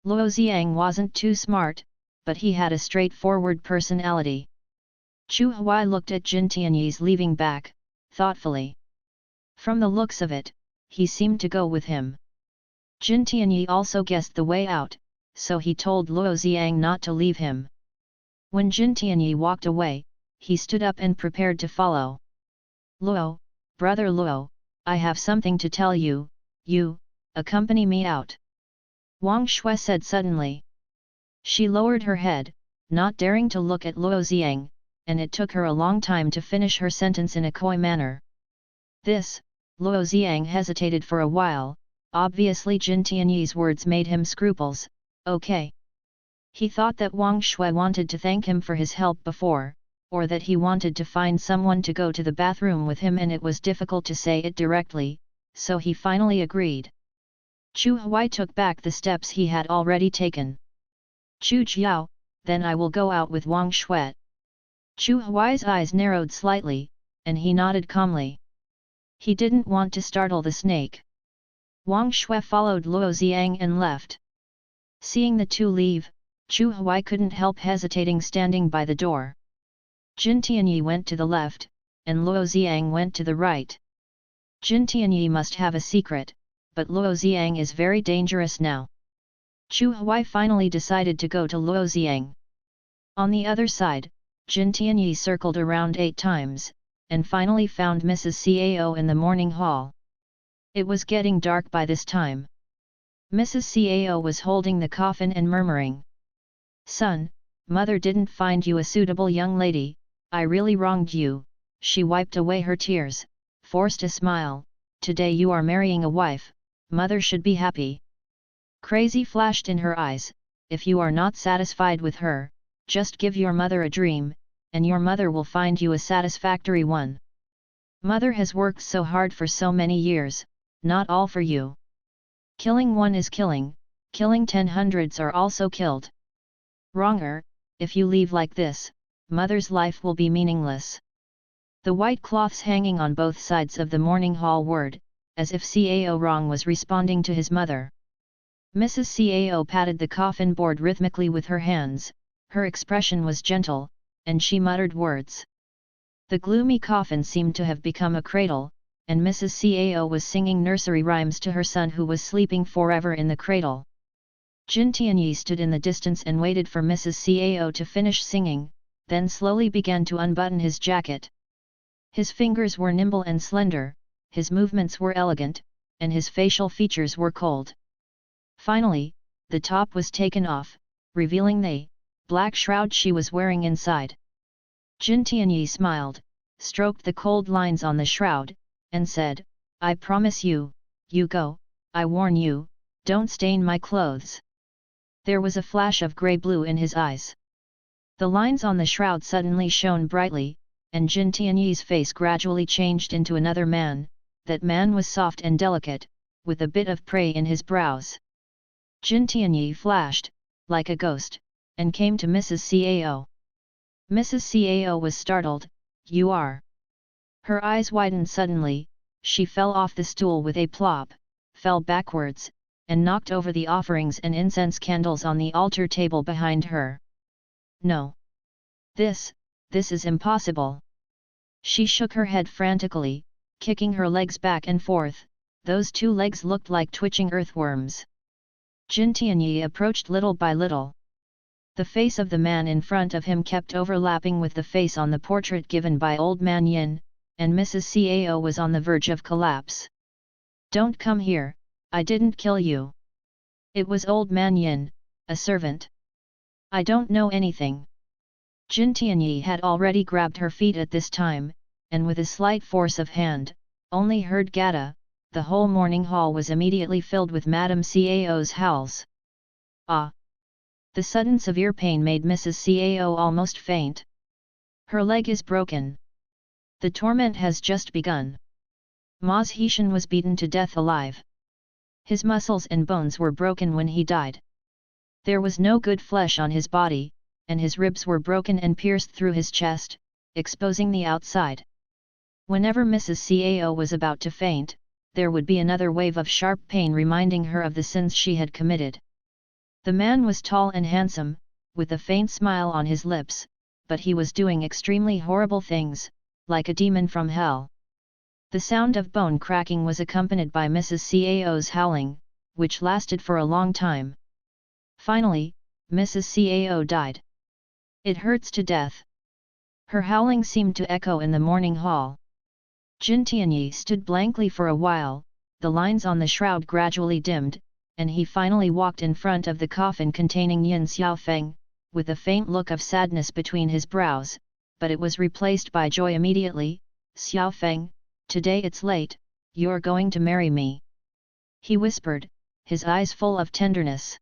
Luo Xiang wasn't too smart, but he had a straightforward personality. Chu Huai looked at Jin Tianyi's leaving back, thoughtfully. From the looks of it, he seemed to go with him. Jin Tianyi also guessed the way out, so he told Luo Xiang not to leave him. When Jin Tianyi walked away, he stood up and prepared to follow. Luo, brother Luo, I have something to tell you, accompany me out. Wang Shui said suddenly. She lowered her head, not daring to look at Luo Xiang, and it took her a long time to finish her sentence in a coy manner. This, Luo Xiang hesitated for a while, obviously Jin Tianyi's words made him scruples, okay. He thought that Wang Shui wanted to thank him for his help before, or that he wanted to find someone to go to the bathroom with him and it was difficult to say it directly, so he finally agreed. Chu Huai took back the steps he had already taken. Chu Jiao, then I will go out with Wang Shui. Chu Huai's eyes narrowed slightly, and he nodded calmly. He didn't want to startle the snake. Wang Shui followed Luo Xiang and left. Seeing the two leave, Chu Huai couldn't help hesitating standing by the door. Jin Tianyi went to the left, and Luo Xiang went to the right. Jin Tianyi must have a secret, but Luo Xiang is very dangerous now. Chu Huai finally decided to go to Luo Xiang. On the other side, Jin Tianyi circled around 8 times, and finally found Mrs. Cao in the morning hall. It was getting dark by this time. Mrs. Cao was holding the coffin and murmuring. Son, mother didn't find you a suitable young lady, I really wronged you. She wiped away her tears, forced a smile. Today you are marrying a wife, mother should be happy. Crazy flashed in her eyes, if you are not satisfied with her, just give your mother a dream, and your mother will find you a satisfactory one. Mother has worked so hard for so many years, not all for you. Killing one is killing 10 hundreds are also killed. Wronger, if you leave like this, mother's life will be meaningless. The white cloths hanging on both sides of the morning hall whirred, as if Cao Rong was responding to his mother. Mrs. Cao patted the coffin board rhythmically with her hands, her expression was gentle, and she muttered words. The gloomy coffin seemed to have become a cradle, and Mrs. Cao was singing nursery rhymes to her son who was sleeping forever in the cradle. Jin Tianyi stood in the distance and waited for Mrs. Cao to finish singing, then slowly began to unbutton his jacket. His fingers were nimble and slender, his movements were elegant, and his facial features were cold. Finally, the top was taken off, revealing the black shroud she was wearing inside. Jin Tianyi smiled, stroked the cold lines on the shroud, and said, I promise you, you go, I warn you, don't stain my clothes. There was a flash of grey-blue in his eyes. The lines on the shroud suddenly shone brightly, and Jin Tianyi's face gradually changed into another man. That man was soft and delicate, with a bit of prey in his brows. Jin Tianyi flashed, like a ghost, and came to Mrs. Cao. Mrs. Cao was startled. "You are?" Her eyes widened suddenly, she fell off the stool with a plop, fell backwards, and knocked over the offerings and incense candles on the altar table behind her. "No! This is impossible!" She shook her head frantically, kicking her legs back and forth. Those two legs looked like twitching earthworms. Jin Tianyi approached little by little. The face of the man in front of him kept overlapping with the face on the portrait given by old man Yin, and Mrs. Cao was on the verge of collapse. "Don't come here, I didn't kill you. It was old man Yin, a servant. I don't know anything." Jin Tianyi had already grabbed her feet at this time, and with a slight force of hand, only heard "Gata." The whole morning hall was immediately filled with Madame Cao's howls. "Ah!" The sudden severe pain made Mrs. Cao almost faint. "Her leg is broken. The torment has just begun." Maz Heshan was beaten to death alive. His muscles and bones were broken when he died. There was no good flesh on his body, and his ribs were broken and pierced through his chest, exposing the outside. Whenever Mrs. Cao was about to faint, there would be another wave of sharp pain reminding her of the sins she had committed. The man was tall and handsome, with a faint smile on his lips, but he was doing extremely horrible things, like a demon from hell. The sound of bone cracking was accompanied by Mrs. Cao's howling, which lasted for a long time. Finally, Mrs. Cao died. "It hurts to death." Her howling seemed to echo in the morning hall. Jin Tianyi stood blankly for a while, the lines on the shroud gradually dimmed, and he finally walked in front of the coffin containing Yin Xiaofeng, with a faint look of sadness between his brows, but it was replaced by joy immediately. "Xiaofeng, today it's late, you're going to marry me," he whispered, his eyes full of tenderness.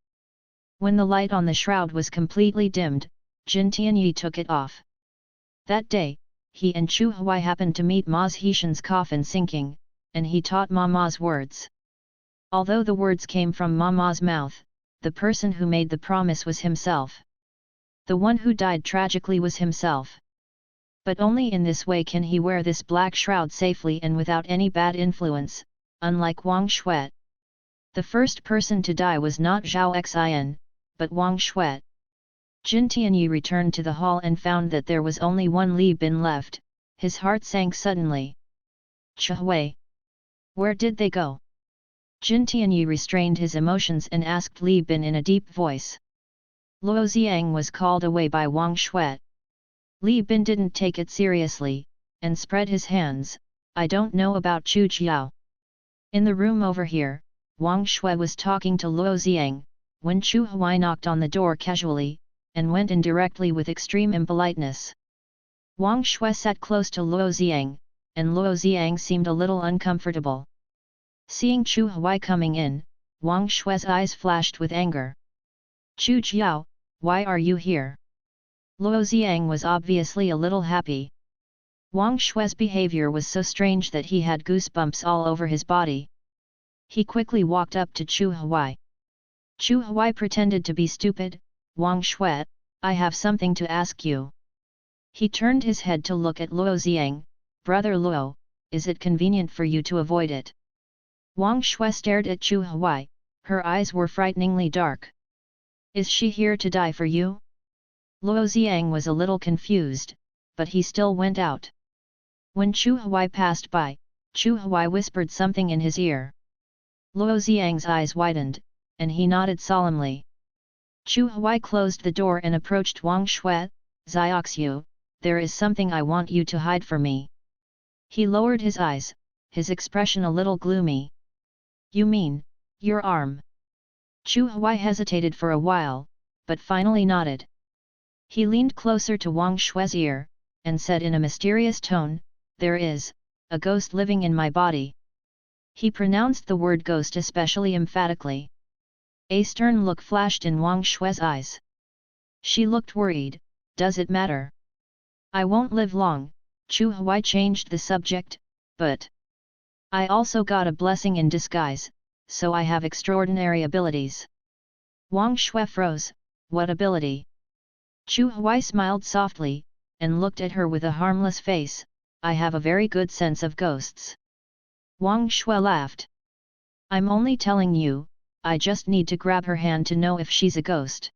When the light on the shroud was completely dimmed, Jin Tianyi took it off. That day, he and Chu Huai happened to meet Maz Heshan's coffin sinking, and he taught Ma's words. Although the words came from Ma's mouth, the person who made the promise was himself. The one who died tragically was himself. But only in this way can he wear this black shroud safely and without any bad influence, unlike Wang Shuet. The first person to die was not Zhao Xin, but Wang Shuet. Jin Tianyi returned to the hall and found that there was only one Li Bin left. His heart sank suddenly. "Chuhui! Where did they go?" Jin Tianyi restrained his emotions and asked Li Bin in a deep voice. Luo Xiang was called away by Wang Shuet. Li Bin didn't take it seriously, and spread his hands. "I don't know about Chu Jiao." In the room over here, Wang Shuet was talking to Luo Xiang, when Chu Huai knocked on the door casually, and went in directly with extreme impoliteness. Wang Shui sat close to Luo Xiang, and Luo Xiang seemed a little uncomfortable. Seeing Chu Huai coming in, Wang Shui's eyes flashed with anger. "Chu Jiao, why are you here?" Luo Xiang was obviously a little happy. Wang Shui's behavior was so strange that he had goosebumps all over his body. He quickly walked up to Chu Huai. Chu Huai pretended to be stupid. "Wang Shui, I have something to ask you." He turned his head to look at Luo Xiang. "Brother Luo, is it convenient for you to avoid it?" Wang Shui stared at Chu Huai, her eyes were frighteningly dark. "Is she here to die for you?" Luo Xiang was a little confused, but he still went out. When Chu Huai passed by, Chu Huai whispered something in his ear. Luo Xiang's eyes widened, and he nodded solemnly. Chu Huai closed the door and approached Wang Shui. "Xiaoxiu, there is something I want you to hide for me." He lowered his eyes, his expression a little gloomy. "You mean, your arm?" Chu Huai hesitated for a while, but finally nodded. He leaned closer to Wang Shui's ear, and said in a mysterious tone, "There is a ghost living in my body." He pronounced the word ghost especially emphatically. A stern look flashed in Wang Shui's eyes. She looked worried. "Does it matter? I won't live long, Chu Huai changed the subject, but I also got a blessing in disguise, so I have extraordinary abilities. Wang Shui froze, what ability? Chu Huai smiled softly, and looked at her with a harmless face, I have a very good sense of ghosts. Wang Shui laughed. I'm only telling you, I just need to grab her hand to know if she's a ghost.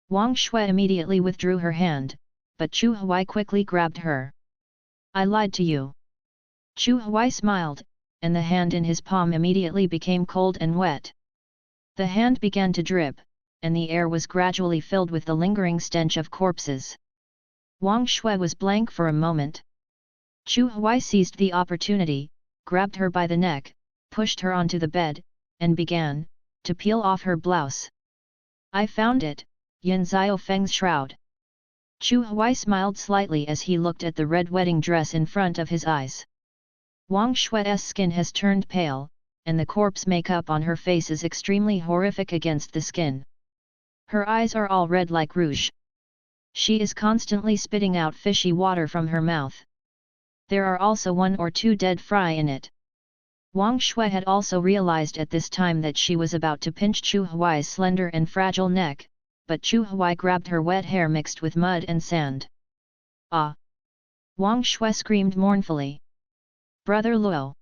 Wang Shui immediately withdrew her hand, but Chu Huai quickly grabbed her. I lied to you. Chu Huai smiled, and the hand in his palm immediately became cold and wet. The hand began to drip, and the air was gradually filled with the lingering stench of corpses. Wang Shui was blank for a moment. Chu Huai seized the opportunity, grabbed her by the neck, pushed her onto the bed, and began to peel off her blouse. I found it, Yin Xiao Feng's shroud. Chu Huai smiled slightly as he looked at the red wedding dress in front of his eyes. Wang Shui's skin has turned pale, and the corpse makeup on her face is extremely horrific against the skin. Her eyes are all red like rouge. She is constantly spitting out fishy water from her mouth. There are also 1 or 2 dead fry in it. Wang Shui had also realized at this time that she was about to pinch Chu Huai's slender and fragile neck, but Chu Huai grabbed her wet hair mixed with mud and sand. Ah! Wang Shui screamed mournfully. Brother Luo!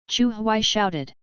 Chu Huai shouted.